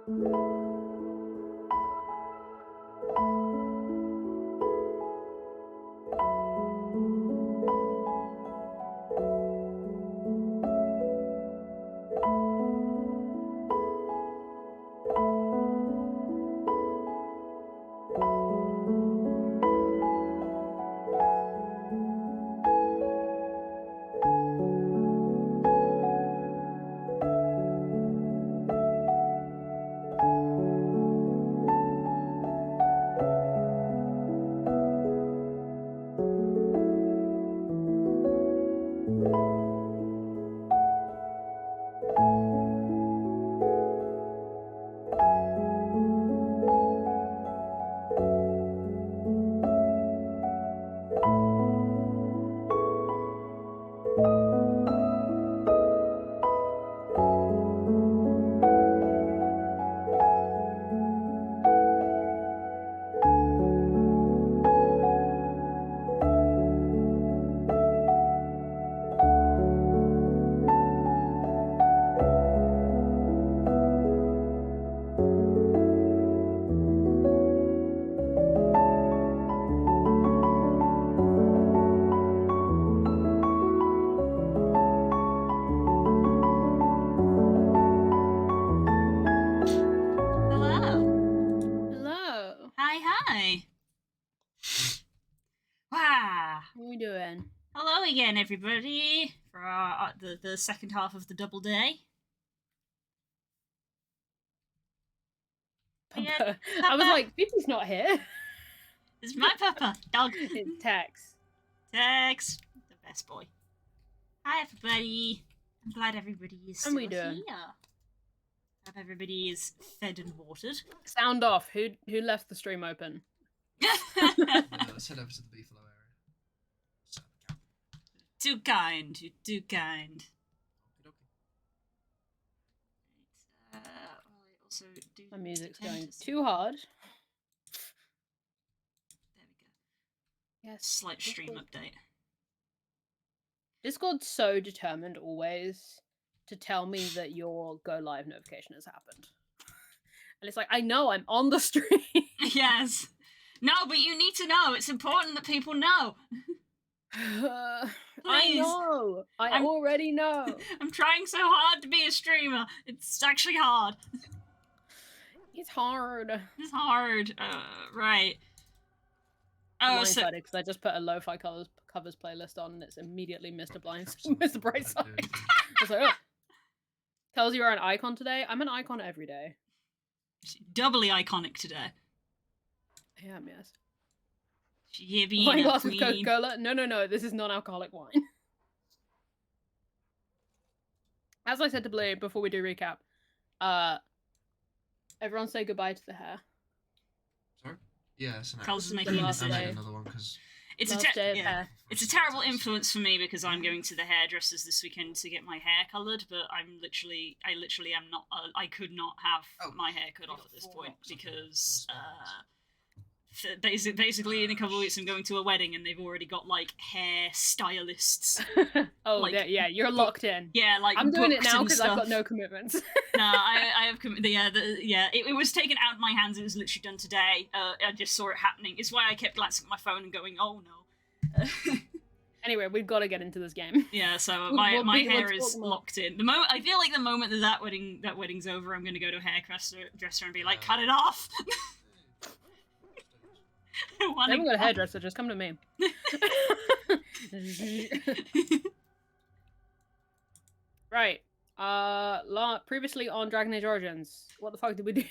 Hello. Hello. Hi. Wow. What are we doing? Hello again, everybody, for the second half of the double day. Yeah, Papa. I was Papa. like, Phoebe's not here. It's my Papa. Dog. It's Tex. Tex. The best boy. Hi, everybody. I'm glad everybody is How still we doing? here. Hope everybody is fed and watered. Sound off. Who left the stream open? Let's head over to the beefalo area. Set up a camp. Too kind. You're too kind. Okey-dokey. Well, I also do My music's tend going to see- too hard. There we go. Yes. Slight stream update. Discord's so determined always to tell me that your go live notification has happened. And it's like, I know I'm on the stream. Yes. No, but you need to know. It's important that people know. I Please. know. I already know. I'm trying so hard to be a streamer. It's actually hard. It's hard. It's hard. Right. Oh, so Blindsided because I just put a lo-fi covers playlist on and it's immediately Mr. Mr. Brightside. I was like, oh. Tells you're an icon today. I'm an icon every day. doubly iconic today. I am, yes. She here being Wine a glass with queen. Coca-Cola? No. This is non-alcoholic wine. As I said to Blue before we do recap, everyone say goodbye to the hair. Sorry? Yeah, it's an Carl's This is making the a last I decision. made day. another one because It's a Last day of yeah. hair. It's a terrible influence for me because I'm going to the hairdressers this weekend to get my hair coloured, but I literally am not. I could not have my hair cut you off got at this 4 point rocks, I think. because 4 basically in a couple of weeks I'm going to a wedding and they've already got like hair stylists. Oh, Like, yeah, you're locked in. Yeah, like I'm doing it books now and because I've got stuff. no commitments. No, I have it was taken out of my hands. It was literally done today. I just saw it happening. It's why I kept glancing at my phone and going, "Oh no." Anyway, we've got to get into this game. Yeah, so We'll my talk hair is more. locked in. The moment I feel like the moment that wedding's over, I'm gonna go to a hairdresser and be like, "Cut it off." I I wanna haven't got a go. hairdresser, just come to me. Right. Previously on Dragon Age Origins, what the fuck did we do?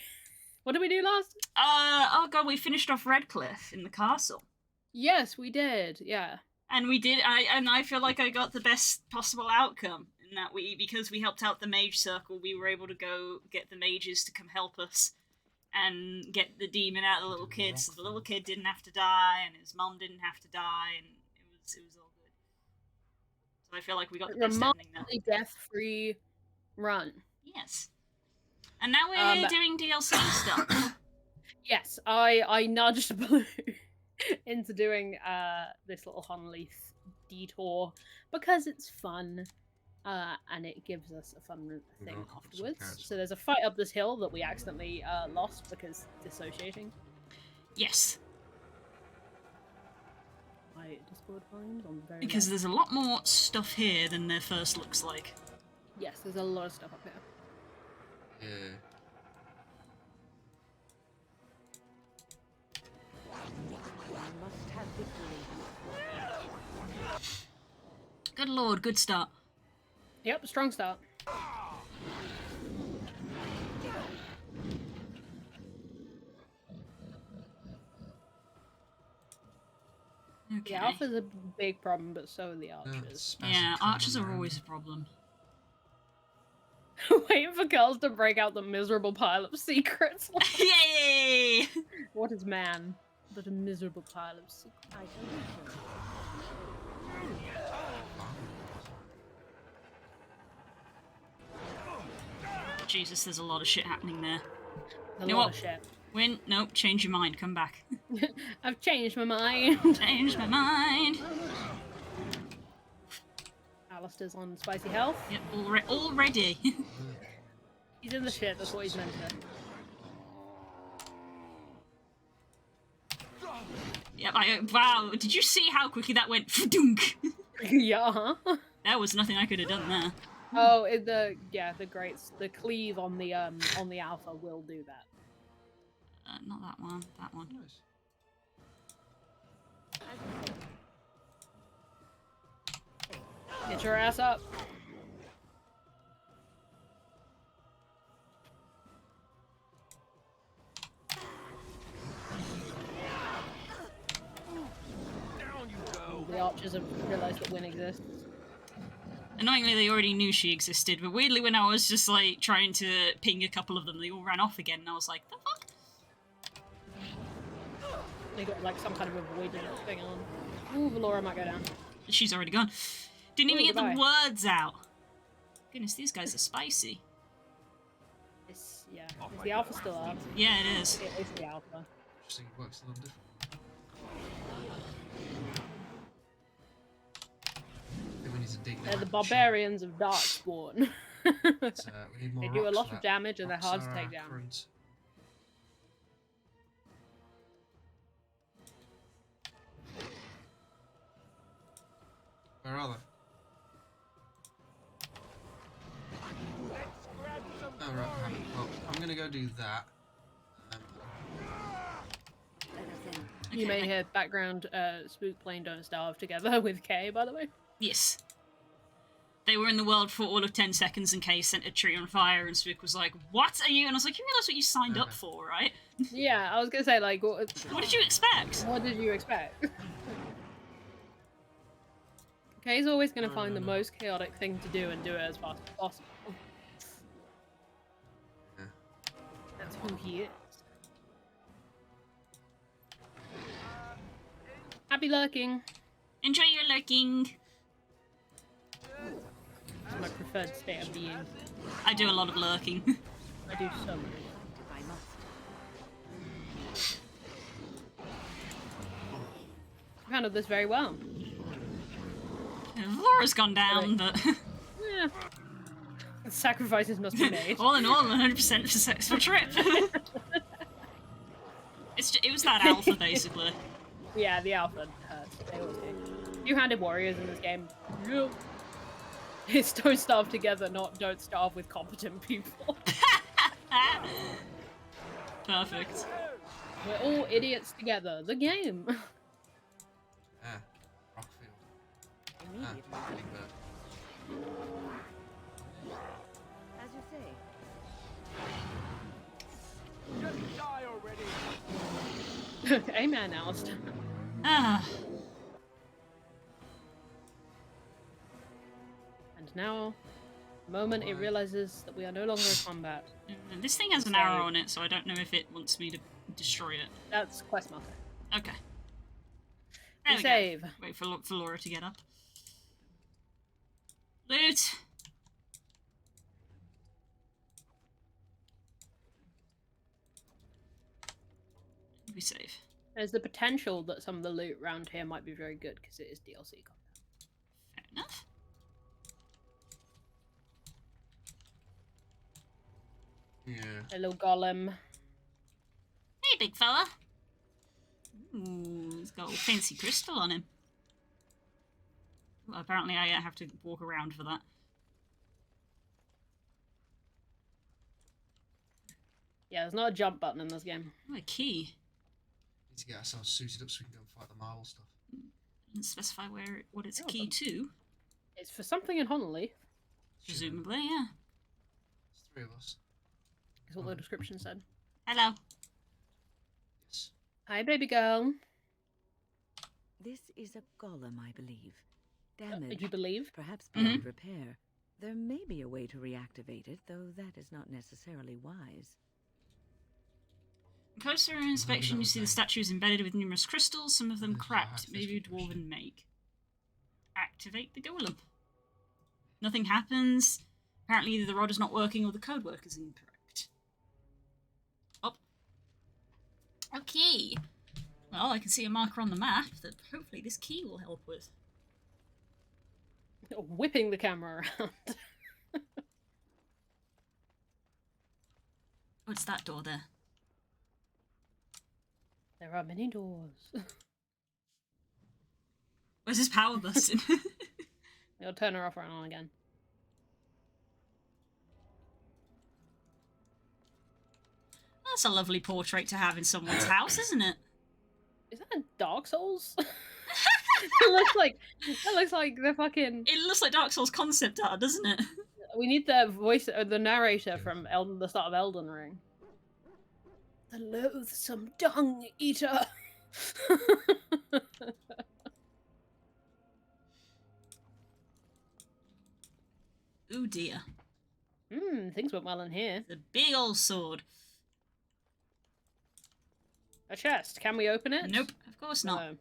What did we do last? Oh god, we finished off Redcliffe in the castle. Yes, we did. Yeah. And we did. I feel like I got the best possible outcome in that because we helped out the mage circle. We were able to go get the mages to come help us and get the demon out of the little kid, so the little kid didn't have to die, and his mum didn't have to die, and it was all good. So I feel like we got the best ending there. Remarkably death-free run. Yes. And now we're here doing DLC stuff. Yes, I nudged Blue into doing this little Honleith detour because it's fun. and it gives us a fun We've thing got a couple of afterwards. characters. So there's a fight up this hill that we accidentally lost because dissociating. Yes, My Discord volumes on very because low. there's a lot more stuff here than there first looks like. Yes, there's a lot of stuff up here. Yeah. Good lord, good start. Yep, strong start. Okay. The alpha's a big problem, but so are the No, archers. it's spasm Yeah, coming archers on are their always a own. problem. Waiting for girls to break out the miserable pile of secrets. Yay! What is man but a miserable pile of secrets? Jesus, there's a lot of shit happening there. A You know lot what? of shit. Win? Nope, change your mind, come back. I've changed my mind. Change my mind. Alistair's on spicy health. Yep, already. He's in the shit, that's what he's meant to. Yep, wow, did you see how quickly that went? Dunk. Yeah, uh-huh. There was nothing I could have done there. Oh, the cleave on the alpha will do that. Not that one, that one. Nice. Get your ass up. The archers have realised that Win exists. Annoyingly, they already knew she existed, but weirdly, when I was just like trying to ping a couple of them, they all ran off again, and I was like, the fuck? They got like some kind of avoidance thing on. Ooh, Valora might go down. She's already gone. Didn't even Ooh, get the goodbye. words out. Goodness, these guys are spicy. Is the alpha still up? Yeah, it is. It is the alpha. Just think it works a little different. I think we need to dig They're the down. barbarians of Darkspawn. We need more They do a rocks lot for of that. damage and they're Rocks hard to are take down. current. Where are they? Oh, right, I haven't. Well, I'm gonna go do that. You may hear background Spook playing Don't Starve together with Kay, by the way. Yes. They were in the world for all of 10 seconds and Kay sent a tree on fire and Spook was like, what are you? And I was like, you realise what you signed up for, right? Yeah, I was gonna say, like, What did you expect? what did you expect? Kay's always gonna No, find no, the no. most chaotic thing to do and do it as fast as possible. Yeah. That's who he is. Happy lurking. Enjoy your lurking. It's my preferred state of being. I do a lot of lurking. I do so much. I handled this very well. Laura's gone down, but Yeah. Sacrifices must be made. all in all, 100% successful trip. It was that alpha, basically. Yeah, the alpha hurts. They always do. Two-handed warriors in this game. Yep. It's don't starve together, not don't starve with competent people. Perfect. We're all idiots together. The game. Ah, Rockfield. Ah, Immediately. Big Bird. As you say. Just die already! Amen, Alistair. Ah, And now, the moment it realizes that we are no longer in combat. this thing has an arrow on it, so I don't know if it wants me to destroy it. That's Questmaster. Okay. There we go. Save. Wait for Laura to get up. Loot! Be safe. There's the potential that some of the loot around here might be very good because it is DLC content. Fair enough. Yeah. A little golem. Hey, big fella. Ooh, he's got a fancy crystal on him. Well, apparently I have to walk around for that. Yeah, there's not a jump button in this game. Oh, a key. Need to get ourselves suited up so we can go and fight the marble stuff. Doesn't specify what it's a Oh, key to. It's for something in Honolulu. Presumably, yeah. There's 3 of us. Is what the description said. Hello. Yes. Hi, baby girl. This is a golem, I believe. Damaged, You believe? perhaps beyond repair. There may be a way to reactivate it, though that is not necessarily wise. On closer inspection, you see the statue is embedded with numerous crystals, some of them There's cracked, a maybe a physical dwarven make. Activate the golem. Nothing happens. Apparently either the rod is not working or the code work is incorrect. Oh. Okay. Well, I can see a marker on the map that hopefully this key will help with. Whipping the camera around. What's that door there? There are many doors. Where's his power button? You'll turn her off and on again. That's a lovely portrait to have in someone's house, isn't it? Is that a Dark Souls? It looks like the fucking. It looks like Dark Souls concept art, doesn't it? We need the voice, the narrator from the start of Elden Ring. The loathsome dung eater. Ooh dear. Things went well in here. The big old sword. A chest. Can we open it? Nope, of course not. No.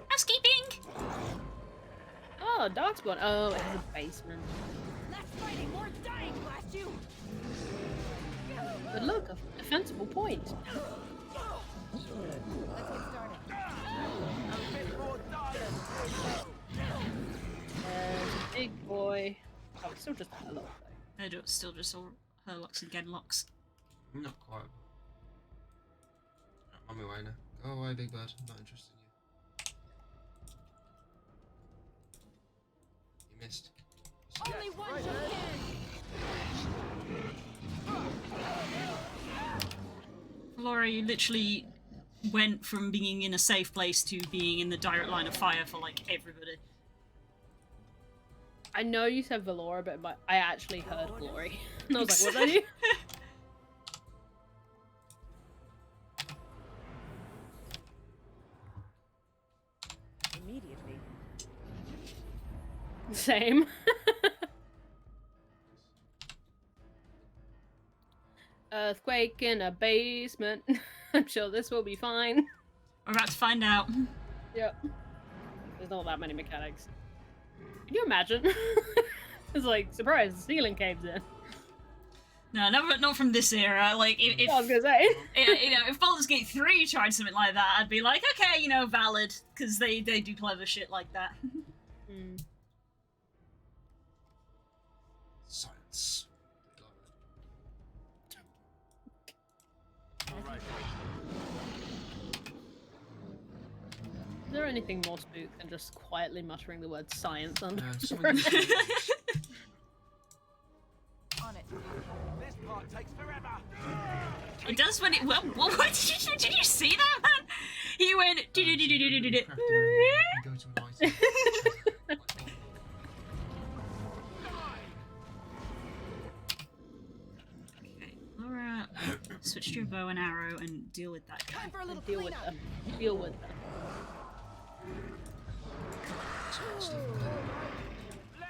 Housekeeping! Oh, Darkspawn. Oh, it has a basement. Less fighting, more dying, blast you! But look, a defensible point. Let's get started. A bit more dire. There's a big boy. Oh, it's still just a hello. It's still just all Herlocks and Genlocks. Not quite. I'm on my way now. Go away, big bird. I'm not interested in you. You missed. Only one shall Laura, you literally went from being in a safe place to being in the direct line of fire for, like, everybody. I know you said Valora, but I actually heard Glory. And I was like, what did you? Immediately. Same. Earthquake in a basement. I'm sure this will be fine. We're about to find out. Yep. There's not that many mechanics. Can you imagine? It's like, surprise, the ceiling caves in. No, not from this era. Like, if I was gonna say. if Baldur's Gate 3 tried something like that, I'd be like, okay, valid, because they do clever shit like that. Science. Is there anything more spook than just quietly muttering the word science under Someone breath? On it. This part takes forever. It does when it. Well, what did you see that, man? He went. Go to an item. Okay, Laura, switch to your bow and arrow and deal with that guy. Time for a little Deal with cleanup. them. Deal with them.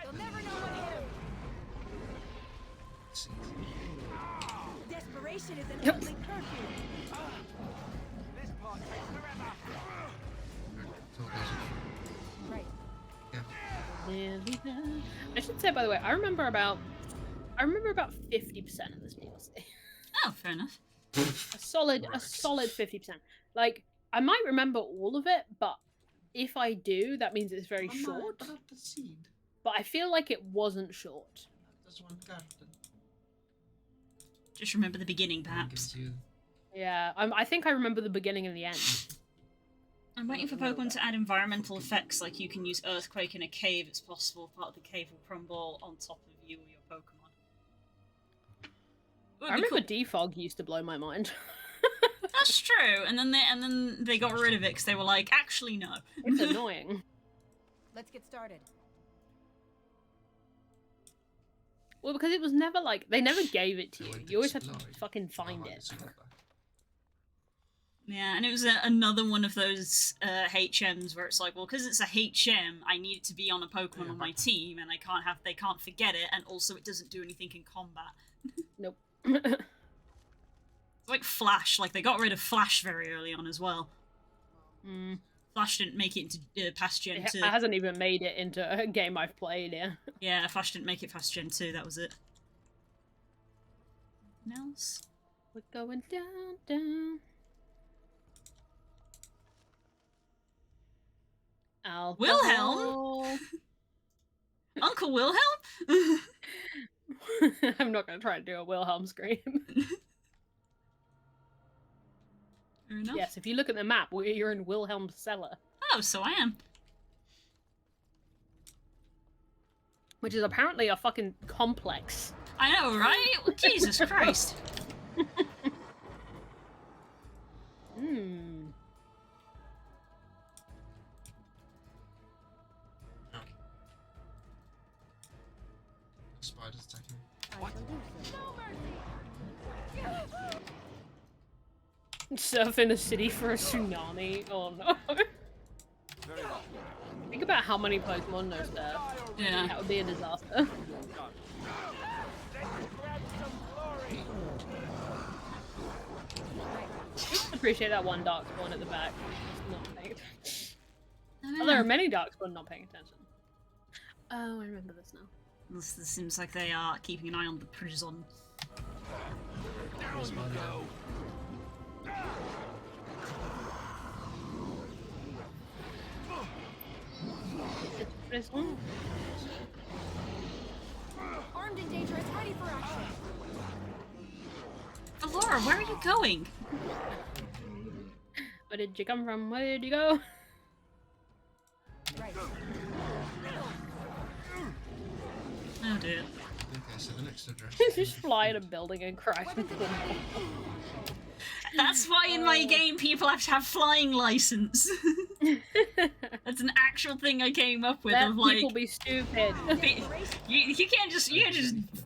They'll never know what hit him. Desperation is an Yep. ugly perfume. This part takes forever. Right. I should say, by the way, I remember about 50% of this DLC. Oh, fair enough. A solid 50%. Like, I might remember all of it, but if I do, that means it's very short. The seed. but I feel like it wasn't short. There's one garden. Just remember the beginning, I'll give it perhaps. to you. Yeah, I think I remember the beginning and the end. I'm waiting for Pokemon to add environmental effects, like you can use Earthquake in a cave. It's possible part of the cave will crumble on top of you or your Pokemon. Would I be remember cool. Defog used to blow my mind. That's true, and then they got rid of it because they were like, actually no. It's annoying. Let's get started. Well, because it was never like they never gave it to So you. when You always it's had to live, fucking I'll find have it. to go back. Yeah, and it was another one of those HMs where it's like, well, because it's a HM, I need it to be on a Pokemon on my team, and they can't forget it, and also it doesn't do anything in combat. Nope. It's like Flash, like they got rid of Flash very early on as well. Mm. Flash didn't make it into past Gen 2. It hasn't even made it into a game I've played. Yeah. Yeah, Flash didn't make it past Gen 2, that was it. Anything else? We're going down, down. Alcohol. Wilhelm? Uncle Wilhelm? I'm not going to try and do a Wilhelm scream. Fair enough. Yes, if you look at the map, you're in Wilhelm's cellar, Oh, so I am. which is apparently a fucking complex. I know, right? Jesus Christ. Hmm. Spiders attacking me. I shall do so. Surf in the city for a tsunami. Oh no. Very well. Think about how many Pokemon there's there. Yeah. That would be a disaster. Let's grab some glory. Appreciate that one dark spawn at the back. Just not paying attention. I Oh, there are many dark spawn not paying attention. Oh, I remember this now. This seems like they are keeping an eye on the prison. Spider. This one? Armed and dangerous, ready for action. Laura, where are you going? Where did you come from? Where did you go? Right. Oh dear. Okay, so the next address. Just fly at a building and crash into them. That's why in my game people have to have flying license. That's an actual thing I came up with Let of like people be stupid. you can't just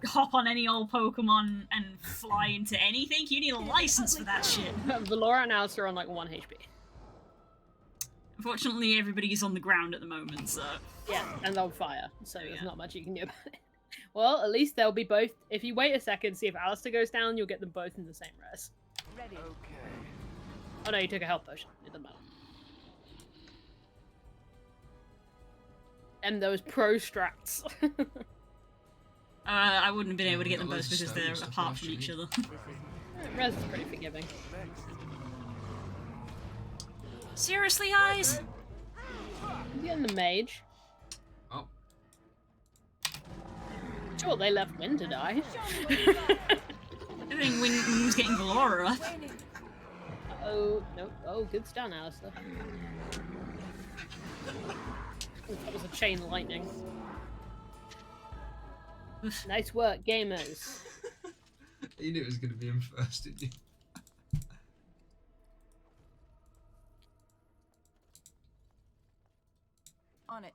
hop on any old Pokemon and fly into anything. You need a license for that shit. Valora and Alice are on like 1 HP. Unfortunately, everybody's on the ground at the moment, so Yeah, and on fire, so there's Yeah. not much you can do about it. Well, at least they'll be both. If you wait a second, see if Alistair goes down, you'll get them both in the same res. Ready. Okay. Oh no, you took a health potion. It doesn't matter. And those pro strats. I wouldn't have been able to get Yeah, them got both loads of because stuff they're and stuff apart from actually. each other. Res is pretty forgiving. Next. Seriously, guys? You getting the mage? Oh, Sure, they left Win to die. I think when was getting Valora. Oh, no. Oh, good stun, Alistair. That was a chain lightning. Nice work, gamers. you knew it was going to be him first, didn't you? On it.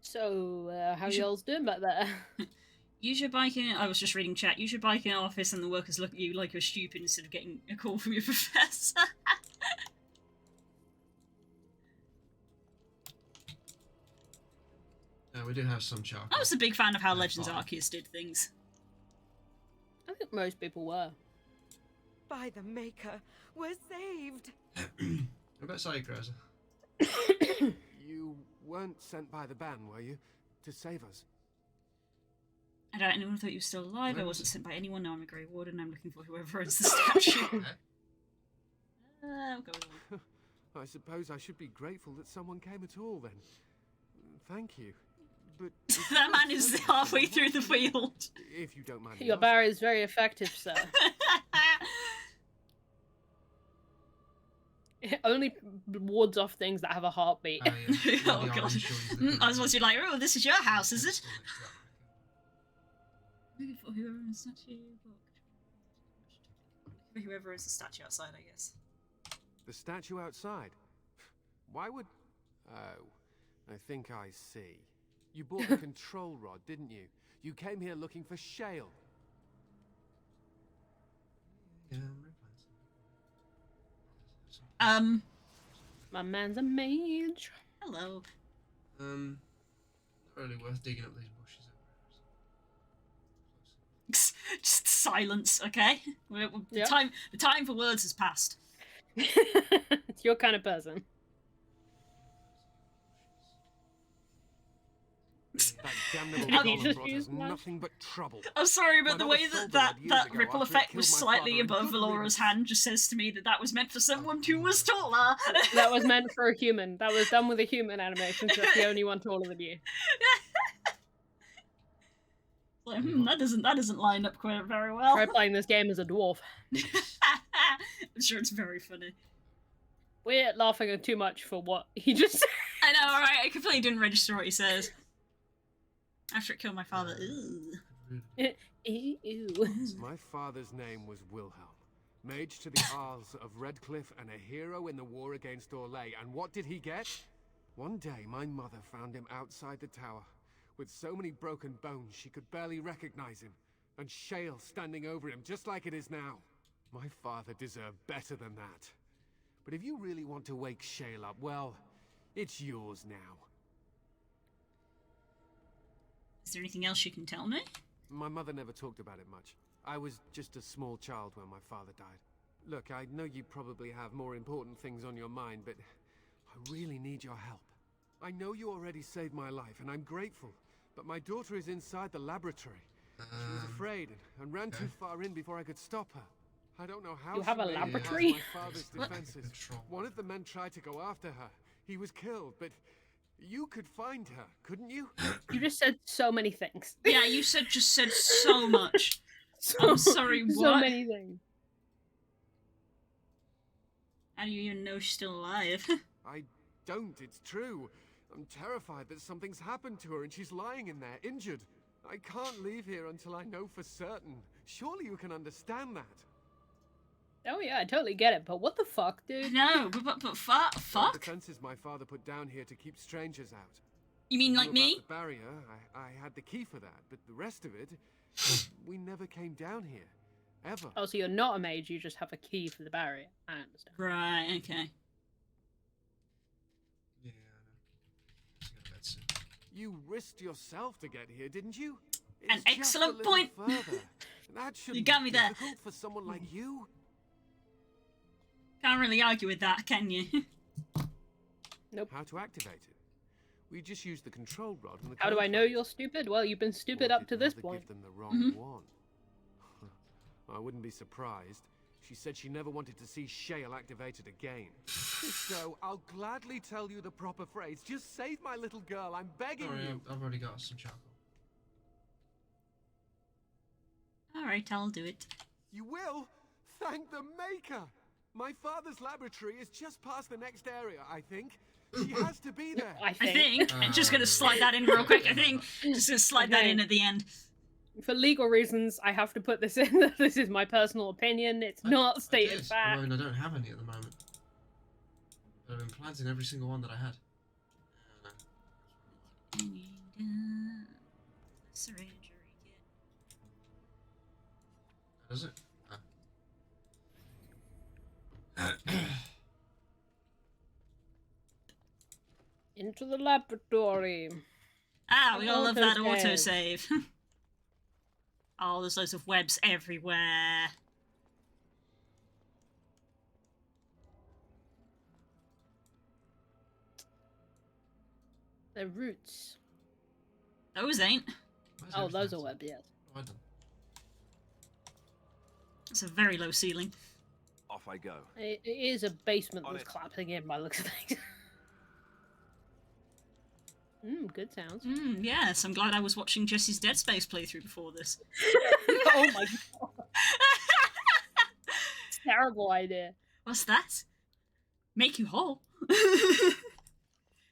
So, how You should- y'all's doing back there? Use your bike in. I was just reading chat. Use your bike in an office, and the workers look at you like you're stupid instead of getting a call from your professor. We do have some charcoal. I was a big fan of how Yeah, Legends fine. Arceus did things. I think most people were. By the Maker, we're saved. What about Psychrosa? You weren't sent by the ban, were you? To save us? I doubt anyone thought you were still alive. I When wasn't was it? sent by anyone. Now I'm a Grey Warden. I'm looking for whoever owns the statue. Okay. We'll go with one. I suppose I should be grateful that someone came at all then. Thank you. But That man is halfway through the field. if you don't mind me Your asking. barrier is very effective, sir. It only wards off things that have a heartbeat. Oh, yeah. Oh, The God. orange joins the I was green. watching like, oh, this is your house, is it? Still next to that brick. Maybe for whoever owns the statue. Whoever owns the statue outside, I guess. The statue outside? Why would... Oh, I think I see. You bought the control rod, didn't you? You came here looking for Shale. Yeah, I'm My man's a mage. Hello. not really worth digging up these bushes. Just silence, okay? Yeah. The time for words has passed. It's your kind of person. That damnable You golem just brought used us my- nothing but trouble. I'm sorry, My but the mother way sold that the rod years that ago ripple after it effect killed was my slightly father, and above good Valora's riddance. hand just says to me that that was meant for someone who was taller. That was meant for a human. That was done with a human animation, so that's the only one taller than you. Like, that doesn't line up quite very well. Try playing this game as a dwarf. I'm sure it's very funny. We're laughing too much for what he just said. I know, right? I completely didn't register what he says. After it killed my father. Ew. Ew. My father's name was Wilhelm, mage to the Isles of Redcliffe and a hero in the war against Orlais. And what did he get? One day, my mother found him outside the tower, with so many broken bones she could barely recognize him, and Shale standing over him just like it is now. My father deserved better than that. But if you really want to wake Shale up, well, it's yours now. Is there anything else you can tell me? My mother never talked about it much. I was just a small child when my father died. Look, I know you probably have more important things on your mind, but I really need your help. I know you already saved my life, and I'm grateful, but my daughter is inside the laboratory. She was afraid and ran too far in before I could stop her. I don't know how You she have a made it past laboratory? my father's defenses. One of the men tried to go after her. He was killed, but you could find her, couldn't you? You just said so many things. Yeah, you just said so much. So, I'm sorry, So what? many things. How do you even know she's still alive? I don't, it's true. I'm terrified that something's happened to her and she's lying in there, injured. I can't leave here until I know for certain. Surely you can understand that. Oh yeah, I totally get it, but what the fuck, dude? No, but fuck? The defenses my father put down here to keep strangers out. You mean I like knew me? about the barrier, I had the key for that, but the rest of it, we never came down here. Ever. Oh, so you're not a mage, you just have a key for the barrier. I understand. Right, okay. Yeah, I know. Let's go to bed soon. You risked yourself to get here, didn't you? An It's just a excellent little point. Further. That shouldn't got be me there. difficult for someone like you. Can't really argue with that, can you? How to activate it? We just use the control rod and the How do code I know phrase. you're stupid? Well, you've been stupid Or up did to this Mother point. Give them the wrong one. I wouldn't be surprised. She said she never wanted to see Shale activated again. So I'll gladly tell you the proper phrase. Just save my little girl. I'm begging Sorry, you. I've already got some charcoal. Alright, I'll do it. You will? Thank the Maker! My father's laboratory is just past the next area, I think. She has to be there. I I think. think. I'm just gonna slide that in real quick, I think. Just gonna slide that in at the end. For legal reasons, I have to put this in. This is my personal opinion. It's not I stated did. fact. I mean, I don't have any at the moment. But I've been planting every single one that I had. Surrender Does it? Into the laboratory. Ah, we all love that Autosave. autosave. Oh, there's loads of webs everywhere. The roots. Those ain't. Where's Oh, everything those are else? web, yes. What have I done? It's a very low ceiling. off I go. It is a basement On that's it. collapsing in by the looks of things. Good sounds. Yes, I'm glad I was watching Jesse's Dead Space playthrough before this. Oh my god. Terrible idea. What's that? Make you whole.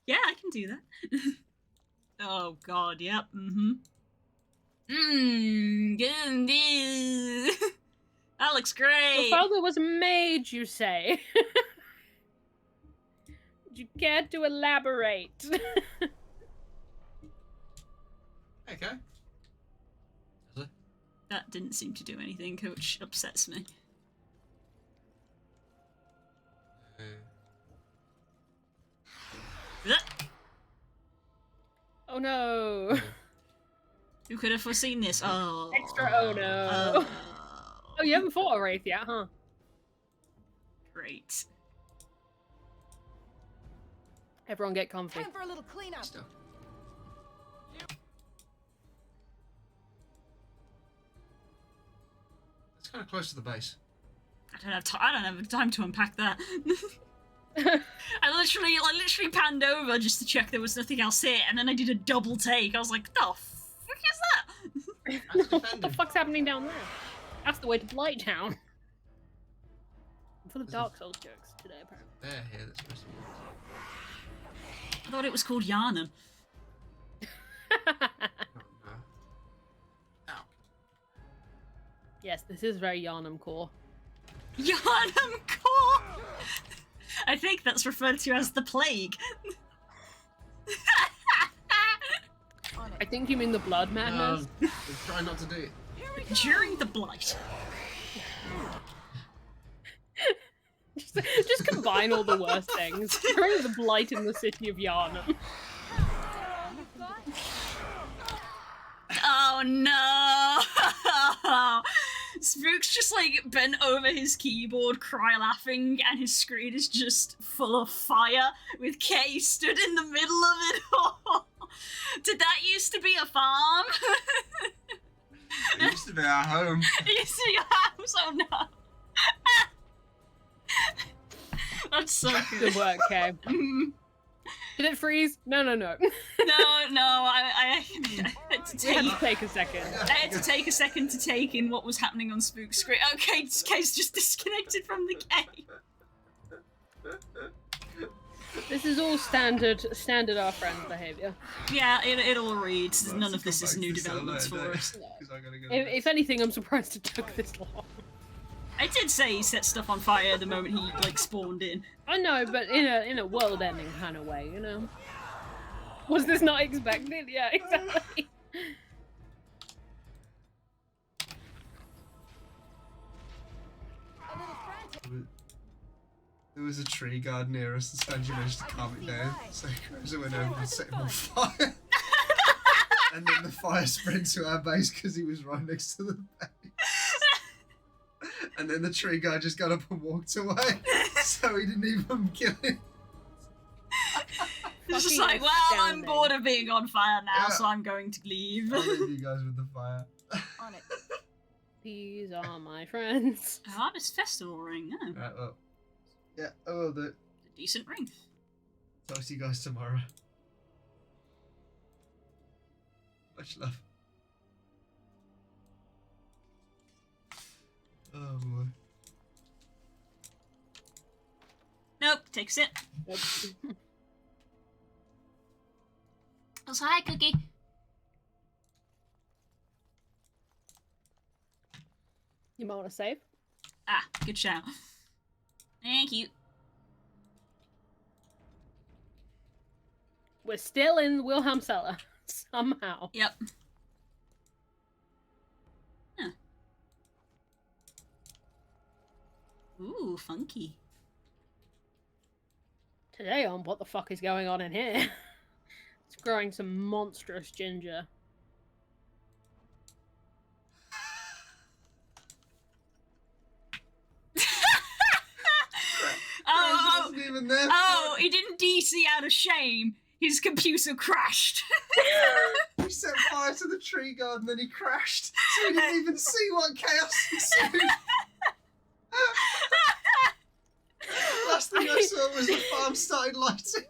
Yeah, I can do that. Oh god, yep, good. That looks great. Your father was a mage, you say? You care to elaborate? Okay. Does it? That didn't seem to do anything, which upsets me. Ugh. Oh no. Who could have foreseen this? Oh. Extra oh no. Oh, you haven't fought a wraith yet, huh? Great. Everyone get comfy. Time for a little cleanup. Still. It's kind of close to the base. I don't have time to unpack that. I literally panned over just to check there was nothing else here, and then I did a double take. I was like, the fuck is that? What the fuck's happening down there? That's the way to Blighttown. I'm full of Dark Souls jokes today, apparently. They're here, that's supposed to be. I thought it was called Yarnum. Oh, no. Ow. Yes, this is very Yarnum core. Yarnum Core! I think that's referred to as the plague. On I it. think you mean the blood madness. Try not to do it. During the blight. Just combine all the worst things. During the blight in the city of Yarnum. Oh no! Spook's just like bent over his keyboard, cry laughing, and his screen is just full of fire with Kay stood in the middle of it all. Did that used to be a farm? It used to be our home. It used to be your house, oh no. That's so good. Good work, Kay. Did it freeze? No. No, I had to We had take to take a second. I had to take a second to take in what was happening on Spook's screen. Okay, Kay's just disconnected from the game. This is all standard our friend behaviour. Yeah, it all reads. None of this is new developments for us. If anything, I'm surprised it took this long. I did say he set stuff on fire the moment he like spawned in. I know, but in a world-ending kind of way, you know. Was this not expected? Yeah, exactly. A little frantic. There was a tree guard near us, and Sanji managed to calm it down. So Rosa went over and set him on fire. And then the fire spread to our base because he was right next to the base. And then the tree guy just got up and walked away. So he didn't even kill him. It's just Fucking like, well, I'm astounding. bored of being on fire now, Yeah. so I'm going to leave. I'll leave you guys with the fire. On it. These are my friends. Harvest Festival ring, no. Right, well. Yeah, I will do it. A decent ring. Talk to you guys tomorrow. Much love. Oh boy. Nope, take a sip. Oh, so hi, Cookie. You might want to save. Ah, good shout. Thank you. We're still in Wilhelm Cellar. Somehow. Yep. Huh. Ooh, funky. Today on What the Fuck is Going On in Here? It's growing some monstrous ginger. Oh, Wasn't even there. oh, he didn't DC out of shame. His computer crashed. He set fire to the tree guard and then he crashed. So he didn't even see what chaos ensued. last thing I saw was the farm started lighting.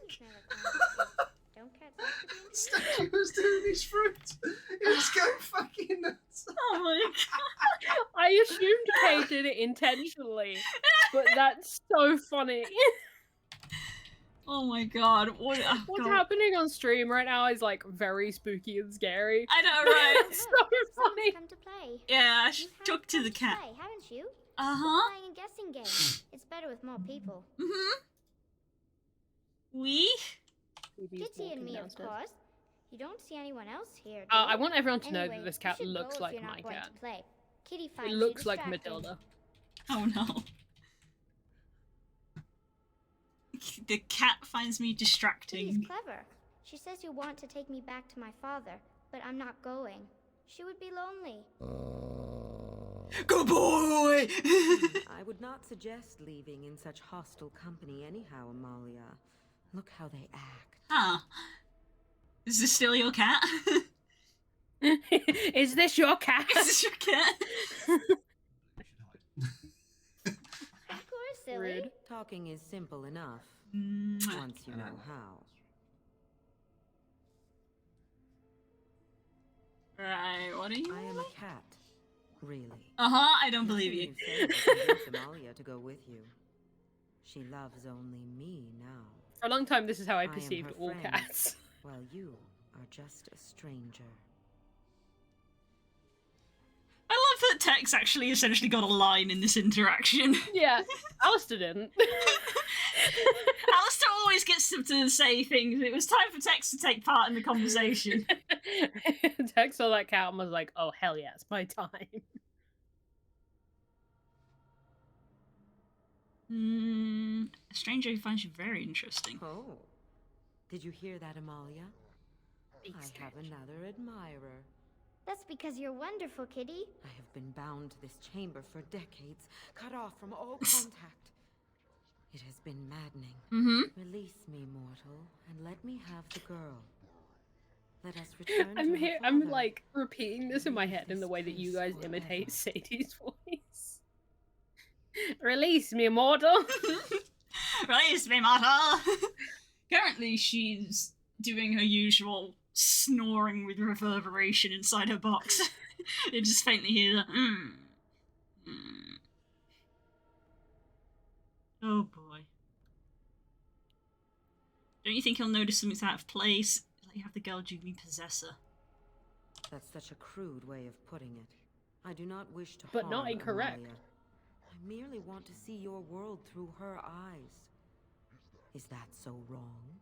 Don't cats like to be in Statue was doing his fruit. It was going fucking nuts. Oh my god. I assumed Kay did it intentionally, but that's so funny. Oh my god. What's God. happening on stream right now is like very spooky and scary. I know, right? It's so Someone's funny. come to play. Yeah, I You've should had talk to fun the cat. Play, haven't you? Uh-huh. Playing a guessing game. It's better with more people. Mm-hmm. We? Phoebe's Kitty and walking me, of downstairs. course. You don't see anyone else here, do I you? want everyone to know Anyway, that this you cat should looks go if like you're my not going cat. to play. Kitty It finds you looks like distracting. Matilda. Oh no. The cat finds me Kitty's distracting. clever. She says you want to take me back to my father, but I'm not going. She would be lonely. Good boy! I would not suggest leaving in such hostile company anyhow, Amalia. Look how they act. Huh. Is this still your cat? Is this your cat? Is this your cat? Of course, silly. Rude. Talking is simple enough, Mwah. once you know how. Right, what are you? I am a cat, really. Uh-huh, I don't believe you. Nothing you say will convince Amalia to go with you. She loves only me now, For a long time, this is how I am perceived her all friend. cats. while you are just a stranger. I love that Tex actually essentially got a line in this interaction. Yeah, Alistair didn't. Alistair always gets to say things. It was time for Tex to take part in the conversation. Tex saw that cat and was like, oh, hell yeah, it's my time. A stranger who finds you very interesting. Oh, did you hear that, Amalia? I have another admirer. That's because you're wonderful, Kitty. I have been bound to this chamber for decades, cut off from all contact. It has been maddening. Mm-hmm. Release me, mortal, and let me have the girl. Let us return I'm to her here. I'm father. like repeating this in my head in the way that you guys imitate Sadie's voice. Release me, mortal. Release me, Marta! Currently, she's doing her usual snoring with reverberation inside her box. You just faintly hear the Oh boy. Don't you think he'll notice something's out of place? Like you have the girl Julie possess her. That's such a crude way of putting it. I do not wish to But not harm incorrect. Amalia. I merely want to see your world through her eyes. Is that so wrong?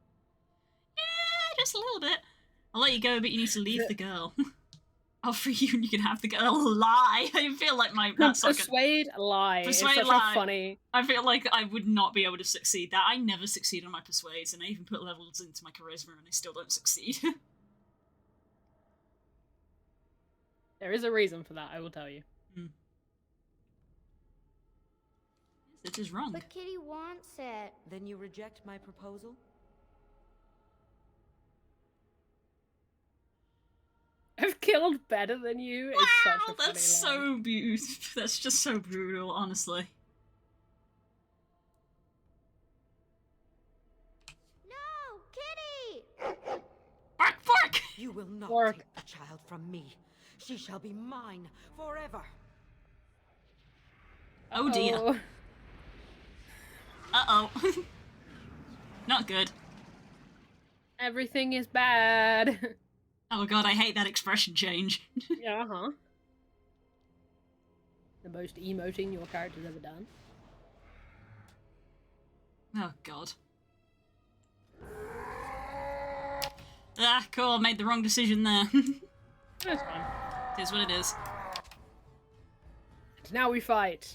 Yeah, just a little bit. I'll let you go, but you need to leave the girl. I'll free you and you can have the girl. Lie. I feel like that's like Persuade, lie. Persuade, it's such lie. a funny. I feel like I would not be able to succeed that. I never succeed on my persuades, and I even put levels into my charisma, and I still don't succeed. There is a reason for that, I will tell you. It is wrong. But Kitty wants it. Then you reject my proposal? I've killed better than you. It's such Wow, a funny that's line. so beautiful. That's just so brutal, honestly. No, Kitty! Bark, bark! You will not Work. take the child from me. She shall be mine forever. Oh dear. Oh. Uh-oh. Not good. Everything is bad. Oh god, I hate that expression change. Yeah, huh? The most emoting your character's ever done. Oh god. Ah, cool, made the wrong decision there. That's fine. It is what it is. And now we fight.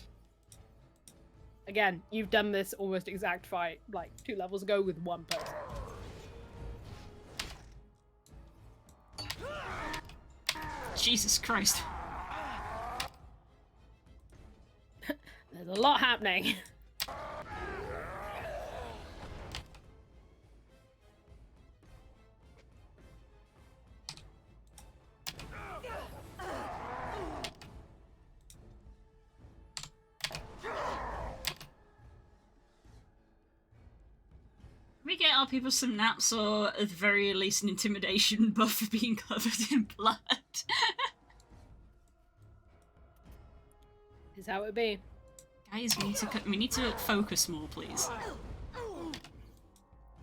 Again, you've done this almost exact fight like 2 levels ago with one person. Jesus Christ. There's a lot happening. We get our people some naps or at the very least an intimidation buff for being covered in blood. Is how it be. Guys, we need to focus more, please.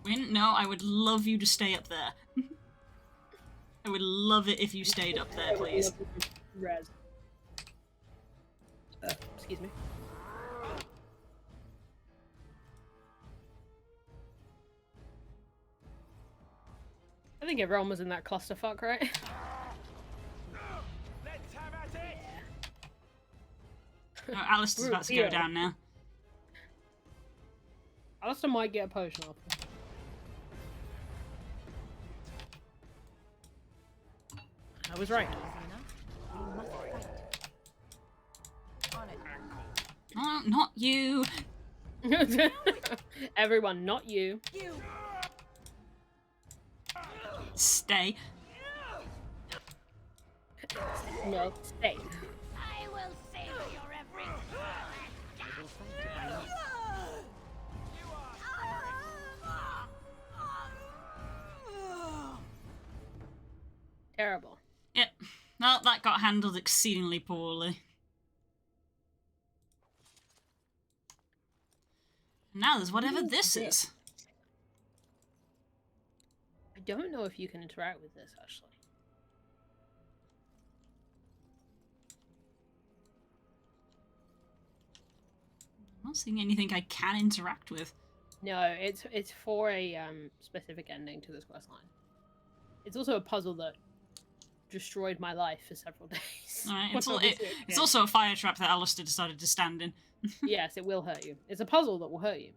Win? No, I would love you to stay up there. I would love it if you stayed up there, please. Res. Excuse me. I think everyone was in that clusterfuck, right? Let's have at it! Oh, Alistair's about to go down now. Alistair might get a potion off. I was right. We must fight. On it. Oh, not you. Everyone, not you. You. Stay. No, stay. I will savor your every Terrible. Yep. Well, that got handled exceedingly poorly. Now there's whatever this is. I don't know if you can interact with this, actually. I'm not seeing anything I can interact with. No, it's for a specific ending to this quest line. It's also a puzzle that destroyed my life for several days. Alright, it's also a fire trap that Alistair decided to stand in. Yes, it will hurt you. It's a puzzle that will hurt you.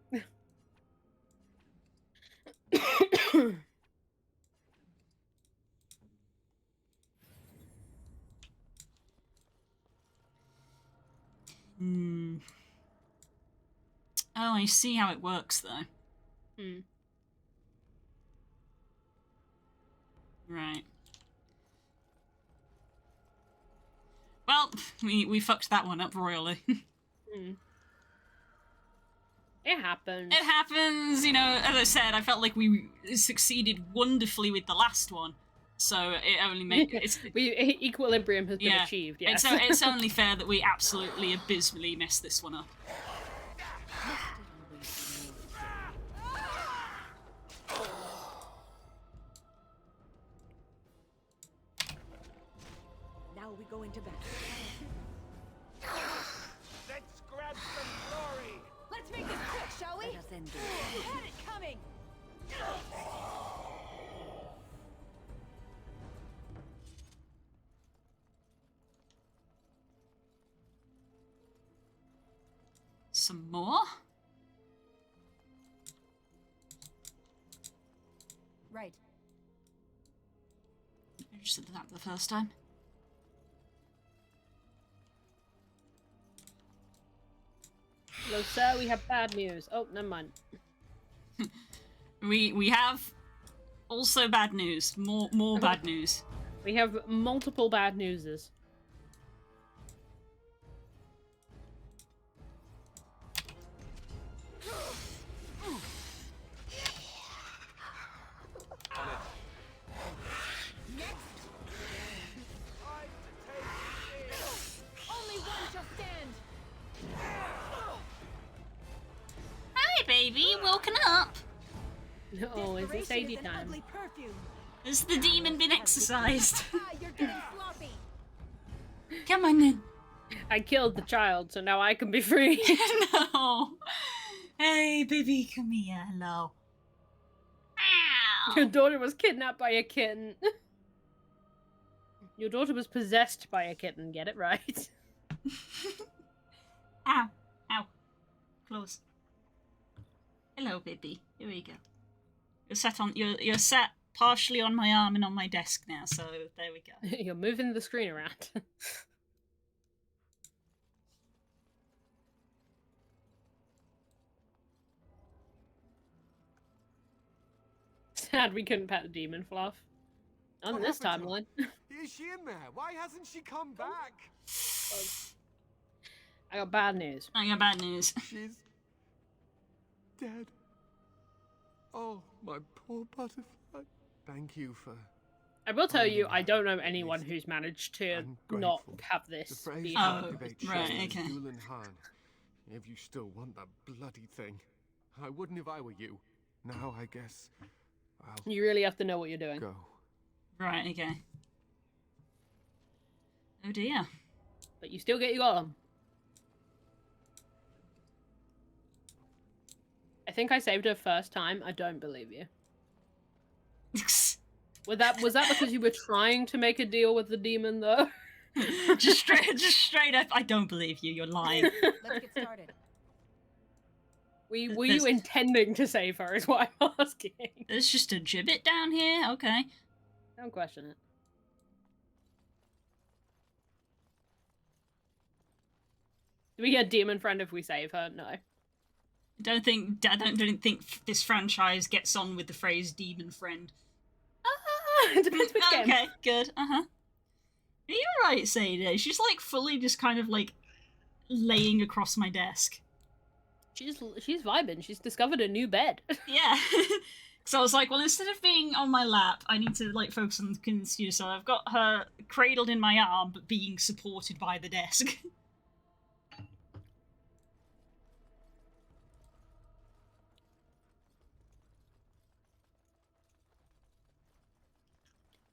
Hmm. Oh, I see how it works, though. Hmm. Right. Well, we fucked that one up royally. It happens. It happens, you know, as I said, I felt like we succeeded wonderfully with the last one. So it only made Equilibrium has been achieved, yes. It's only fair that we absolutely abysmally messed this one up. Now we go into battle. Let's grab some glory! Let's make this quick, shall we? Let us end this. You had it coming. Some more? Right. I just did that the first time. Hello, sir, we have bad news. Oh, never mind. We have also bad news. More bad news. We have multiple bad newses. Only one shall stand. Hi, baby, woken up. Oh, is it Desperation Sadie is an time? ugly perfume. Has the demon been exercised? Ah, you're getting sloppy. Come on then. I killed the child, so now I can be free. No. Hey, baby, come here. Hello. Your Ow. daughter was kidnapped by a kitten. Your daughter was possessed by a kitten, get it right. Ow. Ow. Close. Hello, baby. Here we go. You're sat partially on my arm and on my desk now, so there we go. You're moving the screen around. Sad we couldn't pet the demon, Fluff. On What this happened to timeline. Is she in there? Why hasn't she come back? I got bad news. I got bad news. She's dead. Oh, my poor butterfly. Thank you for... I will tell you, I don't know At anyone least who's managed to I'm not grateful. have The this phrase be Oh, how activates right, Shayna okay. Yulan Han. If you still want that bloody thing. I wouldn't if I were you. Now I guess I'll you really have to know what you're doing. go. Right, okay. Oh dear. But you still get your golem. I think I saved her first time. I don't believe you. Was that because you were trying to make a deal with the demon though? just straight up, I don't believe you. You're lying. Let's get started. Were you There's- intending to save her? Is what I'm asking. There's just a gibbet down here. Okay. Don't question it. Do we get demon friend if we save her? No. I don't think this franchise gets on with the phrase demon friend. It depends which game. Okay, good. Uh-huh. You're right, Sadie. She's like fully just kind of like laying across my desk. She's vibing. She's discovered a new bed. Yeah. So I was like, well, instead of being on my lap, I need to like focus on the so I've got her cradled in my arm, but being supported by the desk.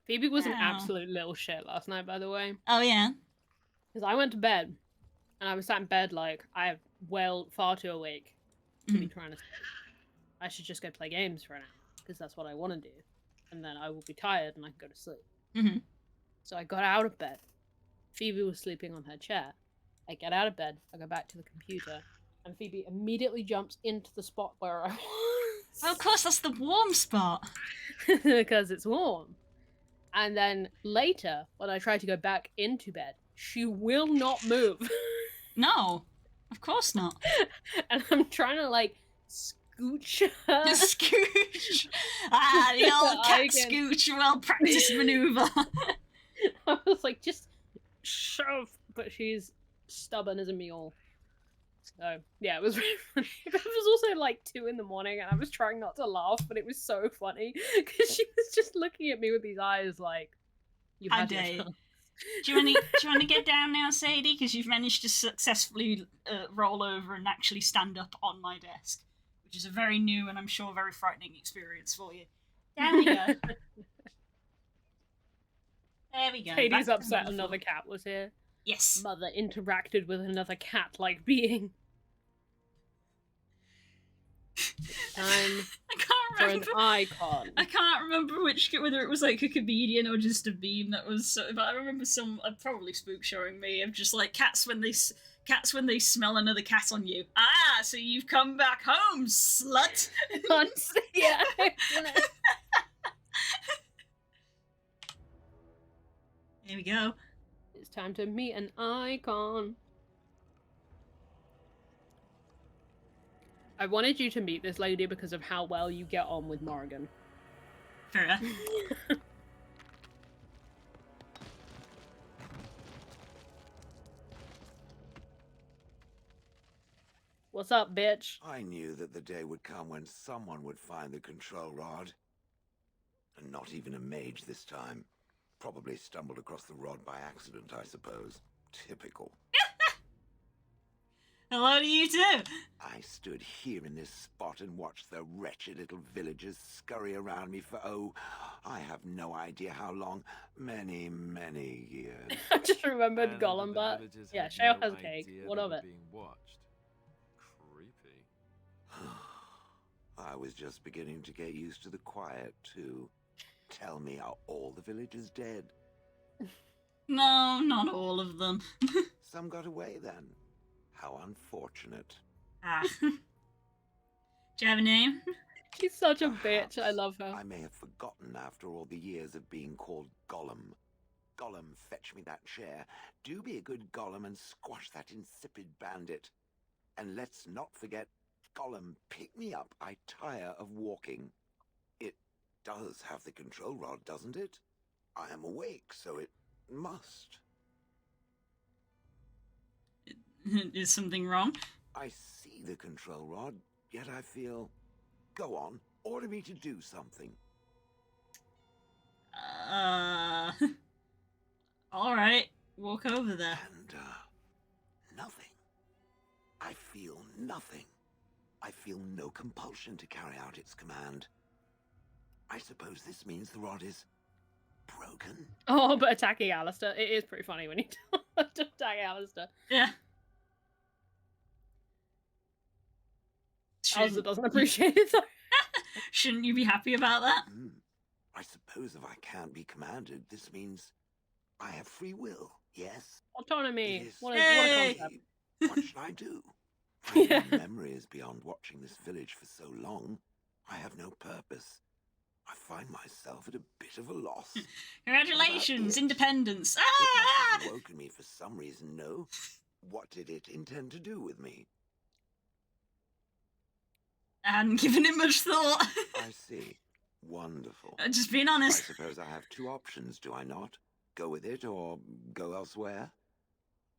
Phoebe was an Wow. absolute little shit last night, by the way. Oh yeah. Because I went to bed, and I was sat in bed like, I'm far too awake to be trying to sleep. I should just go play games for an hour, because that's what I want to do. And then I will be tired and I can go to sleep. Mm-hmm. So I got out of bed. Phoebe was sleeping on her chair. I get out of bed, I go back to the computer, and Phoebe immediately jumps into the spot where I was. Well, of course, that's the warm spot. Because it's warm. And then later, when I try to go back into bed, she will not move. No, of course not. And I'm trying to like scooch her. Scooch. Ah, the old I cat can- scooch, well practiced maneuver. I was like, just shove. But she's stubborn as a mule. So, yeah, it was really funny. It was also like 2 in the morning and I was trying not to laugh, but it was so funny. Because she was just looking at me with these eyes like, you How had your dare you. chance. Do you want to get down now, Sadie? Because you've managed to successfully roll over and actually stand up on my desk, which is a very new and I'm sure very frightening experience for you. Down we go. There we go. Katie's Back to upset the another floor. cat was here. Yes. Mother interacted with another cat-like being. Time I can't for an remember. icon. I can't remember whether it was like a comedian or just a meme that was. But I remember probably Spook showing me of just like cats when they smell another cat on you. Ah, so you've come back home, slut. Once, yeah. Here we go. It's time to meet an icon. I wanted you to meet this lady because of how well you get on with Morrigan. Fair enough. What's up, bitch? I knew that the day would come when someone would find the control rod. And not even a mage this time. Probably stumbled across the rod by accident, I suppose. Typical. Hello to you too. I stood here in this spot and watched the wretched little villagers scurry around me for, oh, I have no idea how long. Many, many years. I just remembered And Gollum, the but villagers yeah, had Shale no has cake. idea What they of were it? being watched. Creepy. I was just beginning to get used to the quiet, too. Tell me, are all the villagers dead? No, not all of them. Some got away then. How unfortunate. Ah. Do you have a name? She's such a bitch. I Perhaps love her. I may have forgotten after all the years of being called Gollum. Gollum, fetch me that chair. Do be a good Gollum and squash that insipid bandit. And let's not forget, Gollum, pick me up. I tire of walking. It does have the control rod, doesn't it? I am awake, so it must. Is something wrong? I see the control rod, yet I feel... Go on, Order me to do something. Alright. Walk over there. And, nothing. I feel nothing. I feel no compulsion to carry out its command. I suppose this means the rod is broken? Oh, but attacking Alistair, it is pretty funny when you attack Alistair. Yeah. Alistair doesn't appreciate it, though. Shouldn't you be happy about that? I suppose if I can't be commanded, this means I have free will, yes? Autonomy. It is- What a Hey! concept. What should I do? I have no memories beyond watching this village for so long. I have no purpose. I find myself at a bit of a loss. Congratulations, it? independence. It must Ah! have awoken me for some reason, no? What did it intend to do with me? I hadn't given it much thought. I see. Wonderful. Just being I honest. suppose I have two options, do I not? Go with it or go elsewhere?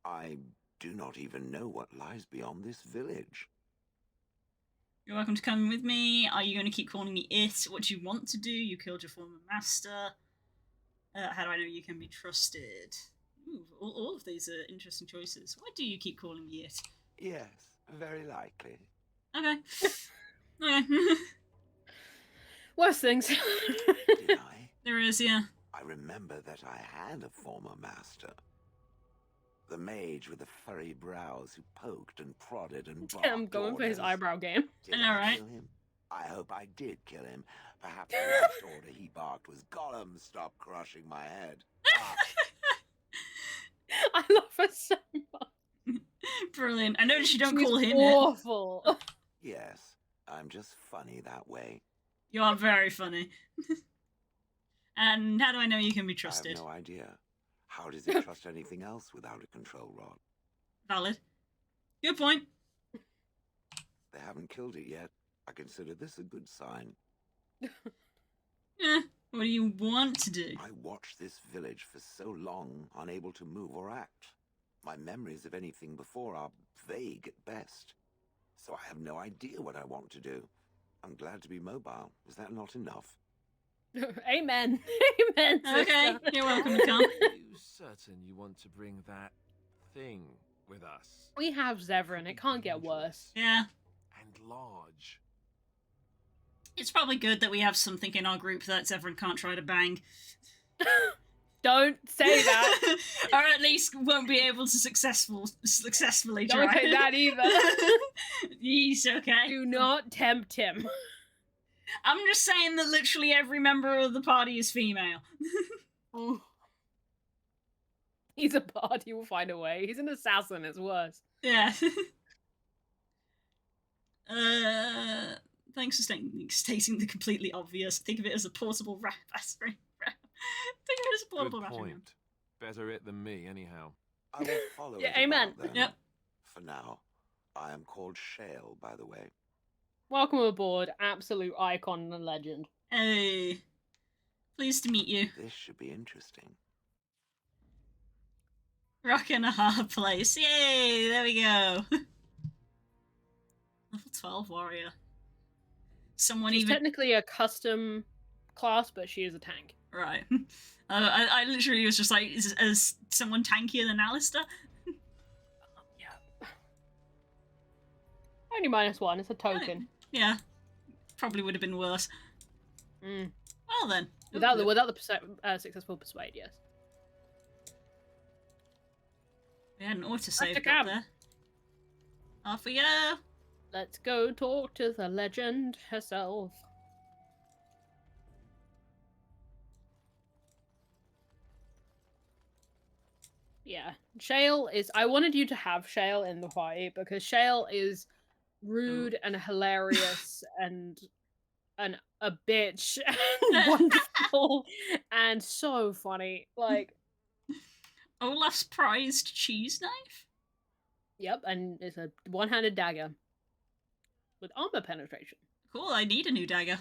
I do not even know what lies beyond this village. You're welcome to come with me. Are you going to keep calling me it? What do you want to do? You killed your former master. How do I know you can be trusted? Ooh, all of these are interesting choices. Why do you keep calling me it? Yes, very likely. Okay. Okay. Worse things. Did I? There is, yeah. I remember that I had a former master. The mage with the furry brows who poked and prodded and barked I'm going for his orders. eyebrow game. Did I know, right? kill him? I hope I did kill him. Perhaps the last order he barked was, Gollum, stop crushing my head. Ah, I love her so much. Brilliant. I noticed you don't She's call him it. awful. yes, I'm just funny that way. You are very funny. And how do I know you can be I trusted? have no idea. How does it trust anything else without a control rod? Valid. Good point. They haven't killed it yet. I consider this a good sign. Yeah. What do you want to do? I watched this village for so long, unable to move or act. My memories of anything before are vague at best. So I have no idea what I want to do. I'm glad to be mobile. Is that not enough? Amen. Amen. Okay, sister. you're welcome to come. Are you certain you want to bring that thing with us? We have Zevran. It can't get worse. Yeah. And large. It's probably good that we have something in our group that everyone can't try to bang. Don't say that. Or at least won't be able to successfully Don't try. say that either. He's okay. Do not tempt him. I'm just saying that literally every member of the party is female. He's a bard. He will find a way. He's an assassin. It's worse. Yeah. Thanks for stating the completely obvious. Think of it as a portable battering ram. Think of it as a portable Good battering ram. point. Better it than me, anyhow. I will follow Yeah, it amen. about then. Yep. For now, I am called Shale, by the way. Welcome aboard, absolute icon and legend. Hey. Pleased to meet you. This should be interesting. Rockin' a hard place. Yay! There we go. Level 12 warrior. Someone She's even... technically a custom class, but she is a tank. Right. I literally was just like, is someone tankier than Alistair? Yeah. Only -1. It's a token. Yeah. Probably would have been worse. Mm. Well then. Without the successful persuade, yes. We had an autosave Dr. up Cam. there. Off we go! Let's go talk to the legend herself. Yeah, Shale is. I wanted you to have Shale in the party because Shale is rude and hilarious and a bitch and wonderful and so funny. Like, Olaf's prized cheese knife? yep, and it's a one-handed dagger with armor penetration. Cool, I need a new dagger.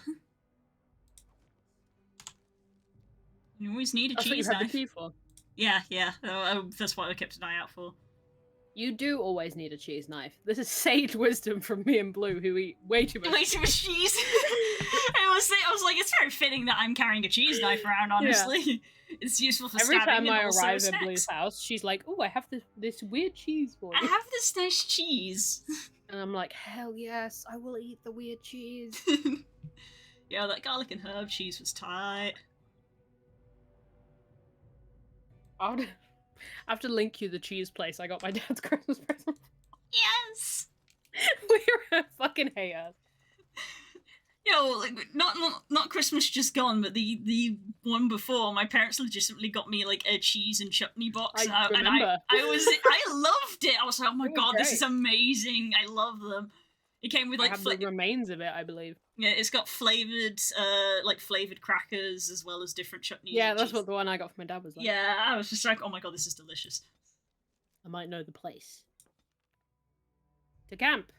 You always need a That's what you cheese have the knife. key for. Yeah, yeah. That's what I kept an eye out for. You do always need a cheese knife. This is sage wisdom from me and Blue, who eat way too much. Way too much cheese. I was like, it's very fitting that I'm carrying a cheese knife around, honestly. It's useful for Every stabbing time I and also arrive at snacks. Blue's house, she's like, "Oh, I have this weird cheese for I you," have this nice cheese. and I'm like, "Hell yes, I will eat the weird cheese." Yeah, that garlic and herb cheese was tight. I have to link you the cheese place I got my dad's Christmas present. Yes! We're a fucking hater. Yo, like, not Christmas just gone, but the one before, my parents legitimately got me like a cheese and chutney box. I and remember. I loved it. I was like, oh my They were god, this great. is amazing. I love them. It came with I like have the remains of it, I believe. yeah, it's got flavored flavored crackers as well as different chutneys. Yeah, and that's cheese. what the one I got from my dad was like. Yeah, I was just like, oh my god, this is delicious. I might know the place. To camp.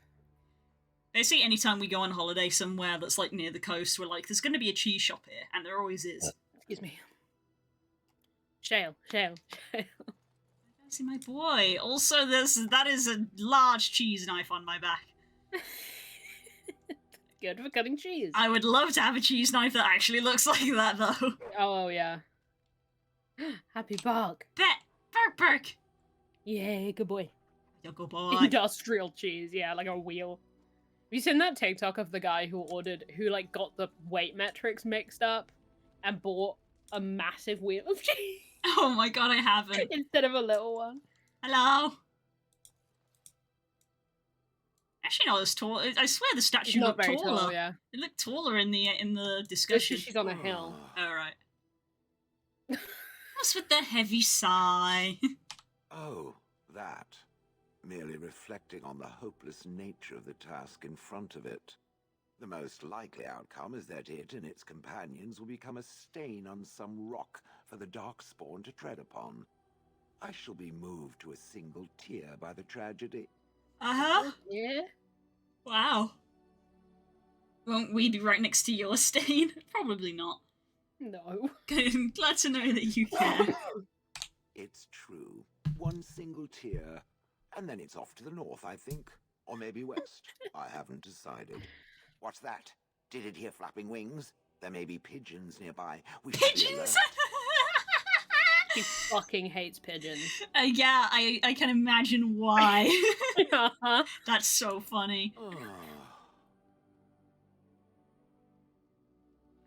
They see anytime we go on holiday somewhere that's like near the coast, we're like, there's going to be a cheese shop here, and there always is. Excuse me. Shale. See my boy. Also, that is a large cheese knife on my back. Good for cutting cheese. I would love to have a cheese knife that actually looks like that, though. Oh, yeah. Happy Bark. Bark. Yeah, good boy. Yo, good boy. Industrial cheese, yeah, like a wheel. Have you seen that TikTok of the guy who like got the weight metrics mixed up and bought a massive wheel of cheese Oh my god, I haven't. instead of a little one? Hello. Actually, no, it's tall. I swear the statue Not looked very taller. tall, yeah. It looked taller in the Just discussion. 'cause she's on a hill. All right. What's with the heavy sigh? Oh, that. Merely reflecting on the hopeless nature of the task in front of it. The most likely outcome is that it and its companions will become a stain on some rock for the Darkspawn to tread upon. I shall be moved to a single tear by the tragedy. Uh-huh. Yeah? Wow. Won't we be right next to your stain? Probably not. No. Glad to know that you care. It's true. One single tear, and then it's off to the north, I think. Or maybe west. I haven't decided. What's that? Did it hear flapping wings? There may be pigeons nearby. We should be Pigeons! alert. She fucking hates pigeons. Yeah, I can imagine why. Uh-huh. That's so funny. Oh.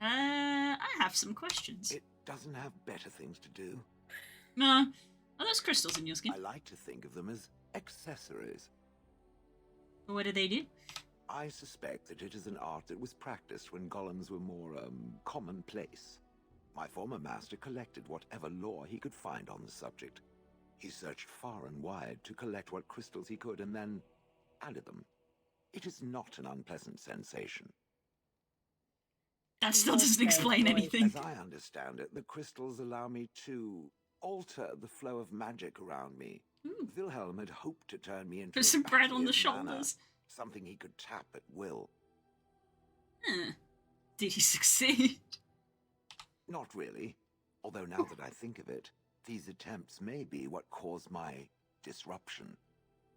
I have some questions. It doesn't have better things to do. No. Are those crystals in your skin? I like to think of them as accessories. What do they do? I suspect that it is an art that was practiced when golems were more, commonplace. My former master collected whatever lore he could find on the subject. He searched far and wide to collect what crystals he could and then added them. It is not an unpleasant sensation. That still doesn't Okay, explain boy. anything. As I understand it, the crystals allow me to alter the flow of magic around me. Ooh. Wilhelm had hoped to turn me into Put a some bread on battery the of mana, shoulders. something he could tap at will. Huh. Did he succeed? Not really. Although now that I think of it, these attempts may be what caused my disruption.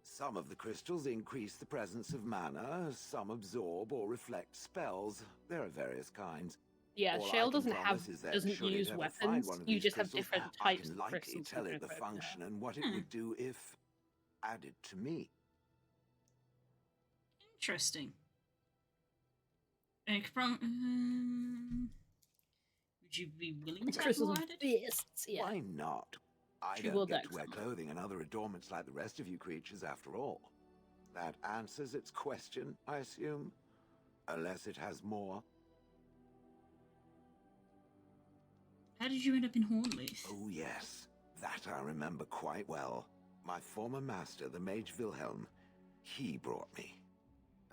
Some of the crystals increase the presence of mana, some absorb or reflect spells. There are various kinds. Yeah, All I Shale can doesn't promise is that doesn't should it use ever find weapons. one of You these just have crystals, different I types can of likely crystals. tell it you the can equip. function and what it Hmm. would do if added to me. Interesting. Would you be willing to have Crystals more of added? fists, yeah. Why not? I She don't will get dex to wear them. clothing and other adornments like the rest of you creatures after all. That answers its question, I assume. Unless it has more. How did you end up in Hornleaf? Oh yes, that I remember quite well. My former master, the Mage Wilhelm, he brought me.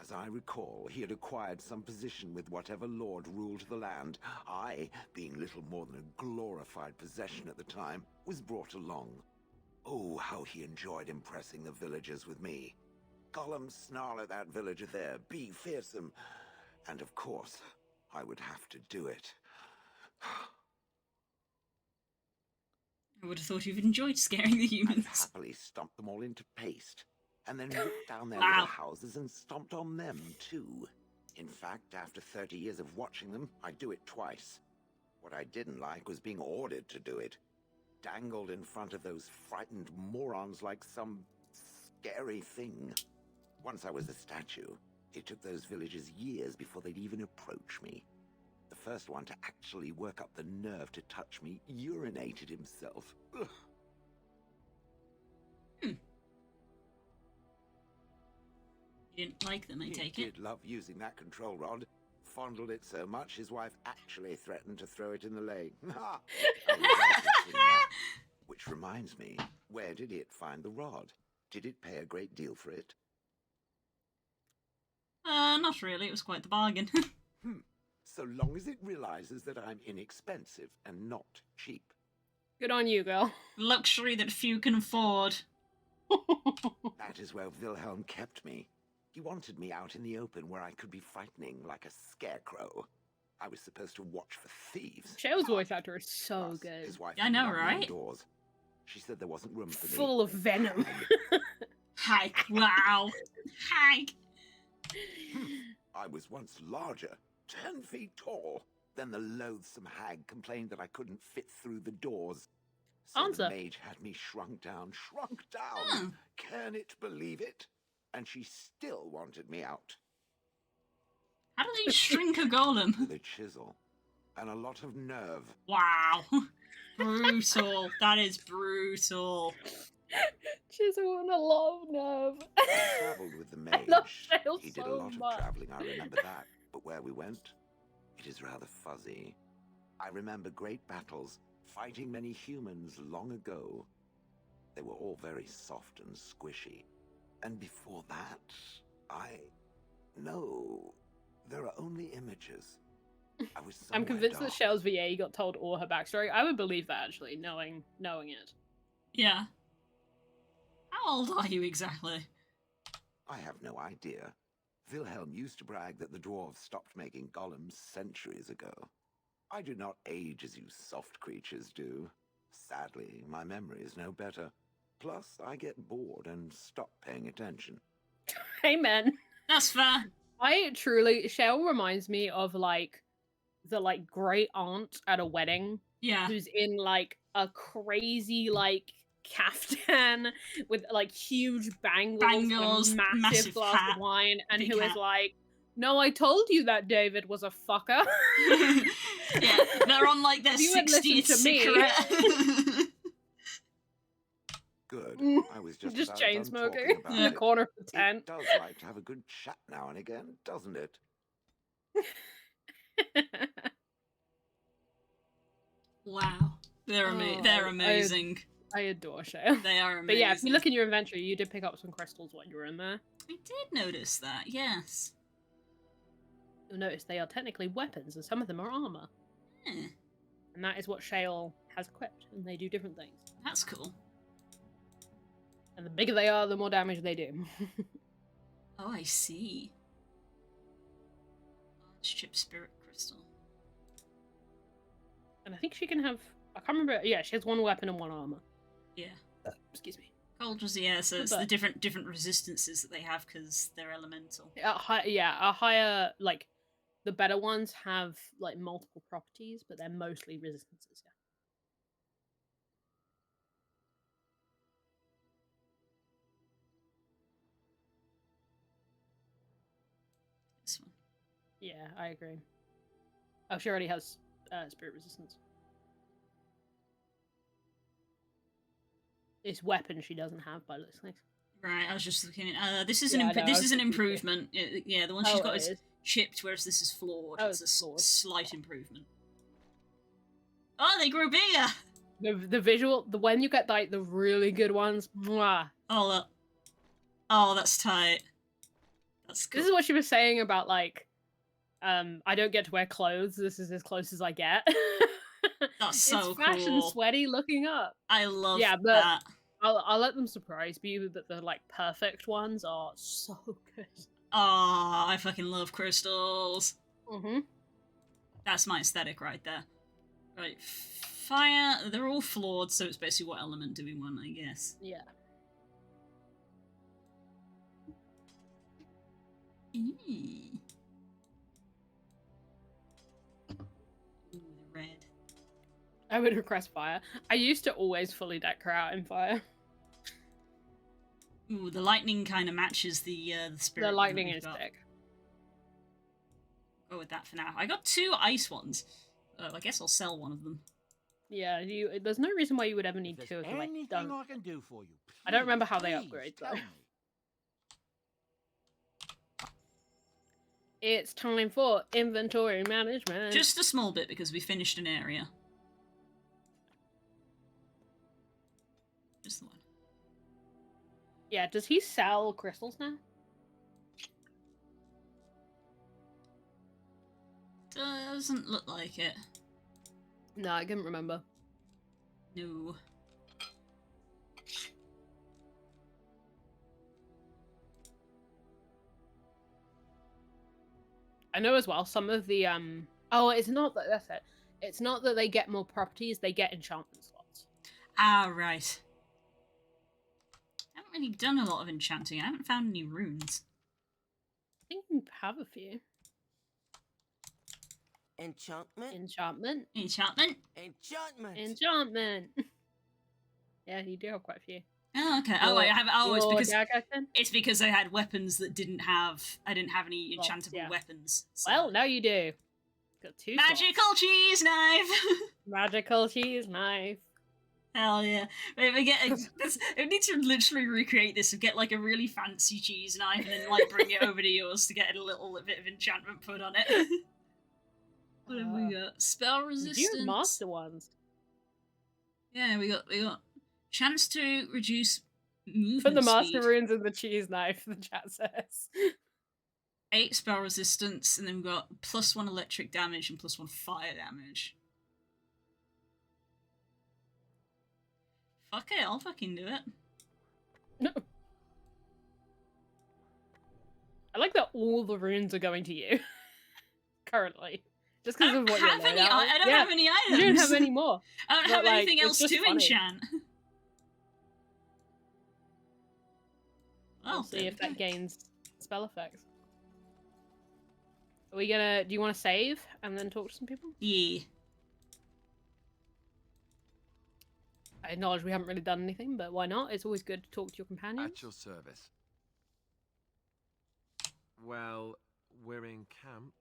As I recall, he had acquired some position with whatever lord ruled the land. I, being little more than a glorified possession at the time, was brought along. Oh, how he enjoyed impressing the villagers with me. Gollum, snarl at that villager there, be fearsome. And of course, I would have to do it. I would have thought you'd enjoyed scaring the I've humans. happily stomped them all into paste, and then ripped down their Wow. little houses and stomped on them, too. In fact, after 30 years of watching them, I'd do it twice. What I didn't like was being ordered to do it. Dangled in front of those frightened morons like some scary thing. Once I was a statue, it took those villagers years before they'd even approach me. The first one to actually work up the nerve to touch me urinated himself. Ugh. You didn't like them, I He take it. did love using that control rod. Fondled it so much, his wife actually threatened to throw it in the lake. Ha! I was glad to see that. Which reminds me, where did it find the rod? Did it pay a great deal for it? Not really. It was quite the bargain. So long as it realizes that I'm inexpensive and not cheap. Good on you, girl. Luxury that few can afford. That is where Wilhelm kept me. He wanted me out in the open where I could be frightening like a scarecrow. I was supposed to watch for thieves. Shale's voice actor is so Plus, good. His wife I know, locked me right? indoors. She said there wasn't room for me. Full of venom. Hike. Wow. Hike. I was once larger, 10 feet tall. Then the loathsome hag complained that I couldn't fit through the doors. So Answer. the mage had me shrunk down. Oh. Can it believe it? And she still wanted me out. How do they shrink a golem? With a chisel. And a lot of nerve. Wow. Brutal. That is brutal. Chisel and a lot of nerve. I travelled with the I love mage. Shale He did a so lot much. of travelling, I remember that. But where we went, it is rather fuzzy. I remember great battles, fighting many humans long ago. They were all very soft and squishy. And before that, No, there are only images. I was I'm somewhere convinced that dark. Shale's VA got told all her backstory. I would believe that, actually, knowing it. Yeah. How old are you exactly? I have no idea. Wilhelm used to brag that the dwarves stopped making golems centuries ago. I do not age as you soft creatures do. Sadly, my memory is no better. Plus, I get bored and stop paying attention. Amen. That's fair. Shale reminds me of, like, the, like, great aunt at a wedding Yeah. who's in, like, a crazy, like, caftan with, like, huge bangles, and a massive glass hat, of wine, and big who is hat. like, no, I told you that David was a fucker. Yeah, they're on like their If you had listened 60th to me- cigarette. Good. Mm, I was just Just about chain done smoking talking about in the it. corner of the It tent. does like to have a good chat now and again, doesn't it? Wow, they're Oh, they're I- amazing. I adore Shale. They are amazing. But yeah, if you look in your inventory, you did pick up some crystals when you were in there. I did notice that. Yes. You'll notice they are technically weapons, and some of them are armor. Eh, And that is what Shale has equipped, and they do different things. that's cool. And the bigger they are, the more damage they do. Oh, I see. Large chip spirit crystal. And I think she can have... I can't remember... Yeah, she has one weapon and one armor. Yeah. Excuse me. Cold was yeah, so it's But- the different resistances that they have because they're elemental. A higher... Like, the better ones have, like, multiple properties, but they're mostly resistances, yeah. This one. Yeah, I agree. Oh, she already has spirit resistance. It's weapon she doesn't have by looks like. Right, I was just looking at. This is Yeah, I an know, I this was is an looking too. improvement. Yeah, the one she's got it is is. chipped, whereas this is flawed. Oh, it's a it's flawed. slight improvement. Oh, they grew bigger. The visual, when you get like the really good ones, mwah. Oh, look. Oh, that's tight. That's good. This is what she was saying about like, I don't get to wear clothes. This is as close as I get. That's so it's fashion cool. sweaty looking up. I love Yeah, but- that. I'll let them surprise you that the like perfect ones are so good. Oh, I fucking love crystals. Mm-hmm. That's my aesthetic right there. Right, fire. They're all flawed, so it's basically what element do we want, I guess. Yeah. Ooh, the red. I would request fire. I used to always fully deck her out in fire. Ooh, the lightning kind of matches the spirit. The one lightning that we've is got. thick. Go with that for now. I got 2 ice ones. I guess I'll sell one of them. Yeah, there's no reason why you would ever need If two there's if you like anything don't. I can do for you, I don't remember how they please upgrade, tell though. me. It's time for inventory management. Just a small bit because we finished an area. Just the one. Yeah, does he sell crystals now? Doesn't look like it. No, I couldn't remember. No. I know as well some of the oh, it's not that that's it. It's not that they get more properties, they get enchantment slots. Ah, right. I haven't really done a lot of enchanting. I haven't found any runes. I think you have a few. Enchantment? Enchantment. Enchantment? Enchantment! Enchantment. Yeah, you do have quite a few. Oh, okay. Oh, wait, I have. Oh, it's Your because dagger then? it's because I had weapons that didn't have. I didn't have any Well, enchantable yeah. weapons. So. Well, now you do. Got 2 slots. Magical cheese knife. Magical cheese knife. Hell yeah! Wait, we get. We need to literally recreate this and get like a really fancy cheese knife and then like bring it over to yours to get a little bit of enchantment put on it. What have we got? Spell resistance. You have master ones. Yeah, we got chance to reduce movement Put the master speed. runes in the cheese knife, the chat says. 8 spell resistance, and then we've got +1 electric damage and +1 fire damage. Fuck it, I'll fucking do it. No. I like that all the runes are going to you. Currently. Just because of what you're I don't laid out. have any items. You don't have any more. I don't But, have like, anything it's else just to funny. enchant. We'll see if that gains spell effects. Are we gonna... Do you want to save and then talk to some people? Yeah. I acknowledge we haven't really done anything, but why not? It's always good to talk to your companions. At your service. Well, we're in camp.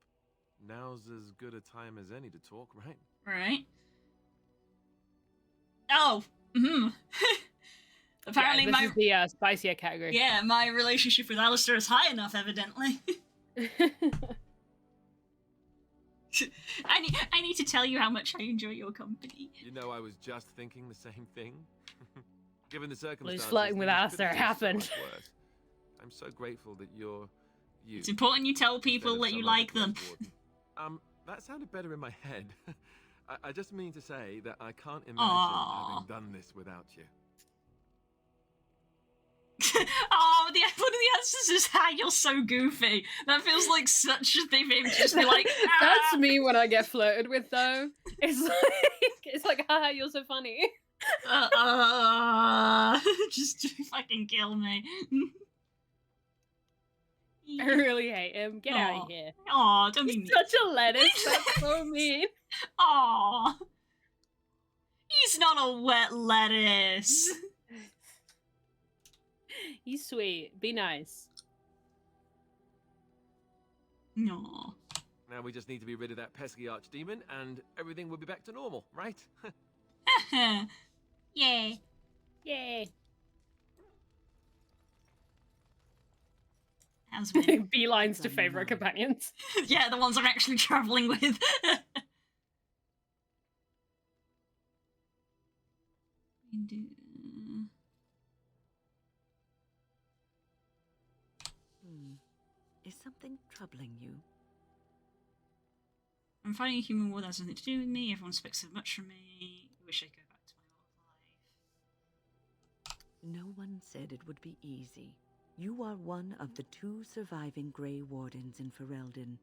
Now's as good a time as any to talk, right? Right. Oh. Apparently yeah, this is the spicier category. Yeah, my relationship with Alistair is high enough, evidently. I need to tell you how much I enjoy your company. You know, I was just thinking the same thing. Given the circumstances, flirting with things Alistair couldn't be so happened. much worse. I'm so grateful that you're you. It's important you tell people instead of that you some other like them. Ghost Warden. That sounded better in my head. I just mean to say that I can't imagine Aww. having done this without you. Oh, one of the answers is, "Ha, you're so goofy." That feels like such a thing for him to just be like, That's "Ah." me when I get flirted with, though. It's like, haha, you're so funny. Just fucking kill me. I really hate him. Get out Aw. of here. Aw, don't be He's mean. such a lettuce. That's so mean. Aw. He's not a wet lettuce. He's sweet. Be nice. No. Now we just need to be rid of that pesky archdemon, and everything will be back to normal, right? Yay. Yay. How's it? Beelines to favorite companions. Yeah, the ones I'm actually traveling with. Is something troubling you? I'm fighting a human war that has nothing to do with me. Everyone expects so much from me. I wish I could go back to my old life. No one said it would be easy. You are one of the 2 surviving Grey Wardens in Ferelden.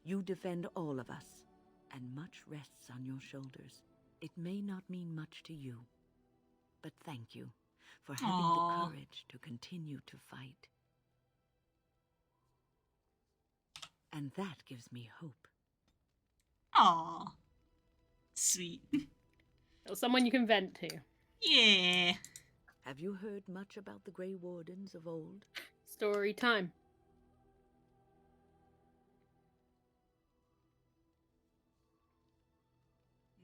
You defend all of us, and much rests on your shoulders. It may not mean much to you, but thank you for having Aw. the courage to continue to fight. And that gives me hope. Aw. Sweet. Or someone you can vent to. Yeah. Have you heard much about the Grey Wardens of old? Story time.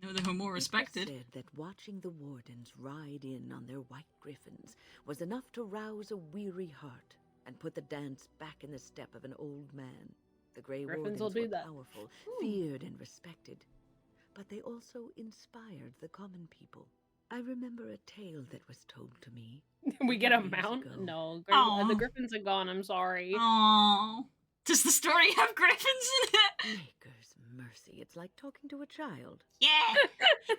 No, they were more respected. People said that watching the Wardens ride in on their white griffins was enough to rouse a weary heart and put the dance back in the step of an old man. The Grey Griffins Wardens will do were that. powerful, feared and respected, but they also inspired the common people. I remember a tale that was told to me. We get a years mount? ago. No, Aw. the griffins are gone. I'm sorry. Aww. Does the story have griffins in it? Maker's mercy, it's like talking to a child. Yeah.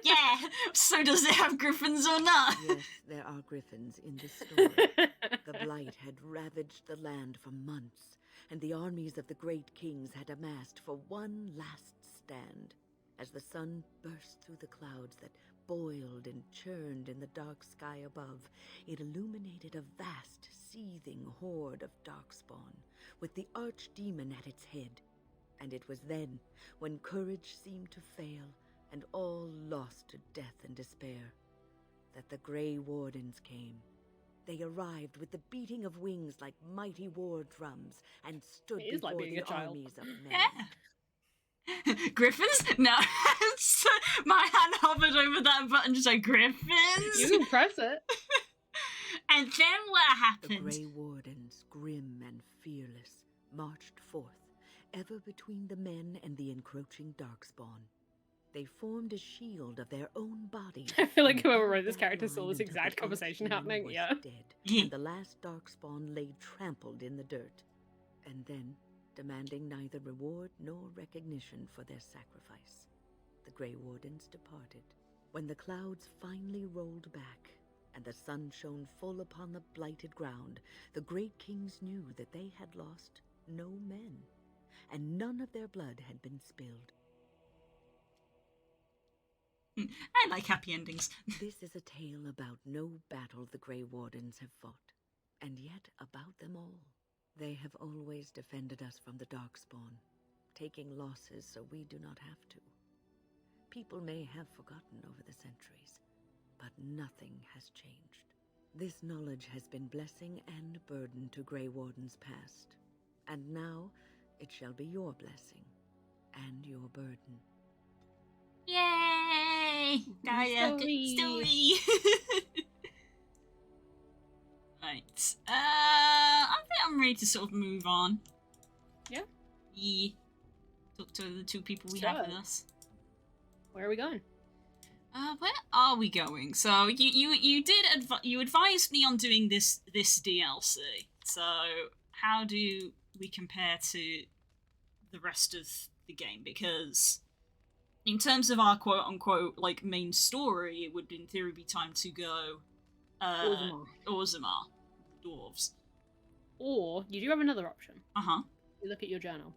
Yeah. So does it have griffins or not? Yes, there are griffins in the story. The blight had ravaged the land for months, and the armies of the great kings had amassed for one last stand. As the sun burst through the clouds that boiled and churned in the dark sky above, it illuminated a vast, seething horde of darkspawn, with the archdemon at its head. And it was then, when courage seemed to fail, and all lost to death and despair, that the Grey Wardens came. They arrived with the beating of wings like mighty war drums, and stood It is like before being the a child. armies of men. Yeah. Griffins? No. My hand hovered over that button, just like, Griffins? You can press it. And then what The happened? Grey Wardens, grim and fearless, marched forth, ever between the men and the encroaching darkspawn. They formed a shield of their own bodies. I feel like and whoever held wrote this that character saw line this until exact the conversation archdemon happening, was yeah. dead, Yeah. and the last darkspawn lay trampled in the dirt. And then, demanding neither reward nor recognition for their sacrifice, the Grey Wardens departed. When the clouds finally rolled back, and the sun shone full upon the blighted ground, the great kings knew that they had lost no men, and none of their blood had been spilled. I like happy endings. This is a tale about no battle the Grey Wardens have fought, and yet about them all. They have always defended us from the Darkspawn, taking losses so we do not have to. People may have forgotten over the centuries, but nothing has changed. This knowledge has been blessing and burden to Grey Wardens past, and now it shall be your blessing and your burden. Yay! Story. Story. Right. I think I'm ready to sort of move on. Yeah. Yeah. Talk to the two people we have with So- us. Where are we going? Where are we going? So you did you advised me on doing this DLC. So how do we compare to the rest of the game? Because in terms of our quote unquote like main story, it would in theory be time to go Orzammar, dwarves. Or you do have another option. Uh-huh. You look at your journal.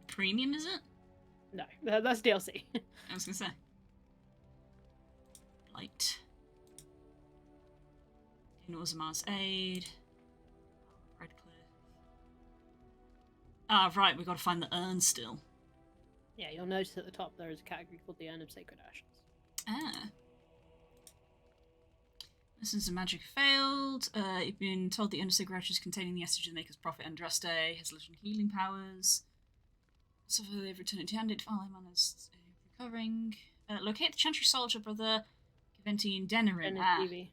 Premium, is it? No, that's DLC. I was gonna say. Light. In Orzammar's aid. Redcliffe. Ah, right, we gotta find the urn still. Yeah, you'll notice at the top there is a category called the Urn of Sacred Ashes. Ah. Lessons of magic failed. You've been told the Urn of Sacred Ashes containing the essence of the Maker's Prophet Andraste has legend healing powers. So they've returned to hand it. Finally, man is recovering. Locate the Chantry Soldier, brother. Gaventi and Denerim. Genitivi.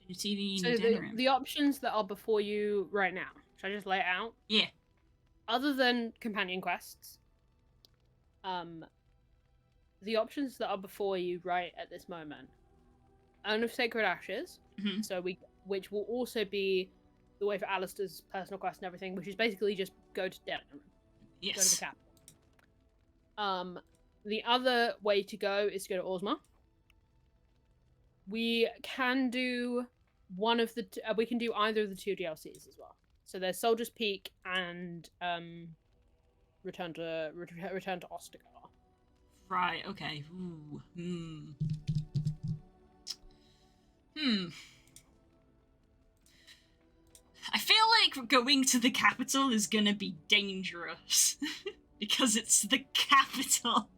Genitivi So and Denerim. the options that are before you right now, should I just lay it out? Yeah. Other than companion quests, the options that are before you right at this moment, Urn of Sacred Ashes, Mhm. which will also be the way for Alistair's personal quest and everything, which is basically just go to Denerim. Yes. Go to the capital. The other way to go is to go to Orzammar. We can do one of the. We can do either of the two DLCs as well. So there's Soldier's Peak and Return to Ostagar. Right. Okay. Ooh. I feel like going to the capital is gonna be dangerous because it's the capital.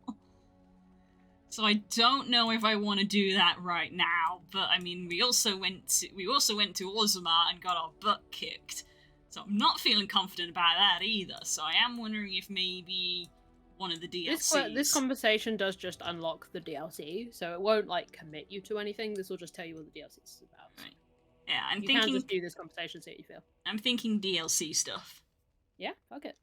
So I don't know if I want to do that right now. But I mean, we also went to Ozma and got our butt kicked. So I'm not feeling confident about that either. So I am wondering if maybe one of the DLCs. This conversation does just unlock the DLC, so it won't like commit you to anything. This will just tell you what the DLC is about. Right. Yeah, you can just do this conversation, see what you feel. I'm thinking DLC stuff. Yeah, fuck it.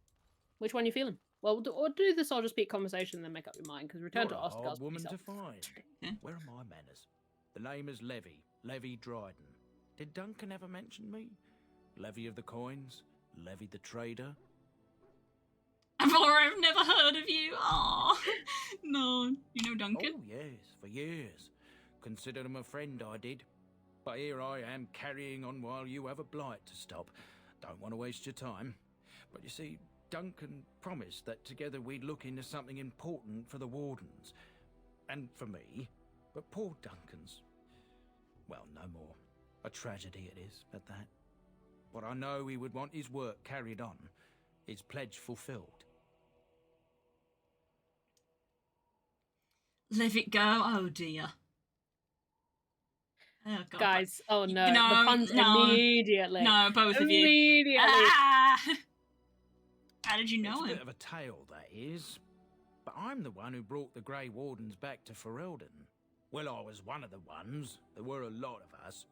Which one are you feeling? Well, we'll do this. I'll just speak conversation and then make up your mind, because Return to Ostagar's woman to find. Yeah. Where are my manners? The name is Levy Dryden. Did Duncan ever mention me? Levy of the Coins, Levy the Trader. I've never heard of you. Oh no, you know Duncan? Oh yes, for years. Considered him a friend, I did. But here I am carrying on while you have a blight to stop. Don't want to waste your time. But you see, Duncan promised that together we'd look into something important for the Wardens. And for me. But poor Duncan's... well, no more. A tragedy it is, at that. But I know he would want his work carried on. His pledge fulfilled. Let it go. Oh dear. Oh god. Guys, oh no. No, the puns immediately. No, both of you. Immediately. Ah! How did you know it's him? a bit of a tale, that is. But I'm the one who brought the Grey Wardens back to Ferelden. Well, I was one of the ones. There were a lot of us.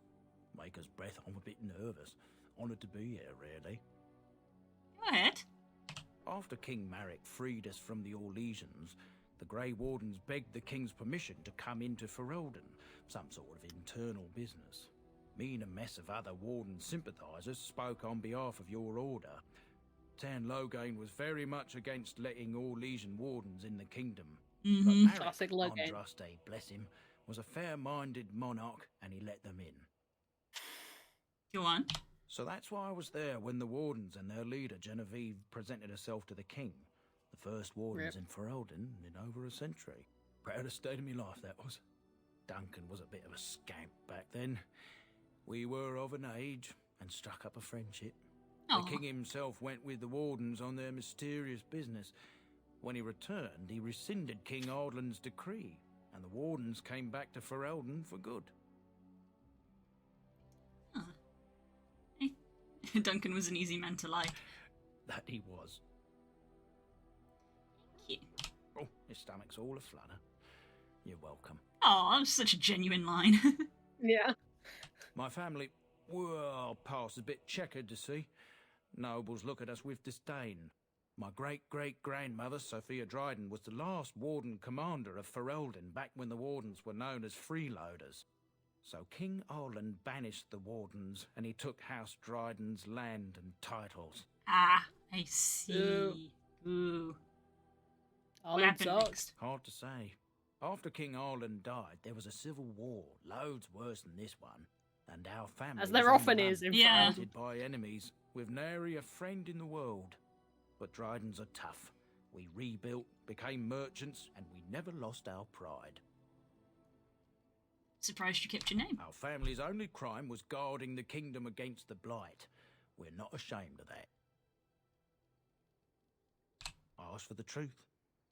Maker's breath, I'm a bit nervous. Honoured to be here, really. Go ahead. After King Marek freed us from the Orlesians, the Grey Wardens begged the King's permission to come into Ferelden, some sort of internal business. Me and a mess of other Warden sympathisers spoke on behalf of your order. Tan Loghain was very much against letting Orlesian Wardens in the kingdom. But Marek, Classic Loghain. Andraste, bless him, was a fair-minded monarch and he let them in. Go on. So that's why I was there when the Wardens and their leader, Genevieve, presented herself to the king. The first Wardens in Ferelden in over a century. Proudest day of my life, that was. Duncan was a bit of a scamp back then. We were of an age and struck up a friendship. Aww. The king himself went with the Wardens on their mysterious business. When he returned, he rescinded King Ardland's decree, and the Wardens came back to Ferelden for good. Duncan was an easy man to like. That he was. Yeah. Oh, his stomach's all aflutter. You're welcome. Oh, that was such a genuine line. Yeah. My family, well, past is a bit checkered to see. Nobles look at us with disdain. My great-great-grandmother, Sophia Dryden, was the last Warden commander of Ferelden back when the Wardens were known as freeloaders. So King Arland banished the Wardens, and he took House Dryden's land and titles. Ah, I see. Ooh. What happened next? Hard to say. After King Arland died, there was a civil war, loads worse than this one. And our family As there often is in surrounded by enemies, with nary a friend in the world. But Drydens are tough. We rebuilt, became merchants, and we never lost our pride. Surprised you kept your name. Our family's only crime was guarding the kingdom against the blight. We're not ashamed of that. Ask for the truth.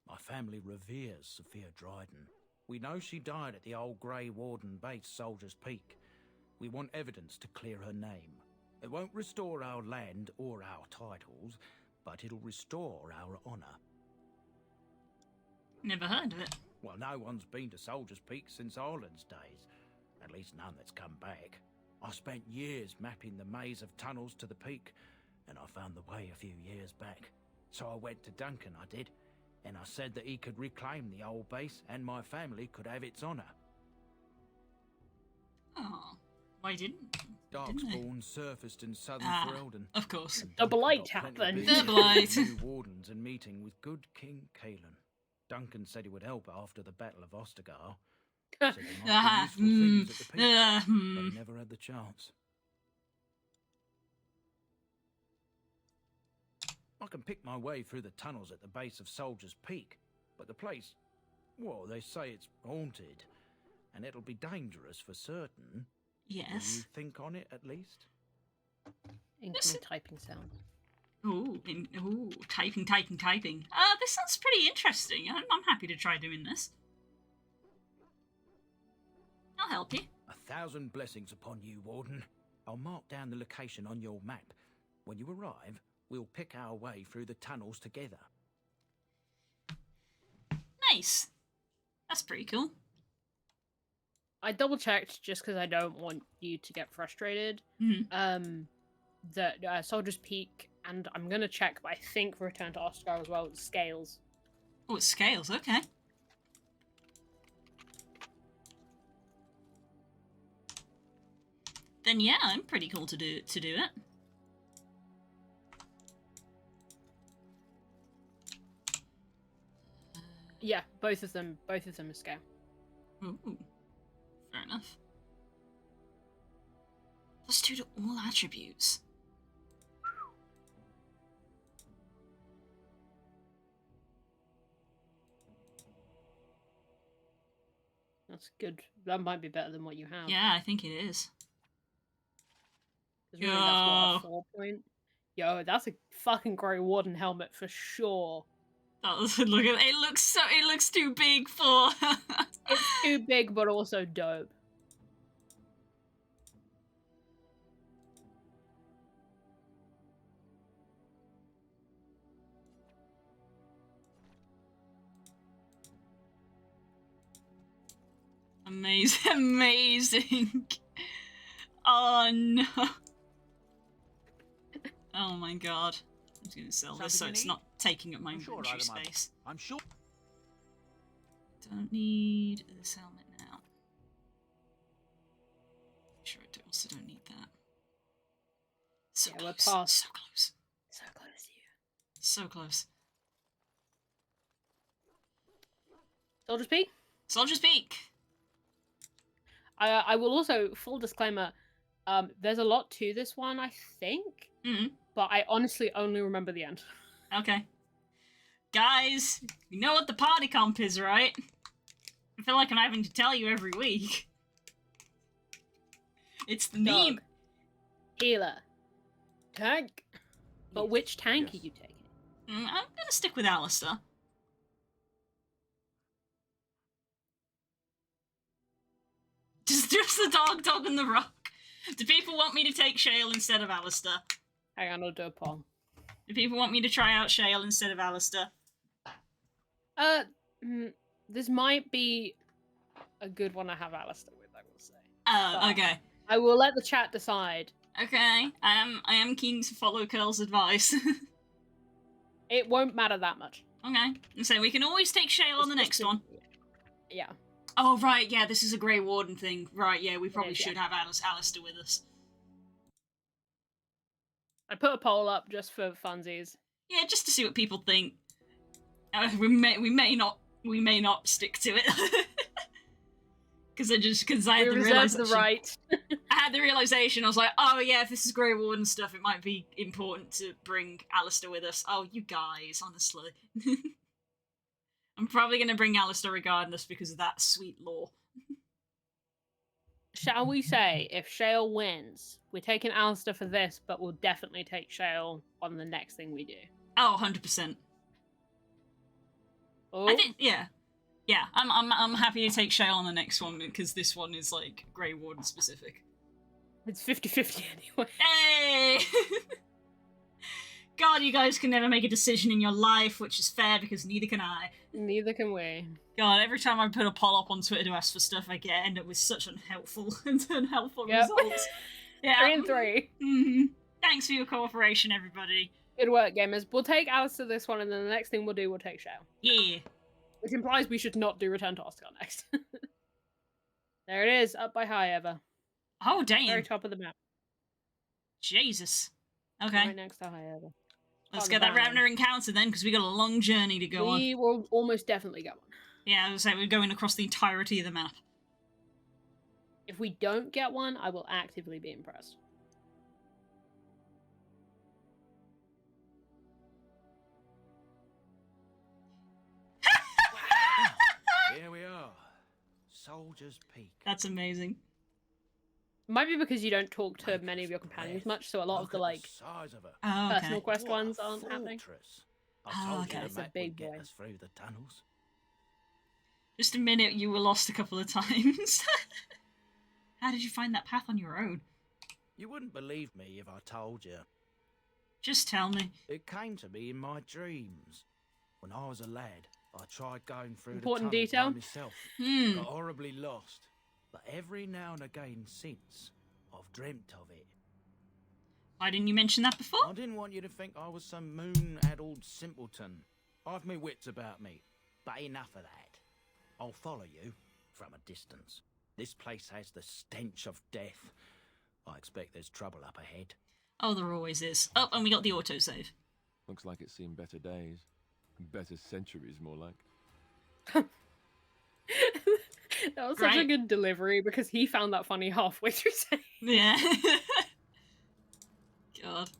My family reveres Sophia Dryden. We know she died at the old Grey Warden base, Soldier's Peak. We want evidence to clear her name. It won't restore our land or our titles, but it'll restore our honour. Never heard of it. Well, no one's been to Soldier's Peak since Arland's days. At least none that's come back. I spent years mapping the maze of tunnels to the peak, and I found the way a few years back. So I went to Duncan, I did, and I said that he could reclaim the old base and my family could have its honour. Oh, why didn't they? Darkspawn surfaced in southern Ferelden. Of course. The blight happened. The blight. New Wardens and meeting with good King Caelan. Duncan said he would help after the Battle of Ostagar. Said he might do useful things at the peak, but he never had the chance. can pick my way through the tunnels at the base of Soldier's Peak, but the place, well, they say it's haunted, and it'll be dangerous for certain. Will you Yes. think on it at least? Incoming typing sound. Ooh, typing. This sounds pretty interesting. I'm happy to try doing this. I'll help you. 1,000 blessings upon you, Warden. I'll mark down the location on your map. When you arrive, we'll pick our way through the tunnels together. Nice. That's pretty cool. I double checked just because I don't want you to get frustrated. Mhm. That Soldier's Peak, and I'm gonna check, but I think Return to Oscar as well. Scales. Oh, it's scales. Okay. Then yeah, I'm pretty cool to do it. Yeah, both of them are scale. Ooh, fair enough. +2 to all attributes. That's good. That might be better than what you have. Yeah, I think it is. 'Cause really, that's what, a 4-point? Yo, that's a fucking Grey Warden helmet for sure. That was, look at it. It looks too big for. It's too big, but also dope. Amazing. Oh no. Oh my god. I'm just gonna sell this so Something you it's need? not taking up my I'm sure inventory I'd imagine. space. I'm sure. Don't need this helmet now. Sure, I also don't need that. So Yeah, close. we're past. So close. So close to you. So close. Soldier's Peak? Soldier's Peak. I will also, full disclaimer, there's a lot to this one, I think. But I honestly only remember the end. Okay. Guys, you know what the party comp is, right? I feel like I'm having to tell you every week. It's the meme. Dog. Healer. Tank. But which tank are you taking? I'm gonna stick with Alistair. Just the dog and the rock. Do people want me to take Shale instead of Alistair? Hang on, I'll do a poll. Do people want me to try out Shale instead of Alistair? This might be a good one to have Alistair with, I will say. Oh, But okay. I will let the chat decide. Okay, I am keen to follow Curl's advice. It won't matter that much. Okay, so we can always take Shale on the next one. Yeah. Oh, right, yeah, this is a Grey Warden thing. Right, yeah, we probably is, should yeah. have Alistair with us. I put a poll up just for funsies. Yeah, just to see what people think. We may not stick to it. Because I had the realization. The right. I had the realization. I was like, oh yeah, if this is Grey Warden stuff, it might be important to bring Alistair with us. Oh, you guys, honestly. I'm probably going to bring Alistair regardless because of that sweet lore. Shall we say, if Shale wins, we're taking Alistair for this, but we'll definitely take Shale on the next thing we do? Oh, 100%. Oh. I think, yeah. Yeah, I'm happy to take Shale on the next one because this one is, like, Grey Warden specific. It's 50-50 anyway. Hey! God, you guys can never make a decision in your life, which is fair because neither can I. Neither can we. God, every time I put a poll up on Twitter to ask for stuff, I end up with such unhelpful Yep. results. Yeah. 3 and 3. Mm-hmm. Thanks for your cooperation, everybody. Good work, gamers. We'll take Alistair this one, and then the next thing we'll do, we'll take Shale. Yeah. Which implies we should not do Return to Oscar next. There it is, up by high ever. Oh, damn. Very top of the map. Jesus. Okay. Right next to high ever. Let's Oh, get the that banner. Ravner encounter then, because we got a long journey to go on. We will almost definitely get one. Yeah, I was saying we're going across the entirety of the map. If we don't get one, I will actively be impressed. Soldier's Peak. That's amazing. Might be because you don't talk to many of your companions much, so a lot of the like Size of her. Oh, okay. personal quest What a ones aren't happening. fortress. I Oh, told okay. you It's the a map big would get boy. us through the tunnels. Just a minute, you were lost a couple of times. How did you find that path on your own? You wouldn't believe me if I told you. Just tell me. It came to me in my dreams. When I was a lad, I tried going through Important the tunnel detail. by myself. Hmm. Got horribly lost. But every now and again since, I've dreamt of it. Why didn't you mention that before? I didn't want you to think I was some moon-addled simpleton. I've my wits about me. But enough of that. I'll follow you from a distance. This place has the stench of death. I expect there's trouble up ahead. Oh, there always is. Oh, and we got the autosave. Looks like it's seen better days. Better centuries, more like. That was such a Right. good delivery because he found that funny halfway through saying. Yeah. God.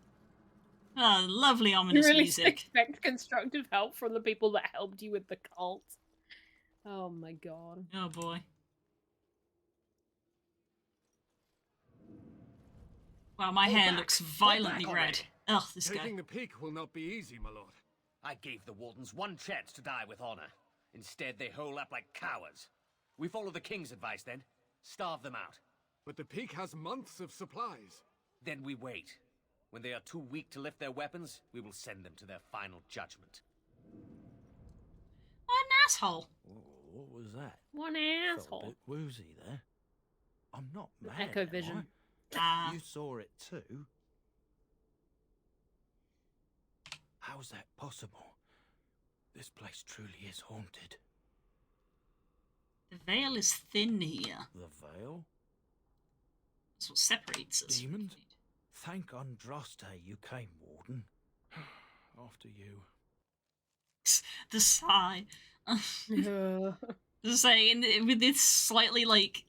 Oh, lovely You ominous really music. expect constructive help from the people that helped you with the cult. Oh my god. Oh boy. Wow, my Fall hair back. looks Fall back violently red. already. Ugh, this guy. Taking the peak will not be easy, my lord. I gave the Wardens one chance to die with honor. Instead, they hole up like cowards. We follow the king's advice then. Starve them out. But the peak has months of supplies. Then we wait. When they are too weak to lift their weapons, we will send them to their final judgment. What an asshole. What was that? One Felt a asshole. bit woozy there. I'm not The mad. Echo am I? Vision. Ah. You saw it too? How's that possible? This place truly is haunted. The veil is thin here. The veil? That's what separates us. Demons? Thank Andraste you came, Warden. After you. The sigh. Yeah. Just saying, with this slightly like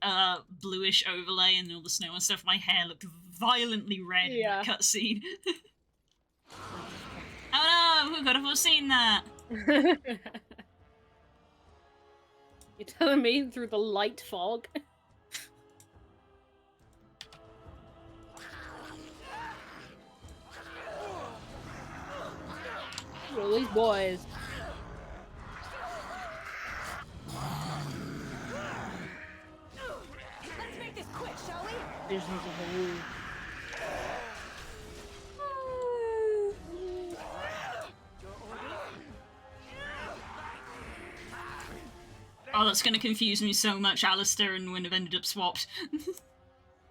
bluish overlay and all the snow and stuff, my hair looked violently red in that cutscene. Oh no, who could have foreseen that? You're telling me through the light fog? All these boys. Let's make this quick, shall we? Visions of the Woo. Oh, that's going to confuse me so much. Alistair and Wynn have ended up swapped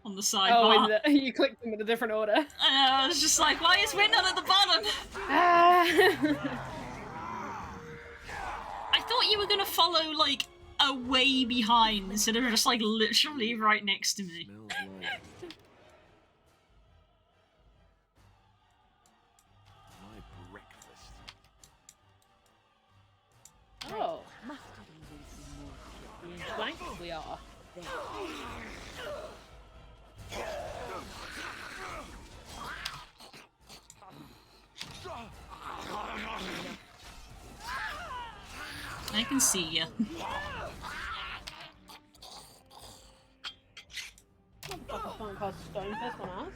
on the sidebar. Oh, you clicked them in a different order. I was just like, why is Wynn not at the bottom? I thought you were going to follow, like, a way behind instead of just, like, literally right next to me. Smells like my breakfast. Oh. Blank we are. I can see you. Motherfucker can't cast stone fist on us.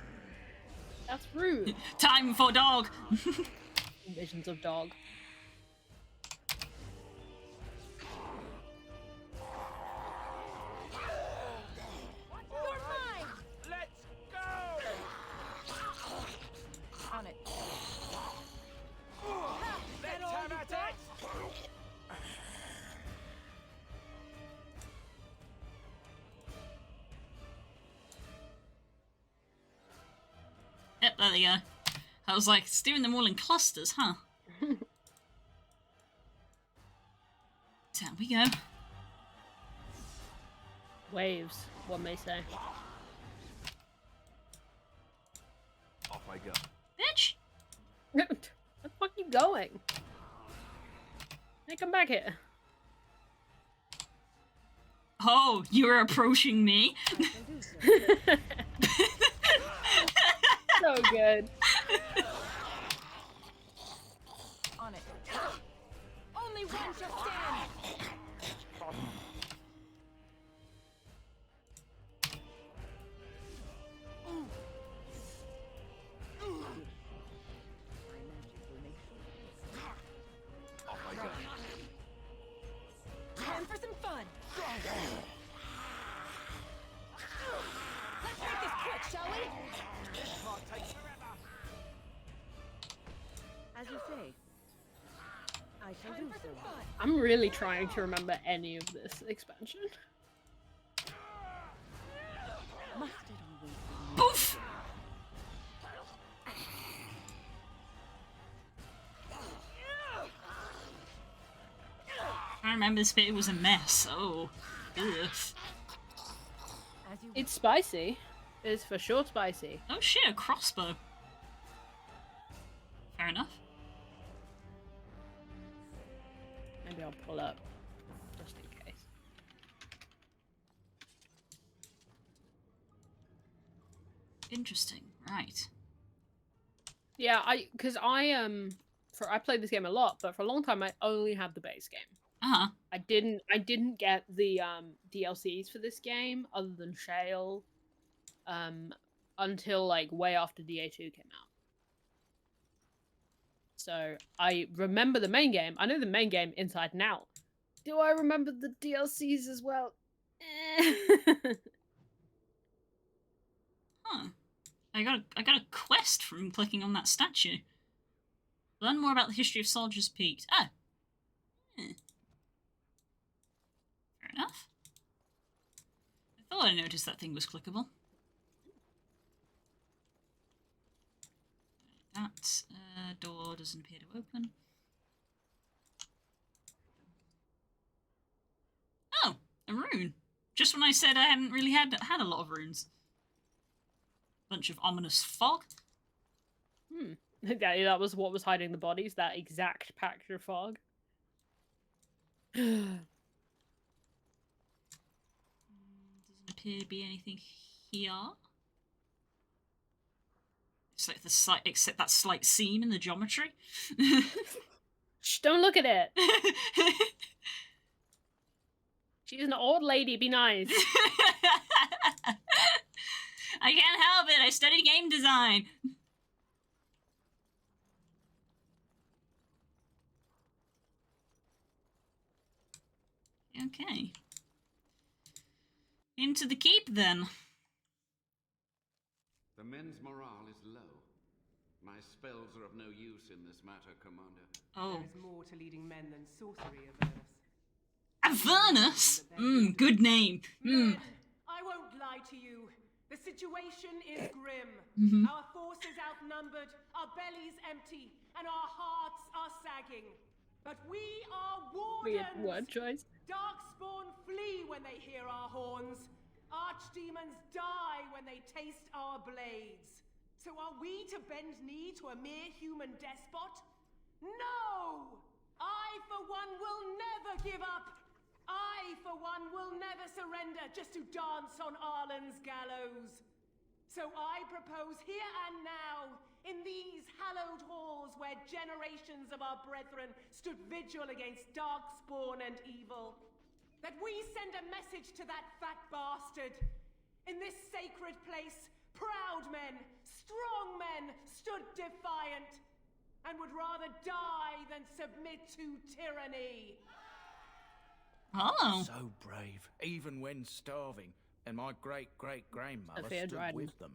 That's rude. Time for dog. Visions of dog. You're mine! Let's go! On it. Let's have at it! Yep, there they go. I was like, it's doing them all in clusters, huh? There we go. Waves, one may say. Off I go. Bitch! Where the fuck are you going? Hey, come back here. Oh, you're approaching me? So good. On it. Only one shall stand! shall do so. I'm really trying to remember any of this expansion. Must it always be? Poof! I remember this bit, it was a mess. Oh. Ugh. It's spicy. It's for sure spicy. Oh shit, a crossbow. Fair enough. Maybe I'll pull up just in case. Interesting. Right. Yeah, I played this game a lot, but for a long time I only had the base game. Uh-huh. I didn't get the DLCs for this game other than Shale until like way after DA2 came out. So I remember the main game. I know the main game inside and out. Do I remember the DLCs as well? Huh. I got a quest from clicking on that statue. Learn more about the history of Soldiers Peak. Oh. Hmm. Fair enough. I thought I noticed that thing was clickable. That door doesn't appear to open. Oh, a rune. Just when I said I hadn't really had a lot of runes. Bunch of ominous fog. That was what was hiding the bodies, that exact patch of fog. Doesn't appear to be anything here. It's like the slight, except that slight seam in the geometry. Shh, don't look at it. She's an old lady, be nice. I can't help it, I studied game design. Okay. Into the keep, then. The men's morale is low. My spells are of no use in this matter, Commander. Oh. There is more to leading men than sorcery, Avernus. Avernus? Good name. Men, I won't lie to you. The situation is grim. Our forces outnumbered, our bellies empty, and our hearts are sagging. But we are wardens. Weird word choice. Darkspawn flee when they hear our horns. Archdemons die when they taste our blades. So are we to bend knee to a mere human despot? No! I, for one, will never give up. I, for one, will never surrender just to dance on Arlen's gallows. So I propose here and now, in these hallowed halls where generations of our brethren stood vigil against darkspawn and evil, that we send a message to that fat bastard. In this sacred place, proud men, strong men stood defiant and would rather die than submit to tyranny. Oh. So brave, even when starving, and my great-great-grandmother stood with them.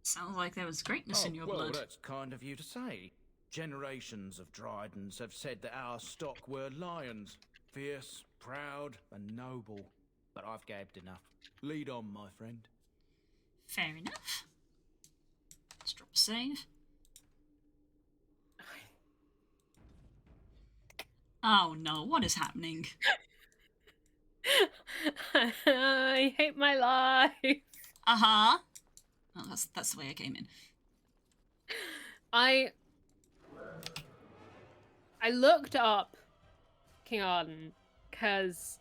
Sounds like there was greatness in your blood. Well, that's kind of you to say. Generations of Dryadens have said that our stock were lions, fierce, proud, and noble. But I've gabbed enough. Lead on, my friend. Fair enough. Let's drop a save. Oh no, what is happening? I hate my life. Uh-huh. Oh, that's the way I came in. I looked up King Arden because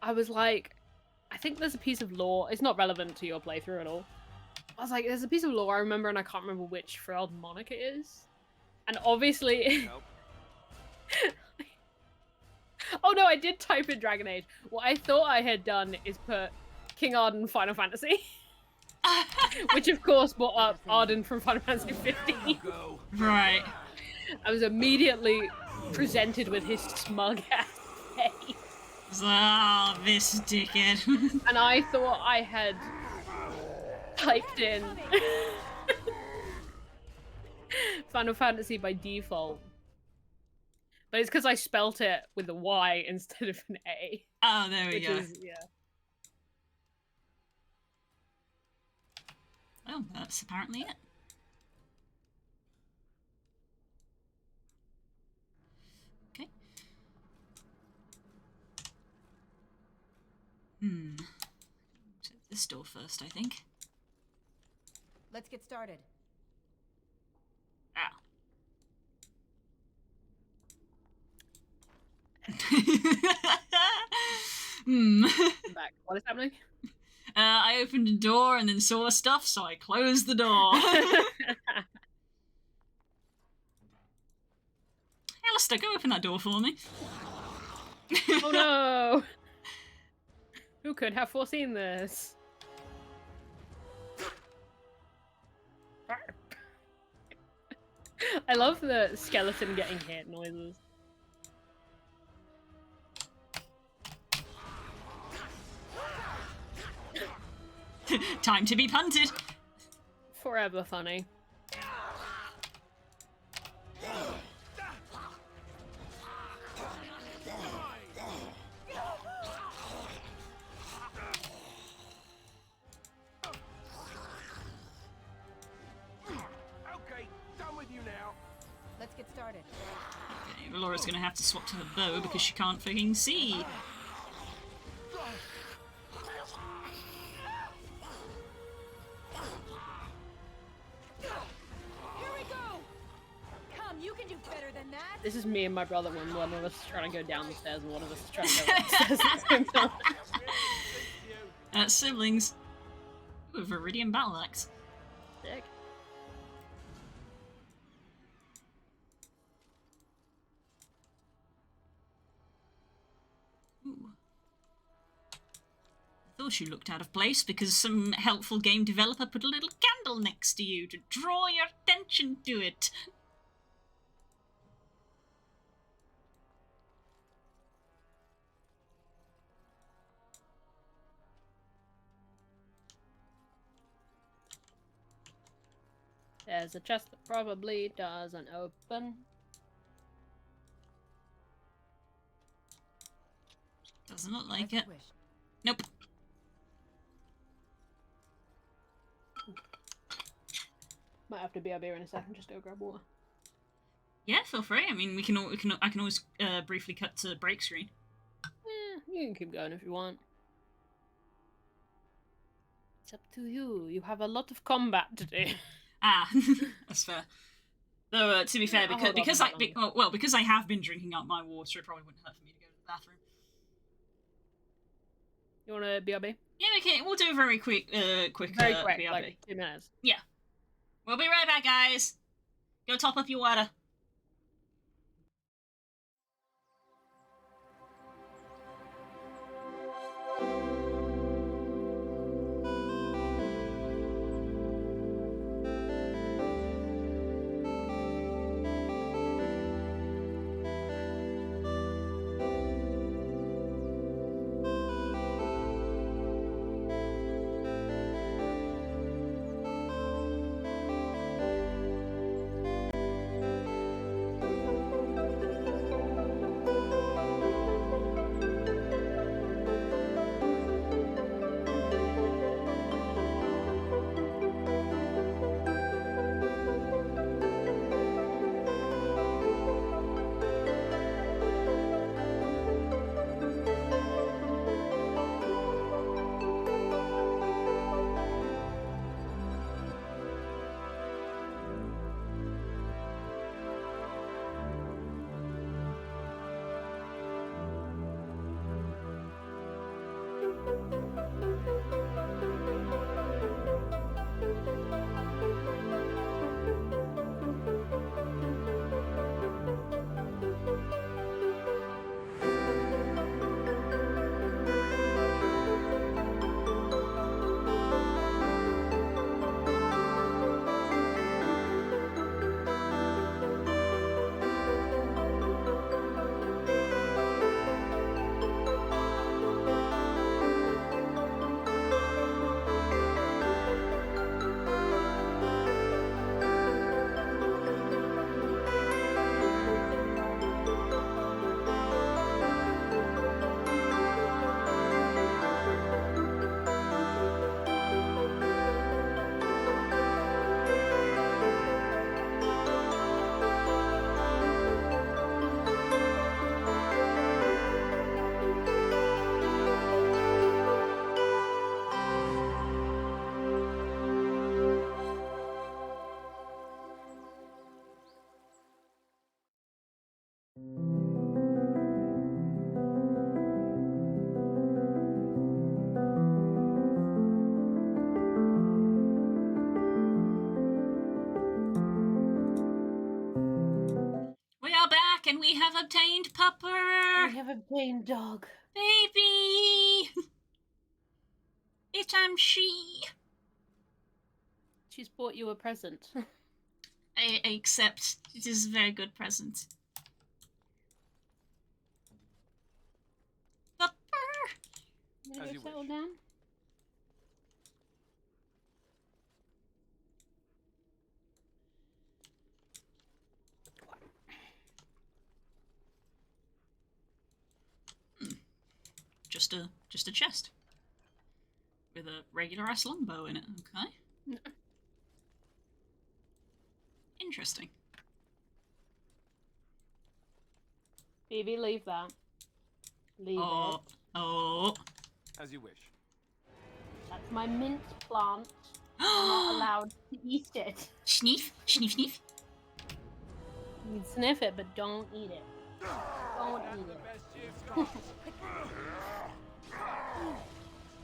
I was like, I think there's a piece of lore. It's not relevant to your playthrough at all. I was like, there's a piece of lore I remember, and I can't remember which Ferelden monarch it is. And obviously... Oh no, I did type in Dragon Age. What I thought I had done is put King Arden Final Fantasy. Which of course brought up Arden from Final Fantasy 15. Right. I was immediately presented with his smug ass face. Oh, this dickhead. And I thought I had typed in Final Fantasy by default. But it's because I spelt it with a Y instead of an A. Oh, there we go. Yeah. Oh, that's apparently it. Okay. This door first, I think. Let's get started. Ah. I'm back. What is happening? I opened a door and then saw stuff, so I closed the door. Alistair, go open that door for me. Oh no! Who could have foreseen this? I love the skeleton getting hit noises. Time to be punted. Forever funny. Okay, done with you now. Let's get started. Okay, Laura's gonna have to swap to her bow because she can't fucking see. You can do better than that. This is me and my brother when one of us is trying to go down the stairs and one of us is trying to go upstairs at the same time. Siblings. Ooh, Viridian battle axe. Sick. Ooh. I thought you looked out of place because some helpful game developer put a little candle next to you to draw your attention to it. There's a chest that probably doesn't open. Doesn't look like it. Nope. Might have to BRB in a second just to go grab water. Yeah, feel free. I mean, I can always briefly cut to break screen. You can keep going if you want. It's up to you. You have a lot of combat to do. Ah, that's fair. Though, to be fair, because I have been drinking up my water, it probably wouldn't hurt for me to go to the bathroom. You want to BRB? Yeah, okay. We'll do a very quick Very quick, BRB. like 2 minutes. Yeah. We'll be right back, guys. Go top up your water. Can we have obtained pupper? We have obtained dog. Baby! It am she. She's bought you a present. I accept. It is a very good present. Pupper! You As go you settle wish. down? Just a chest. With a regular ass longbow in it, okay? Interesting. Phoebe, leave that. Leave it. Oh. As you wish. That's my mint plant. I'm not allowed to eat it. Sniff, sniff, sniff. You can sniff it, but don't eat it. Don't eat it.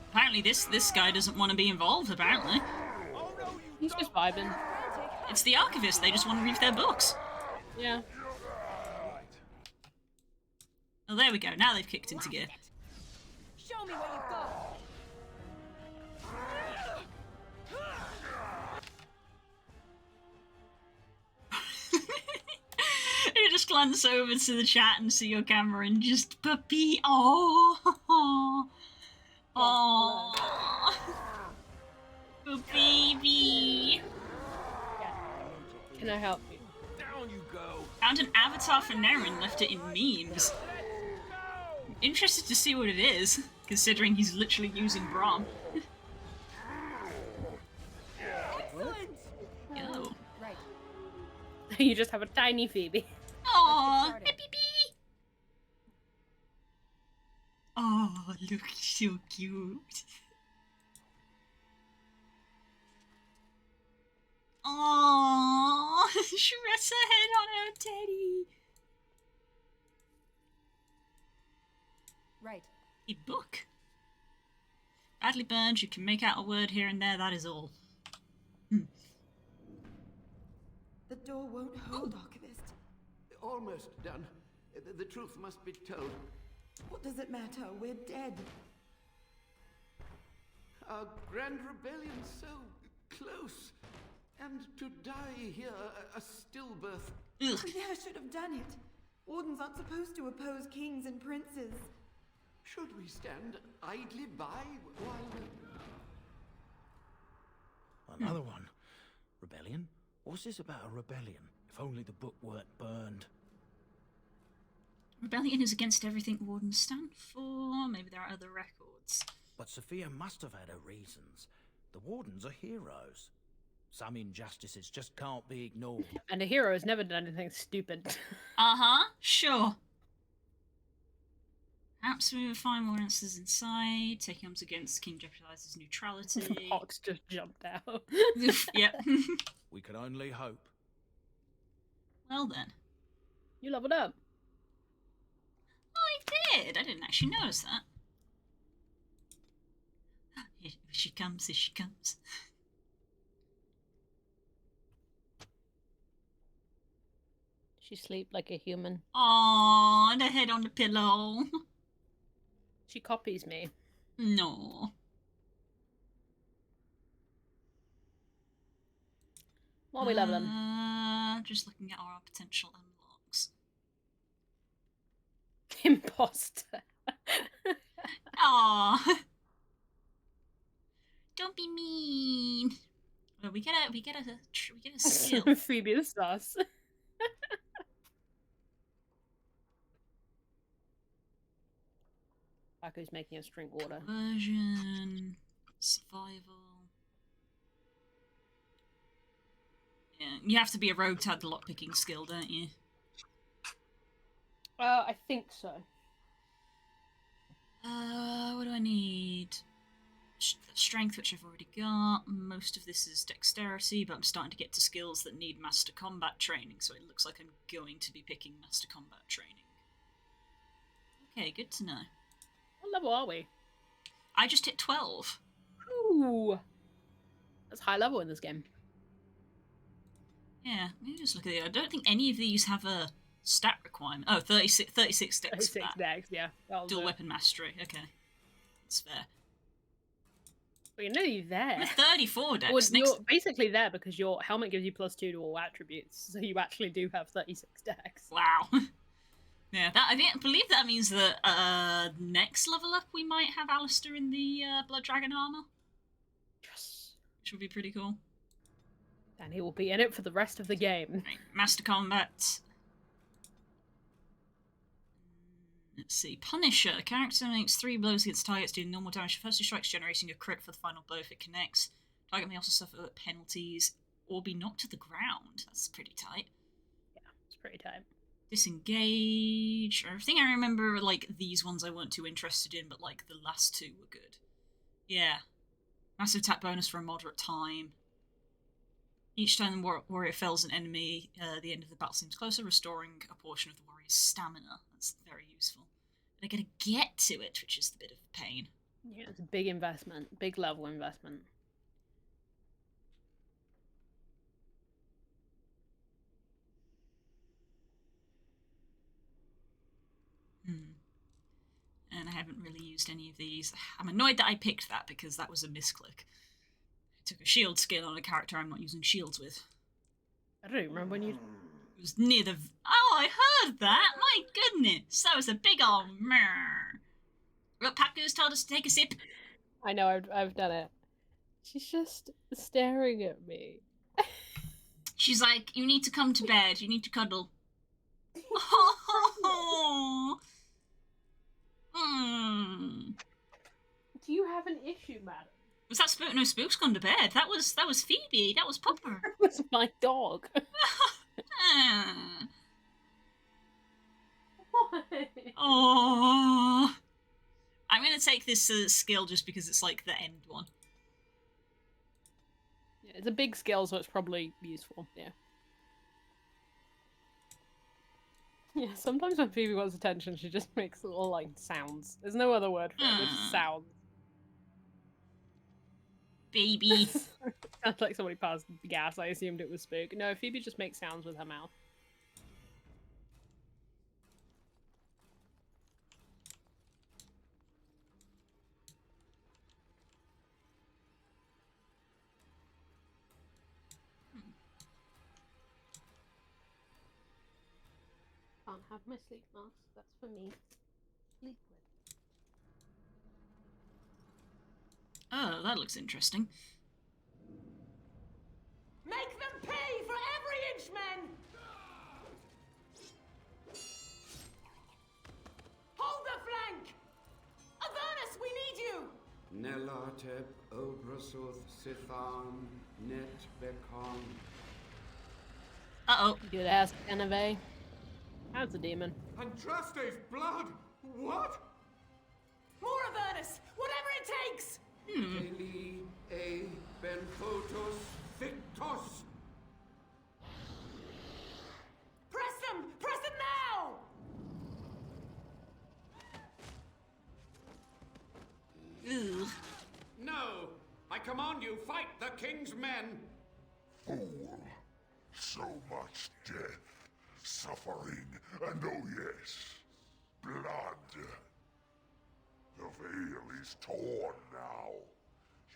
Apparently this guy doesn't want to be involved, apparently. He's just vibing. It's the archivist, they just want to read their books. Yeah. Oh, there we go, now they've kicked into gear. Show me what you've got. You just glance over to the chat and see your camera and just puppy. Oh, good baby. Can I help you? Down you go. Found an avatar for Naren, left it in memes. Interested to see what it is, considering he's literally using Braum. Yo. Right. You just have a tiny Phoebe. Aww, baby. Oh, look, so cute. Aww, she rests her head on her teddy. Right. A book. Badly burned, you can make out a word here and there, that is all. The door won't hold, Archivist. Almost done. The truth must be told. What does it matter? We're dead. Our grand rebellion so close. And to die here, a stillbirth. Ugh. Yeah, I should have done it. Wardens aren't supposed to oppose kings and princes. Should we stand idly by while... Another one. Rebellion? What's this about a rebellion? If only the book weren't burned. Rebellion is against everything Wardens stand for. Maybe there are other records. But Sophia must have had her reasons. The Wardens are heroes. Some injustices just can't be ignored. And a hero has never done anything stupid. Uh-huh, sure. Perhaps we will find more answers inside. Taking arms against King jeopardizes neutrality. Fox just jumped out. Yep. We can only hope. Well then. You leveled up. I did. I didn't actually notice that. Here she comes, here she comes. She sleep like a human. Aww, and her head on the pillow. She copies me. No. What are we leveling? Just looking at our potential unlocks. Imposter. Aww. Don't be mean. Well, we get a skill. Phoebe the sus. Baku's making us drink water. Version, survival. Yeah, you have to be a rogue to have the lockpicking skill, don't you? I think so. What do I need? Strength, which I've already got. Most of this is dexterity, but I'm starting to get to skills that need master combat training, so it looks like I'm going to be picking master combat training. Okay, good to know. What level are we? I just hit 12. Ooh. That's high level in this game. Yeah, let me just look at it. I don't think any of these have a stat requirement? Oh, 36 dex for 36 that. dex, yeah. Dual weapon mastery. Okay, that's fair. Well, you're nearly there. I'm at 34 dex. Well, Next... you're basically there because your helmet gives you +2 to all attributes, so you actually do have 36 dex. Wow. Yeah, that I believe that means that next level up we might have Alistair in the Blood Dragon armor. Yes. Which would be pretty cool. And he will be in it for the rest of the game. Right, Master Combat. Let's see. Punisher. Character makes 3 blows against targets doing normal damage. First 2 strikes generating a crit for the final blow if it connects. Target may also suffer penalties or be knocked to the ground. That's pretty tight. Yeah, it's pretty tight. Disengage. I think I remember, like, these ones I weren't too interested in, but, like, the last 2 were good. Yeah. Massive attack bonus for a moderate time. Each time the warrior fells an enemy, the end of the battle seems closer, restoring a portion of the warrior's stamina. That's very useful. But I gotta get to it, which is a bit of a pain. Yeah, it's a big investment. Big level investment. And I haven't really used any of these. I'm annoyed that I picked that because that was a misclick. I took a shield skill on a character I'm not using shields with. I don't remember when you... It was near the... Oh, I heard that! My goodness! That was a big old murr. Look, Paku's told us to take a sip. I know, I've done it. She's just staring at me. She's like, you need to come to bed. You need to cuddle. Do you have an issue, madam? Was that Spook? No, Spook's gone to bed. That was Phoebe. That was Popper. That was my dog. Oh, I'm gonna take this skill just because it's like the end one. Yeah, it's a big skill, so it's probably useful. Yeah. Yeah, sometimes when Phoebe wants attention, she just makes little, like, sounds. There's no other word for it, just sounds. Baby. Sounds like somebody passed gas, I assumed it was Spook. No, Phoebe just makes sounds with her mouth. Can't have my sleep mask, that's for me. Sleep with. Oh, that looks interesting. Make them pay for every inch, men! Hold the flank! Avernus, we need you! Nelatep, Obrasuth, Sithan, Net, Bekon. Uh-oh. Good ass Anave. That's a demon. Andraste's blood! What? More Avernus! Whatever it takes! Eli, E, Benfotos, Victos! Press them! Press them now! Ugh. No! I command you, fight the king's men! Fool! So much death, suffering, and oh yes, blood. The veil is torn now.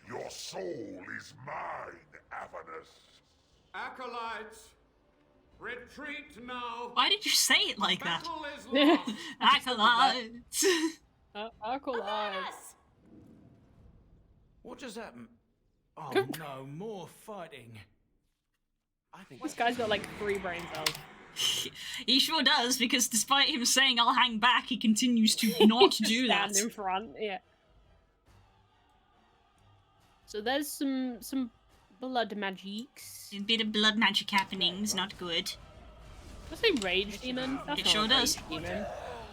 Your soul is mine, Avernus. Acolytes, retreat now! Why did you say it like that? Battle is lost! Acolytes! Acolytes! What does that Oh no, more fighting. I think This guy's got like 3 brain cells. He sure does, because despite him saying I'll hang back, he continues to not do that. Stand in front, yeah. So there's some blood magics. A bit of blood magic happenings, not good. Does it say rage demon? That's It not sure a does. rage demon.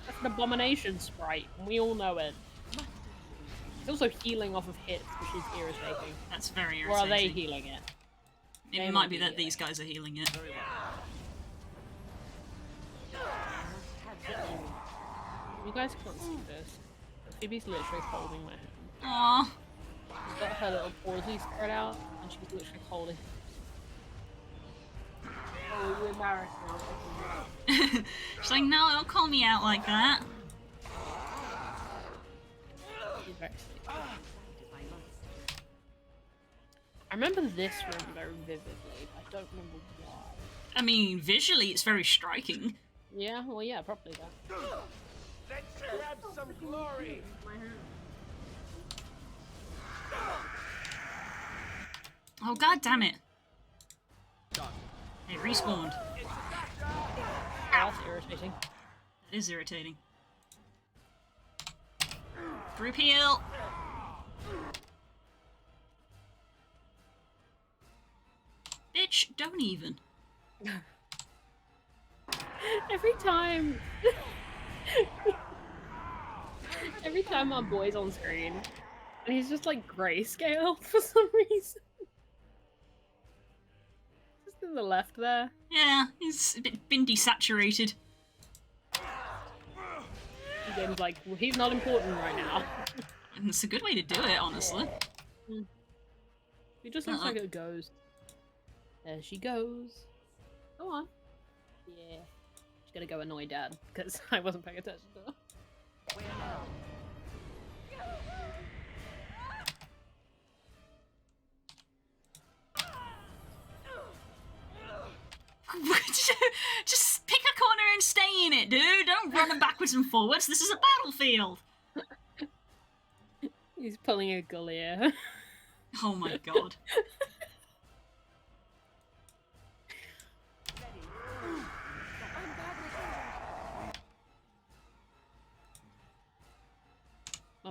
That's an abomination sprite, and we all know it. It's also healing off of hits, which is irritating. That's very Or are they irritating. healing it? It They might be that these guys are healing it. You guys can't see this. But Phoebe's literally holding my hand. Aww. She's got her little pausey spread out, and she's literally holding. Oh, you embarrassed me. She's like, no, don't call me out like that. She's very sweet. I remember this room very vividly. I don't remember why. I mean, visually, it's very striking. Yeah, well, yeah, probably that. Let's grab some glory. Oh, god damn it. It respawned. Oh, that's irritating. That is irritating. Group heal! Bitch, don't even. Every time... Every time our boy's on screen, and he's just like grayscale for some reason. Just in the left there. Yeah, he's a bit been desaturated. The game's like, well, he's not important right now. And it's a good way to do it, honestly. He just looks like a ghost. There she goes. Go on. Yeah. She's gonna go annoy Dad, because I wasn't paying attention to her. Just pick a corner and stay in it, dude. Don't run them backwards and forwards. This is a battlefield. He's pulling a Gullier. Oh my god.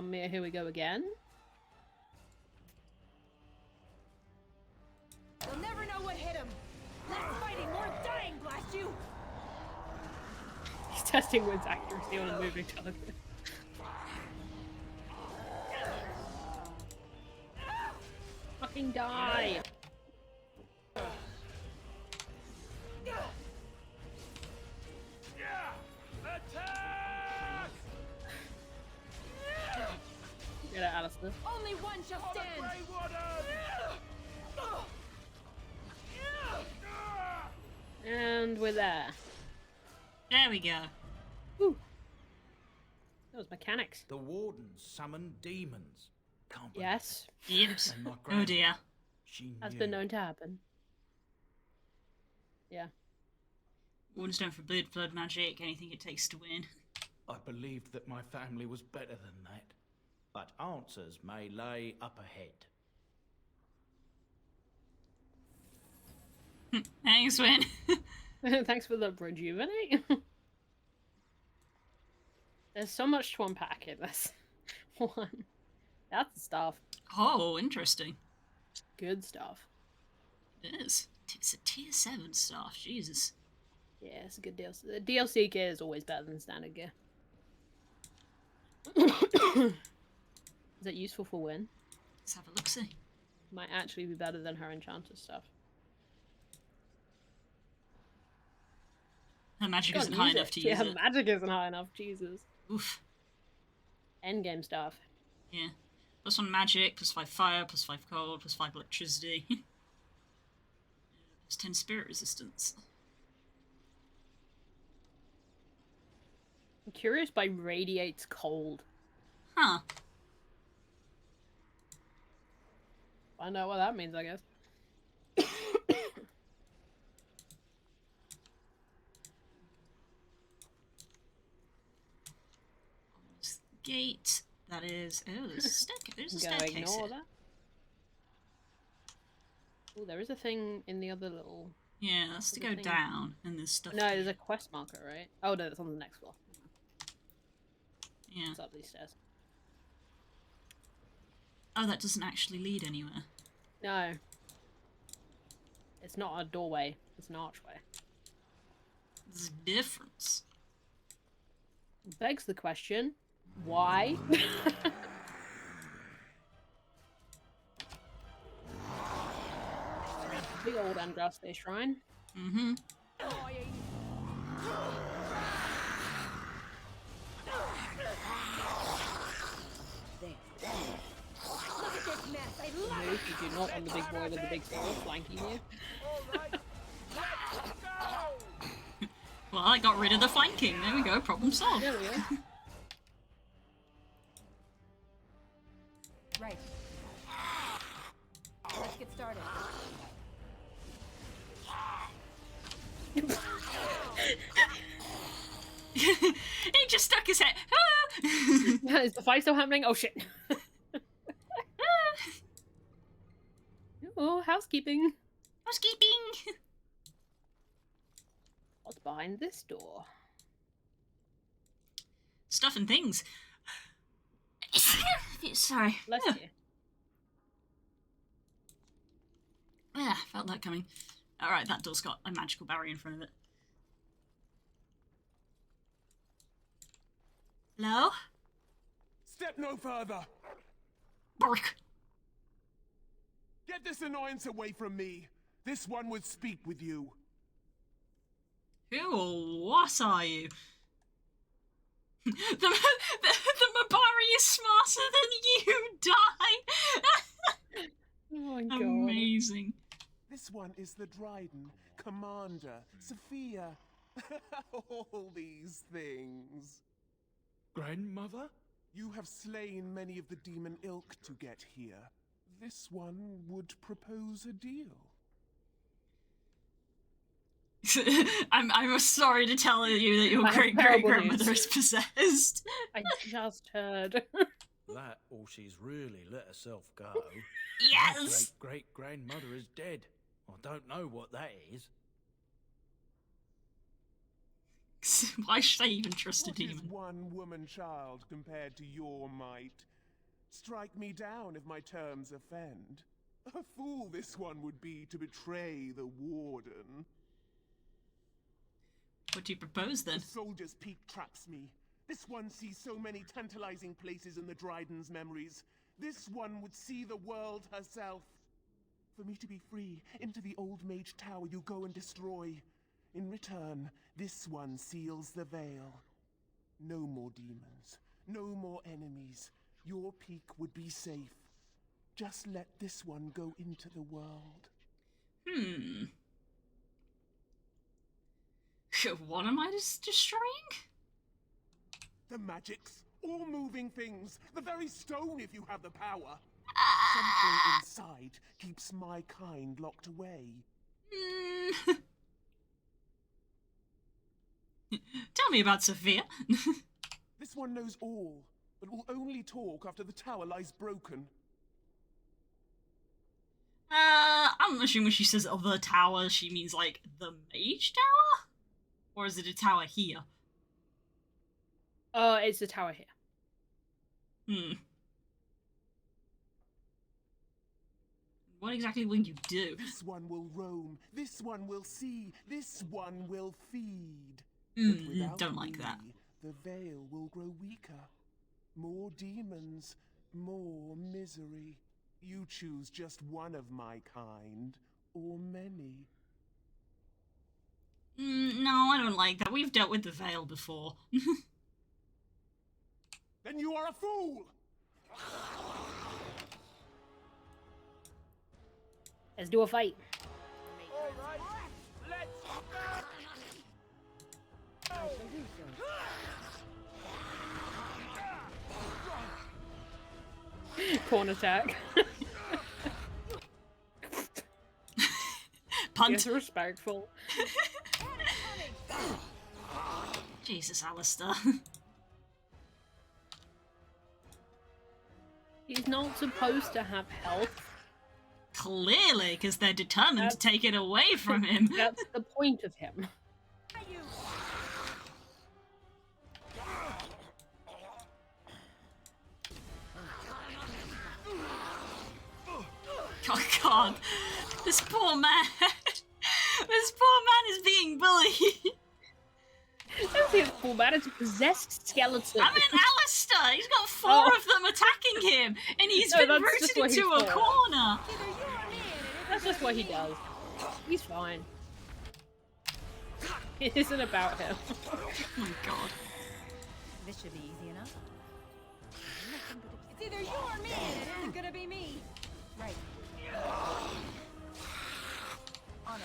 Mia, here we go again. You'll never know what hit him. Less fighting, more dying, blast you! He's testing Wynn's accuracy on a moving target. Fucking die! Get it, Alistair. Only one shall stand! And we're there. There we go. Whew. That was mechanics. The wardens summoned demons. Can't believe Yes. Yips. And my Oh grand- dear. She Has knew. been known to happen. Yeah. Wardens don't forbid blood magic, anything it takes to win. I believed that my family was better than that. But answers may lay up ahead. Thanks, Win. Thanks for the rejuvenate. There's so much to unpack in this one. That's the stuff. Oh, interesting. Good stuff. It is. It's a tier 7 stuff. Jesus. Yeah, it's a good DLC. The DLC gear is always better than standard gear. Is that useful for Win? Let's have a look-see. Might actually be better than her enchanter stuff. Her magic Can't isn't high use enough it. to Yeah, use her it. magic isn't high enough. Jesus. Oof. Endgame stuff. Yeah. +1 magic, +5 fire, +5 cold, +5 electricity. +10 spirit resistance. I'm curious by radiates cold. Huh. Find out what that means, I guess. Gate. That is. Oh, there's a staircase. There's a I'm gonna staircase ignore here. that. Oh, there is a thing in the other little... Yeah, that's to There's a go thing- down, and there's stuff. No, there's a quest marker, right? Oh, no, it's on the next floor. Yeah. It's up these stairs. Oh, that doesn't actually lead anywhere. No. It's not a doorway. It's an archway. There's a difference. Begs the question, why? Big old Andraste shrine. Mm-hmm. Look at this mess. I love Move, you do not want the big boy with the big sword flanking you. Well, I got rid of the flanking. There we go. Problem solved. There we go. Right. Let's get started. He just stuck his head. Is the fight still happening? Oh shit. Oh, housekeeping. Housekeeping. What's behind this door? Stuff and things. Sorry. Bless you. Yeah, felt that coming. Alright, that door's got a magical barrier in front of it. Hello? Step no further. Bark. Get this annoyance away from me. This one would speak with you. Who or what are you? the Mabari is smarter than you, die! Oh my god. Amazing. This one is the Dryden, Commander, Sophia. All these things. Grandmother? You have slain many of the demon ilk to get here. This one would propose a deal. I'm sorry to tell you that your I have great-great-grandmother terrible is possessed. I just heard. That or she's really let herself go. Yes! My great-great-grandmother is dead. I don't know what that is. Why should I even trust a What is demon? one woman child compared to your might? Strike me down if my terms offend. A fool this one would be to betray the warden. What do you propose then? The soldier's peak traps me. This one sees so many tantalizing places in the Dryden's memories. This one would see the world herself. For me to be free, into the old mage tower you go and destroy. In return, this one seals the veil. No more demons, no more enemies. Your peak would be safe. Just let this one go into the world. What am I destroying? The magics, all moving things, the very stone if you have the power. Something inside keeps my kind locked away. Tell me about Sophia. This one knows all, but will only talk after the tower lies broken. I'm assuming when she says the tower, she means like the mage tower? Or is it a tower here? It's the tower here. What exactly will you do? This one will roam, this one will see, this one will feed. Don't like that. The veil will grow weaker. More demons, more misery. You choose just one of my kind, or many. No, I don't like that. We've dealt with the veil before. Then you are a fool! Let's do a fight. Alright, let's Corn attack. Punt. Disrespectful. Jesus, Alistair. He's not supposed to have health. Clearly, because they're determined to take it away from him. That's the point of him. Oh god, this poor man. This poor man is being bullied. I don't think it's cool, man. It's a possessed skeleton. I mean, Alistair! He's got four of them attacking him, and he's been rooted into a corner. That's just what he does. He's fine. It isn't about him. Oh my god. This should be easy enough. It's either you or me, and it isn't gonna be me. Right. On it.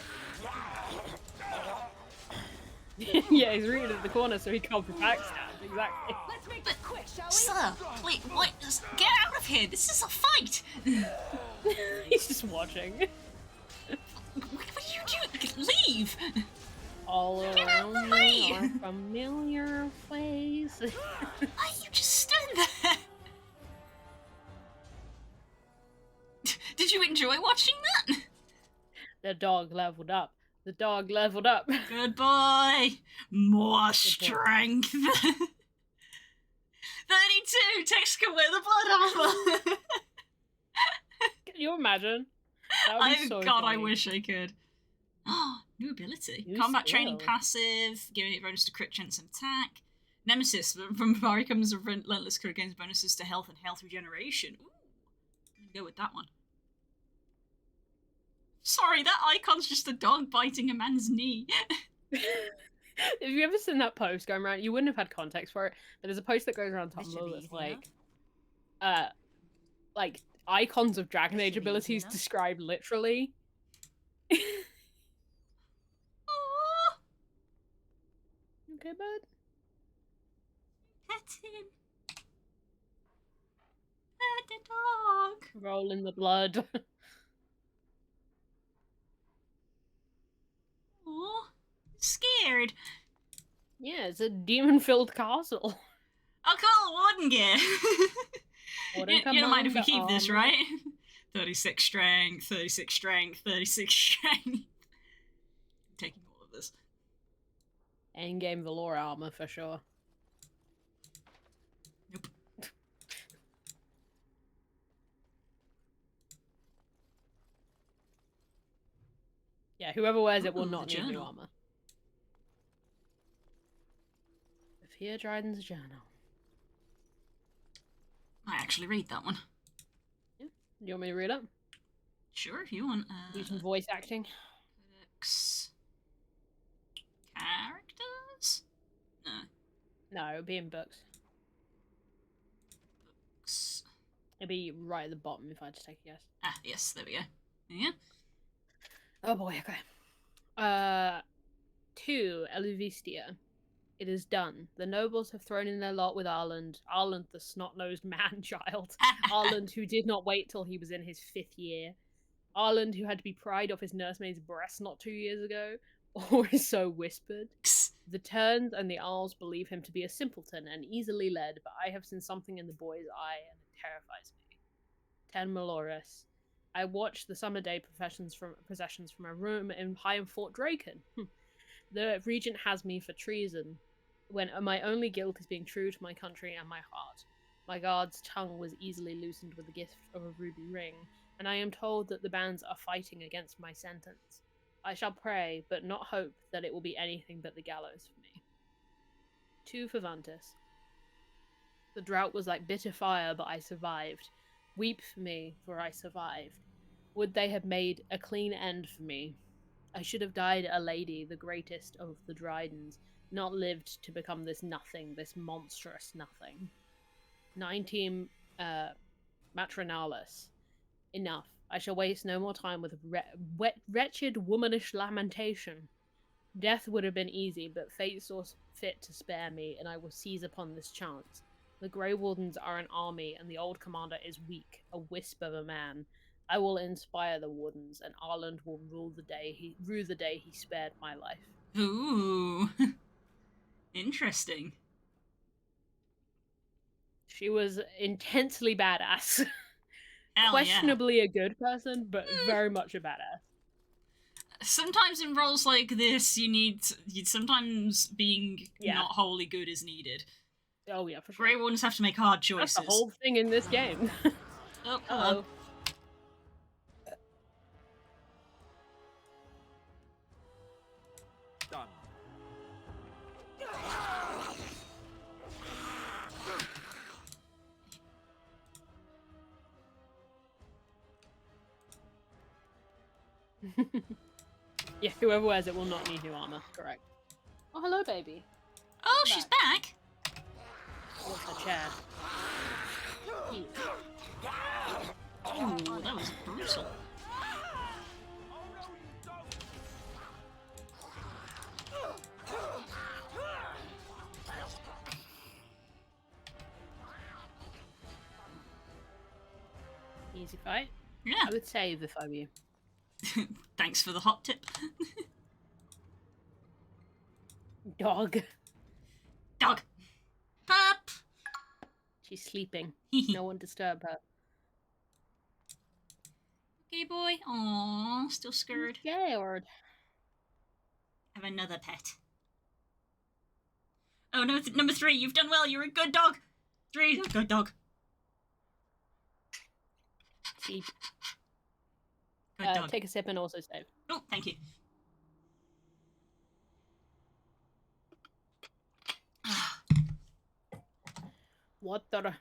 Yeah, he's rooted at the corner so he can't be backstabbed. Exactly. Let's make this quick, shall we? Sir, wait, what? Get out of here! This is a fight! He's just watching. What are you doing? Leave! All Get out around of the way! you are familiar faces. Why you just stood there? Did you enjoy watching that? The dog leveled up. The dog leveled up. Good boy. More strength. 32. Tex can wear the blood armor. Can you imagine? That would be so God, funny. I wish I could. Oh, new ability. New Combat training skill. passive, giving it bonus to crit chance and attack. Nemesis. From Bari comes a relentless crit gains bonuses to health and health regeneration. Ooh. I'm gonna go with that one. Sorry, that icon's just a dog biting a man's knee. Have you ever seen that post going around? You wouldn't have had context for it, but there's a post that goes around Tumblr that's like icons of Dragon Age abilities described literally. Okay, bud. Pet him. Pet the dog. Roll in the blood. Aw, scared. Yeah, it's a demon-filled castle. I'll call Warden gear. Warden You don't mind if we commander keep this, armor. right? 36 strength, 36 strength, 36 strength. Taking all of this. Endgame Valor armor for sure. Nope. Yeah, whoever wears it will Ooh, not the need new journal. armor. Fear Dryden's journal. I actually read that one. You want me to read it? Sure, if you want. Do some voice acting. Codex characters? No. No, it would be in books. Books. It'd be right at the bottom if I had to take a guess. Ah, yes, there we go. Yeah. Oh boy, okay. 2, Elivistia. It is done. The nobles have thrown in their lot with Arland. Arland, the snot-nosed man-child. Arland, who did not wait till he was in his 5th year. Arland, who had to be pried off his nursemaid's breast not 2 years ago. Or so whispered. The Terns and the Arls believe him to be a simpleton and easily led, but I have seen something in the boy's eye, and it terrifies me. 10 Malores. I watched the summer day processions from a room in Higham Fort Draken. The regent has me for treason, when my only guilt is being true to my country and my heart. My guard's tongue was easily loosened with the gift of a ruby ring, and I am told that the bands are fighting against my sentence. I shall pray, but not hope that it will be anything but the gallows for me. 2 for Vantis. The drought was like bitter fire, but I survived. Weep for me, for I survived. Would they have made a clean end for me? I should have died a lady, the greatest of the Drydens, not lived to become this nothing, this monstrous nothing. 19 Matronalis. Enough. I shall waste no more time with wretched womanish lamentation. Death would have been easy, but fate saw fit to spare me, and I will seize upon this chance. The Grey Wardens are an army, and the old commander is weak, a wisp of a man. I will inspire the Wardens, and Arland will rue the day he spared my life. Ooh. Interesting. She was intensely badass. Hell Questionably a good person, but very much a badass. Sometimes in roles like this, sometimes being not wholly good is needed. Oh yeah, for sure. Grey Wardens have to make hard choices. That's the whole thing in this game. Oh, hello. Done. Yeah, whoever wears it will not need new armor. Correct. Oh, hello, baby. Oh, she's back. What's her chair? Ooh, that was brutal. Easy fight. Yeah. I would save if I were you. Thanks for the hot tip. Dog. Dog. Pup. She's sleeping. No one disturb her. Okay, boy. Aww, still scared. Scared. Have another pet. Oh, no, number 3. You've done well. You're a good dog. 3. Good dog. Sleep. Good dog. Take a sip and also save. Oh, thank you. Water.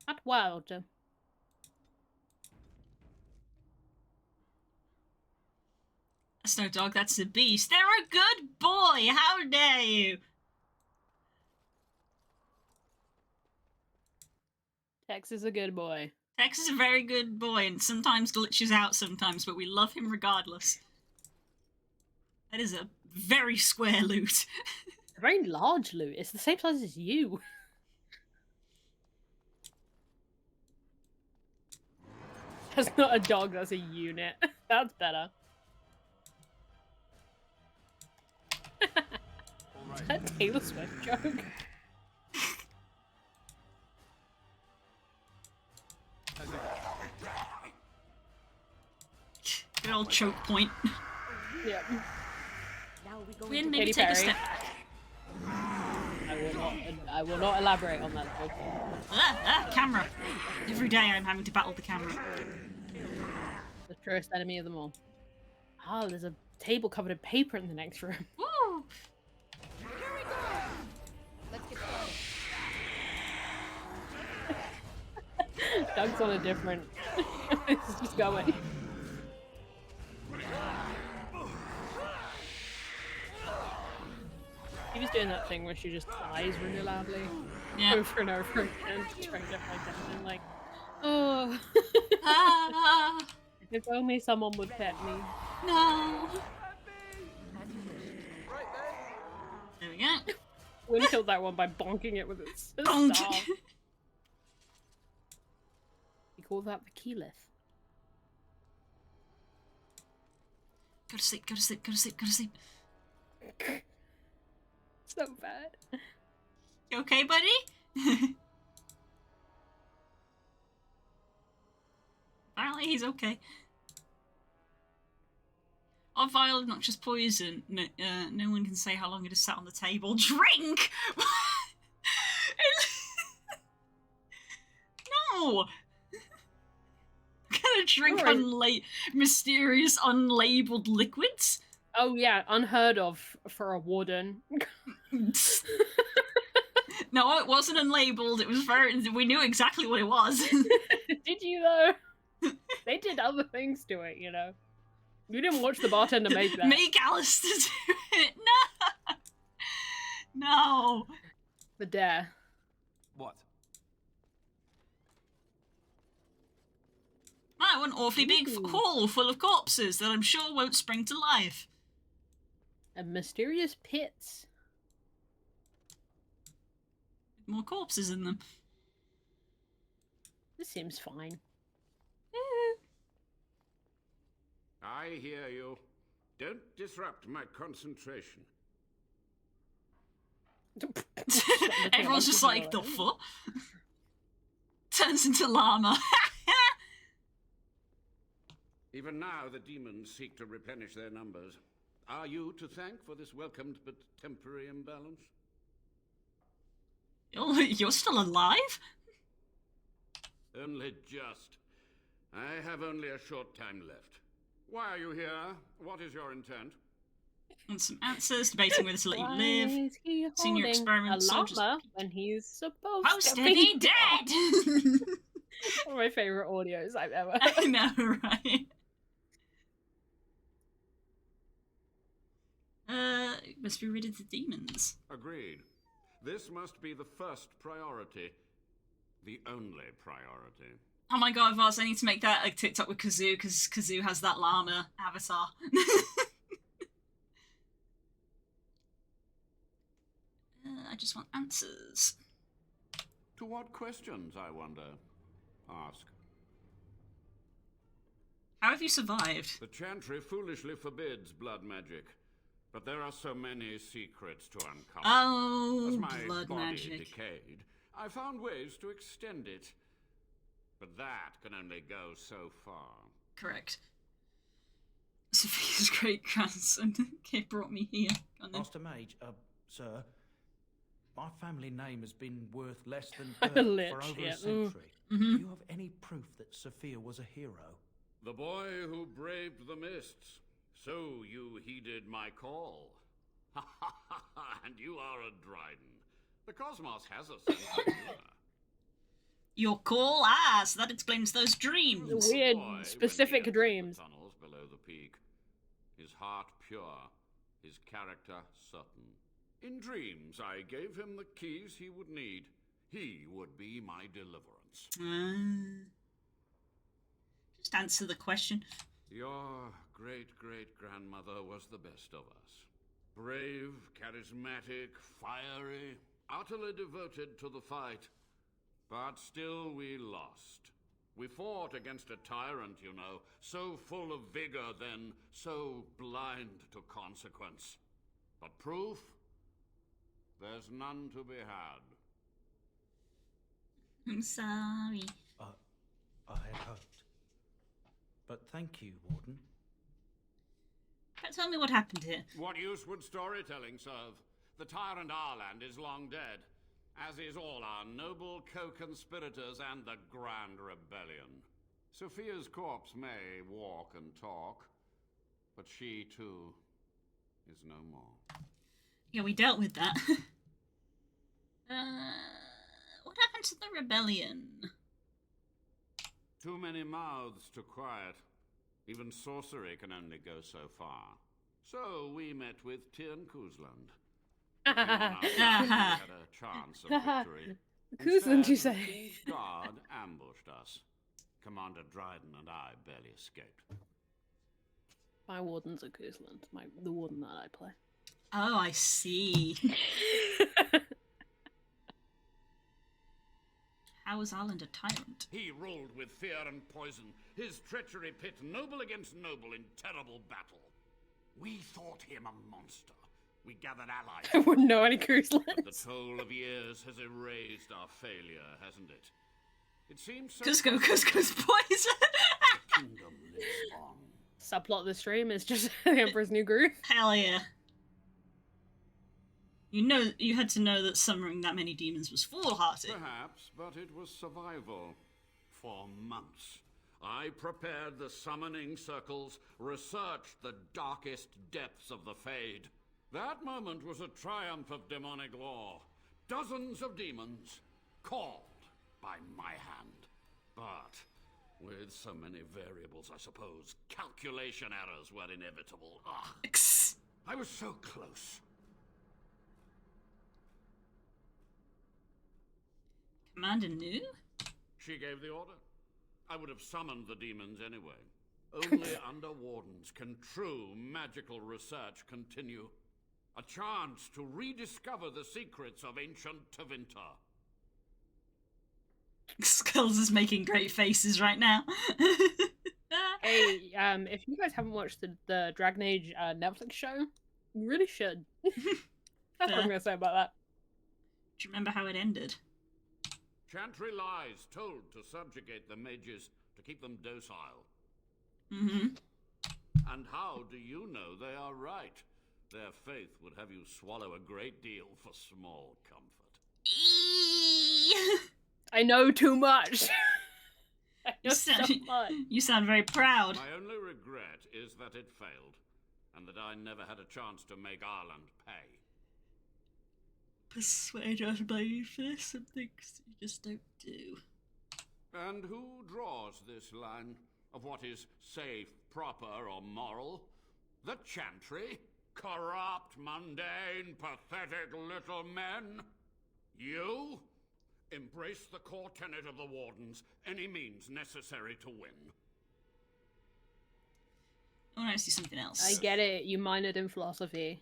Hot water. That's no dog, that's a beast. They're a good boy! How dare you! Tex is a good boy. Tex is a very good boy and sometimes glitches out sometimes, but we love him regardless. That is a very square loot. A very large loot. It's the same size as you. That's not a dog, that's a unit. That's better. Is that a Taylor Swift joke? Good old choke point. Yep. Win, maybe take a step back. I will not elaborate on that. Camera. Every day I'm having to battle the camera. The truest enemy of them all. Oh, there's a table covered in paper in the next room. Woo! Here we go. Let's get started. Doug's on a different. It's just going. She was doing that thing where she just cries really loudly, over and over again, trying to find out. And like, oh, if only someone would pet me. No. There we go. Wynn killed that one by bonking it with its Bonk. staff. We call that the keyleth. Go to sleep, go to sleep, go to sleep, go to sleep. So bad. You okay, buddy? Apparently he's okay. Our vile noxious poison. No one can say how long it has sat on the table. Drink! No! Gonna drink mysterious unlabeled liquids? Oh yeah, unheard of for a warden. No, it wasn't unlabeled. It was we knew exactly what it was. Did you though? They did other things to it, you know. You didn't watch the bartender make that. Make Alistair do it. No. No. The dare. What? I want an awfully big Ooh. hall full of corpses that I'm sure won't spring to life. And mysterious pits. More corpses in them. This seems fine. I hear you. Don't disrupt my concentration. Everyone's just like, the fuck? Turns into llama. Even now, the demons seek to replenish their numbers. Are you to thank for this welcomed but temporary imbalance? You're still alive? Only just. I have only a short time left. Why are you here? What is your intent? Want some answers, debating whether to let you Why live. is he Seen your holding experiment, a soldiers- llama when he's supposed Supposed to to be dead! One of my favorite audios I've ever heard. I know, right? Must be rid of the demons. Agreed. This must be the first priority. The only priority. Oh my god, Vars, I need to make that a TikTok with Kazoo, because Kazoo has that llama avatar. I just want answers. To what questions, I wonder? Ask. How have you survived? The Chantry foolishly forbids blood magic, but there are so many secrets to uncover. Oh, As my blood body magic. decayed, I found ways to extend it. But that can only go so far. Correct. Sophia's great grandson brought me here. Master Mage, sir, my family name has been worth less than A dirt lich, for over yeah. a century. Mhm. Do you have any proof that Sophia was a hero? The boy who braved the mists. So you heeded my call. Ha ha ha ha, and you are a Dryden. The cosmos has a sense of humor. Your call? So that explains those dreams. The weird, Boy, specific when he dreams. entered the tunnels below the peak. His heart pure, his character certain. In dreams, I gave him the keys he would need. He would be my deliverance. Just answer the question. Your great-great-grandmother was the best of us. Brave, charismatic, fiery, utterly devoted to the fight. But still we lost. We fought against a tyrant, you know, so full of vigor then, so blind to consequence. But proof? There's none to be had. I'm sorry. I had hoped. But thank you, Warden. Tell me what happened here. What use would storytelling serve? The tyrant Arland is long dead, as is all our noble co-conspirators and the Grand Rebellion. Sophia's corpse may walk and talk, but she, too, is no more. Yeah, we dealt with that. What happened to the rebellion? Too many mouths to quiet. Even sorcery can only go so far. So we met with Tyrn Kuzland. We had a chance of victory. Kuzland, you Instead, say? the King's Guard ambushed us. Commander Dryden and I barely escaped. My warden's a Kuzland. The warden that I play. Oh, I see. How was Arland a tyrant? He ruled with fear and poison, his treachery pit noble against noble in terrible battle. We thought him a monster. We gathered allies. I wouldn't know any Kuzlands. But the toll of years has erased our failure, hasn't it? It seems so. Cusco's poison. The kingdom lives on. Subplot of the stream is just the Emperor's New Groove. Hell yeah. You had to know that summoning that many demons was foolhardy. Perhaps, but it was survival. For months, I prepared the summoning circles, researched the darkest depths of the Fade. That moment was a triumph of demonic law. Dozens of demons called by my hand. But with so many variables, I suppose, calculation errors were inevitable. I was so close. Commander knew? She gave the order. I would have summoned the demons anyway. Only under wardens can true magical research continue. A chance to rediscover the secrets of ancient Tevinter. Skulls is making great faces right now. Hey, if you guys haven't watched the Dragon Age Netflix show, you really should. That's what I'm gonna say about that. Do you remember how it ended? Chantry lies told to subjugate the mages, to keep them docile. Mm-hmm. And how do you know they are right? Their faith would have you swallow a great deal for small comfort. I know too much. I know so sound, much. You sound very proud. My only regret is that it failed, and that I never had a chance to make Arland pay. Persuade us by this, some things you just don't do. And who draws this line of what is safe, proper, or moral? The Chantry? Corrupt, mundane, pathetic little men? You? Embrace the core tenet of the Wardens, any means necessary to win. I want to see something else. I get it. You minored in philosophy.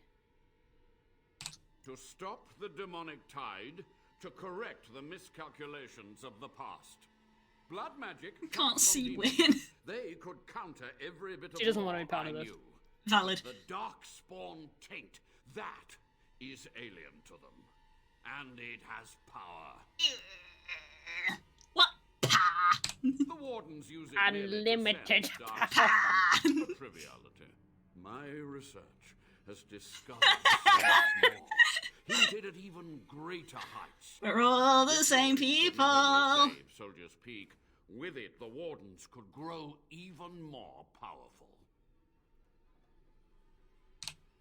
To stop the demonic tide, to correct the miscalculations of the past. Blood magic Can't see demons. win. they could counter every bit of She doesn't want to law be part I of this. knew. Valid. The Darkspawn taint, that is alien to them. And it has power. What? The Wardens use it Unlimited power. For triviality. My research has discovered so much more. Hinted at even greater heights. We're all the same people. Save Soldier's Peak. With it, the Wardens could grow even more powerful.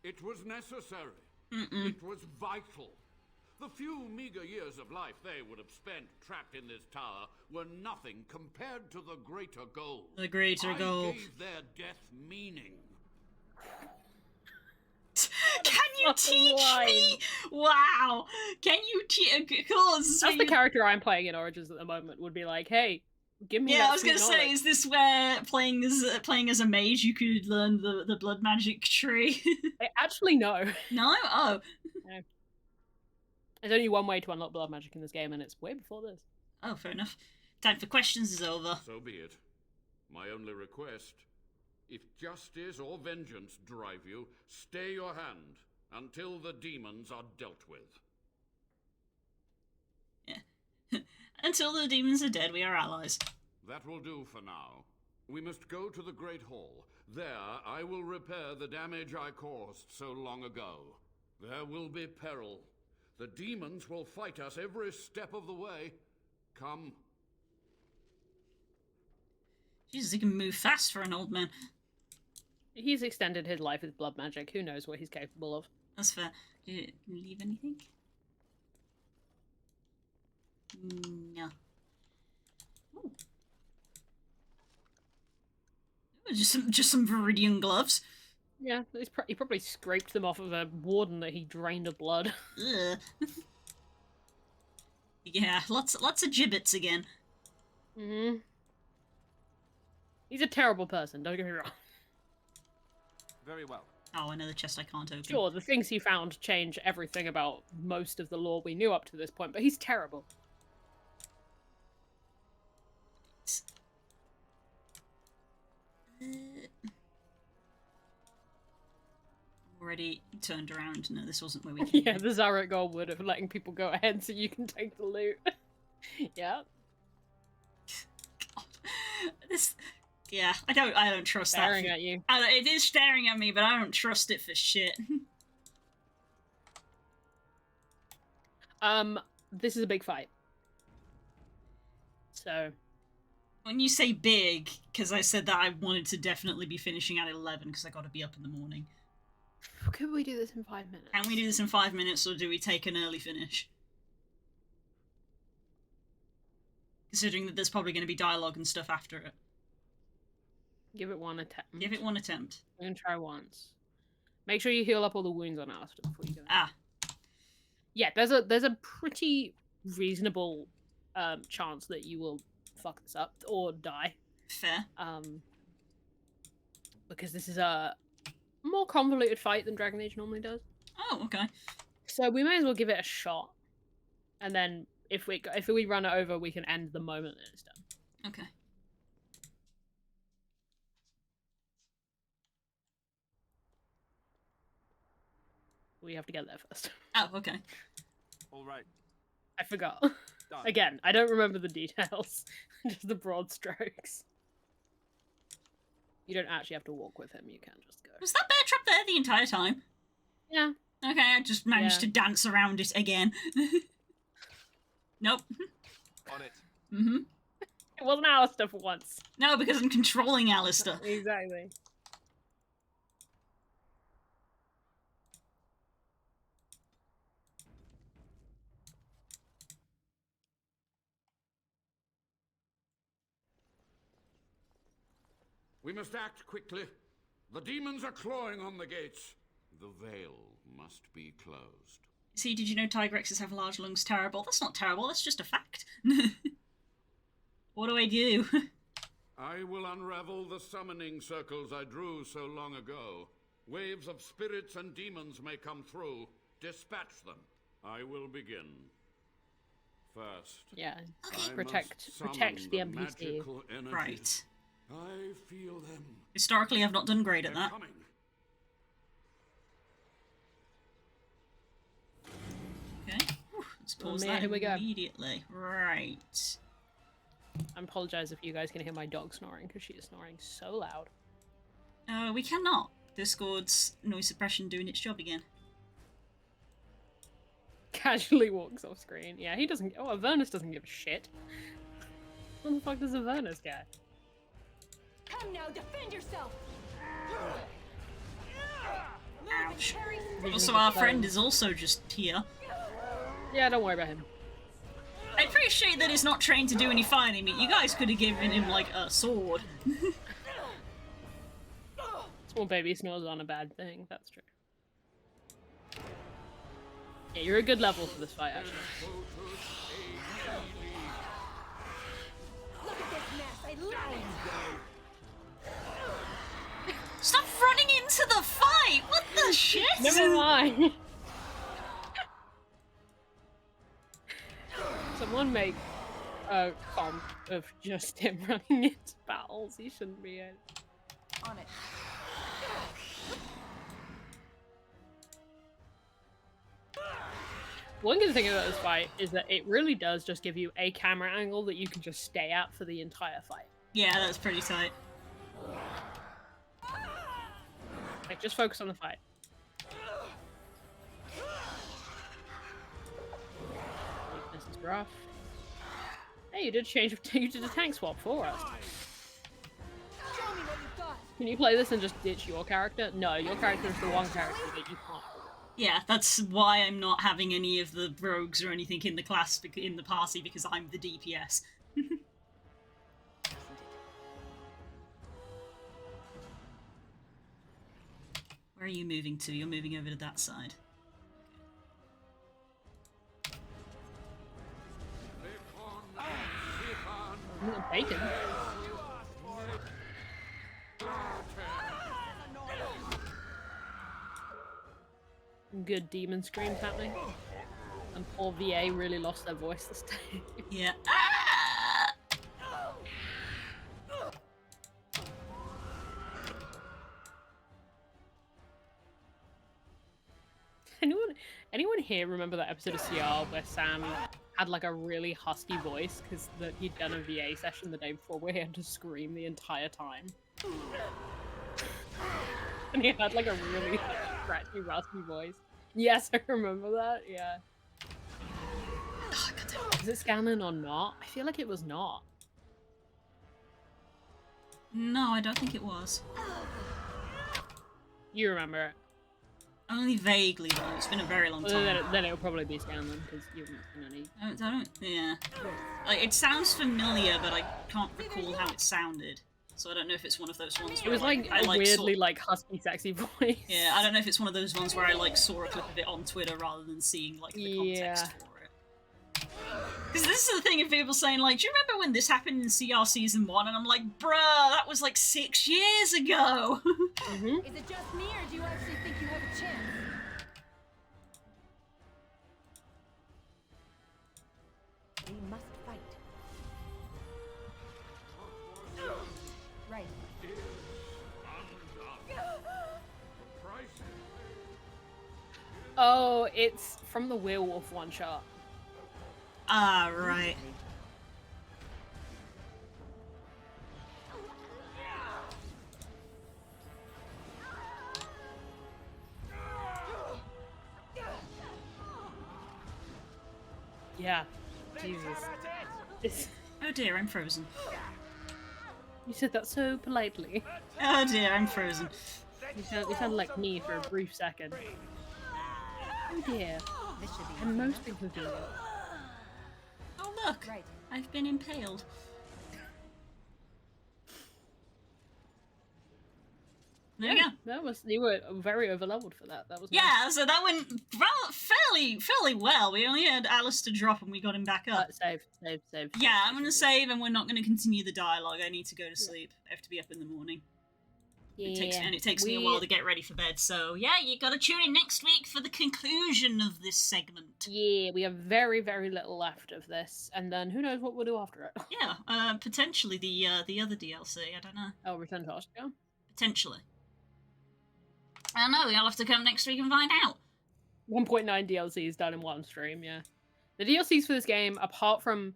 It was necessary. It was vital. The few meager years of life they would have spent trapped in this tower were nothing compared to the greater goal. The greater goal. I gave their death meaning. Can you teach me? Wow. Can you teach? That's the character I'm playing in Origins at the moment. Would be like, hey, give me. Yeah, that I was gonna sweet say, knowledge. is this where playing as a mage you could learn the blood magic tree? Actually, no. No? Oh. No. There's only one way to unlock blood magic in this game, and it's way before this. Oh, fair enough. Time for questions is over. So be it. My only request, if justice or vengeance drive you, stay your hand until the demons are dealt with. Yeah. Until the demons are dead, we are allies. That will do for now. We must go to the Great Hall. There, I will repair the damage I caused so long ago. There will be peril. The demons will fight us every step of the way. Come. Jesus, he can move fast for an old man. He's extended his life with blood magic. Who knows what he's capable of? That's fair. Did it leave anything? No. Ooh. Just some Viridian gloves. Yeah, he probably scraped them off of a warden that he drained of blood. Ugh. Yeah, lots of gibbets again. Mm-hmm. He's a terrible person, don't get me wrong. Very well. Oh, another chest I can't open. Sure, the things he found change everything about most of the lore we knew up to this point, but he's terrible. Already turned around. No, this wasn't where we came. Yeah, the Zarek goal would of letting people go ahead so you can take the loot. Yeah. God. This. Yeah, I don't trust Staring that. at you. It is staring at me, but I don't trust it for shit. This is a big fight. So. When you say big, because I said that I wanted to definitely be finishing at 11 because I got to be up in the morning. Could we do this in 5 minutes? Can we do this in 5 minutes, or do we take an early finish? Considering that there's probably going to be dialogue and stuff after it. Give it one attempt. Give it one attempt. I'm gonna try once. Make sure you heal up all the wounds on Alistair before you go. Ah. Yeah, there's a pretty reasonable chance that you will fuck this up or die. Fair. Because this is a more convoluted fight than Dragon Age normally does. Oh, okay. So we may as well give it a shot, and then if we run it over, we can end the moment that it's done. Okay. We have to get there first. Oh, okay. All right. I forgot. Done. Again, I don't remember the details, just the broad strokes. You don't actually have to walk with him, you can just go. Was that bear trap there the entire time? Yeah. Okay, I just managed to dance around it again. Nope. On it. Mm-hmm. It wasn't Alistair for once. No, because I'm controlling Alistair. Exactly. We must act quickly. The demons are clawing on the gates. The veil must be closed. See, did you know Tigrexes have large lungs? Terrible. That's not terrible, that's just a fact. What do I do? I will unravel the summoning circles I drew so long ago. Waves of spirits and demons may come through. Dispatch them. I will begin. First, Yeah. I Protect must summon the NPC. magical energy. Right. I feel them. Historically, I've not done great at that. Coming. Okay. Whew, let's pause yeah, that here we go. immediately. Right. I apologize if you guys can hear my dog snoring, because she is snoring so loud. We cannot. Discord's noise suppression doing its job again. Casually walks off screen. Yeah, he doesn't. Oh, Avernus doesn't give a shit. What the fuck does Avernus get? Come now, defend yourself. Ouch. Also, our friend is also just here. Yeah, don't worry about him. I appreciate that he's not trained to do any fighting. You guys could have given him, like, a sword. Small baby snores aren't a bad thing, that's true. Yeah, you're a good level for this fight, actually. Look at this mess. I love it. Stop running into the fight! What the shit? Never mind. Someone make a comp of just him running into battles. He shouldn't be in. On it. One good thing about this fight is that it really does just give you a camera angle that you can just stay at for the entire fight. Yeah, that's pretty tight. Like, just focus on the fight. This is rough. Hey, you did you did a tank swap for us. Show me what you've got. Can you play this and just ditch your character? No, your character is the one character that you can't. Yeah, that's why I'm not having any of the rogues or anything in the class, in the party, because I'm the DPS. Where are you moving to? You're moving over to that side. Bacon. Good demon screams happening. And poor VA really lost their voice this day. Yeah. Anyone here remember that episode of CR where Sam had like a really husky voice because he'd done a VA session the day before where he had to scream the entire time? And he had like a really scratchy, raspy voice. Yes, I remember that, yeah. Is it Scanlan or not? I feel like it was not. No, I don't think it was. You remember it? Only vaguely, though. It's been a very long time. Then it'll probably be Scanlan, because you haven't seen any. I don't, yeah. Like, it sounds familiar, but I can't recall how it sounded. So I don't know if it's one of those ones where it was like I weirdly like husky, sexy voice. Yeah, I don't know if it's one of those ones where I like saw a clip of it on Twitter rather than seeing like the context for it. Because this is the thing of people saying like, do you remember when this happened in CR Season 1? And I'm like, bruh, that was like 6 years ago! Is it just me, or do you actually think you have a chance? We must fight. Right. Oh, it's from the Werewolf one shot. Ah, right. Yeah. Jesus. Oh dear, I'm frozen. You said that so politely. Oh dear, I'm frozen. You sounded like me for a brief second. Oh dear. And most people do. Oh look, I've been impaled. There you go. You were very overleveled for that. That was yeah. nice. So that went fairly well. We only had Alistair drop and we got him back up. Save. Yeah, I'm gonna save and we're not gonna continue the dialogue. I need to go to sleep. I have to be up in the morning. It takes me a while to get ready for bed. So yeah, you got to tune in next week for the conclusion of this segment. Yeah, we have very, very little left of this, and then who knows what we'll do after it. Yeah, potentially the other DLC. I don't know. Oh, Return to Ostia? Potentially. I don't know. You'll have to come next week and find out. 1.9 DLCs done in one stream. Yeah, the DLCs for this game, apart from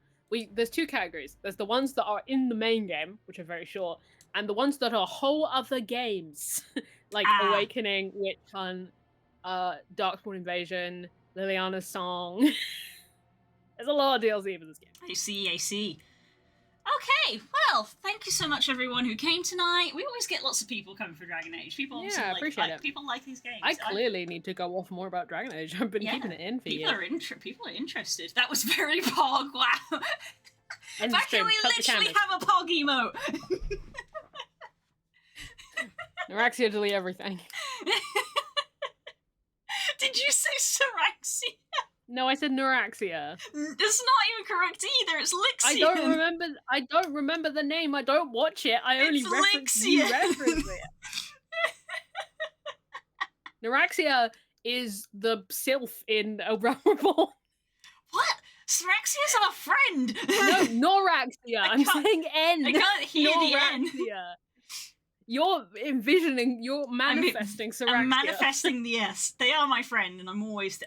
there's two categories. There's the ones that are in the main game, which are very short, and the ones that are whole other games, like Awakening, Witch Hunt, Darkspawn Invasion, Liliana's Song. There's a lot of DLC for this game. I see. Okay, well, thank you so much, everyone who came tonight. We always get lots of people coming for Dragon Age. People obviously appreciate it. People like these games. I clearly need to go off more about Dragon Age. I've been keeping it in for people years. People are interested. That was very Pog. Wow. End Back here, we literally have a Pog emote. Neuraxia, delete everything. Did you say Syraxia? No, I said Neuraxia. That's not even correct either. It's Lixian. I don't remember the name. I don't watch it. I only reference it. Neuraxia is the sylph in A Realm Reborn. What? Syraxia's our friend. No, Noraxia. I'm saying N. I can't hear the N. You're manifesting Syraxia. I'm manifesting the S. They are my friend, and I'm always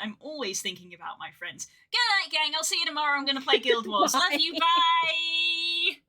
thinking about my friends. Good night, gang. I'll see you tomorrow. I'm going to play Guild Wars. Love you. Bye.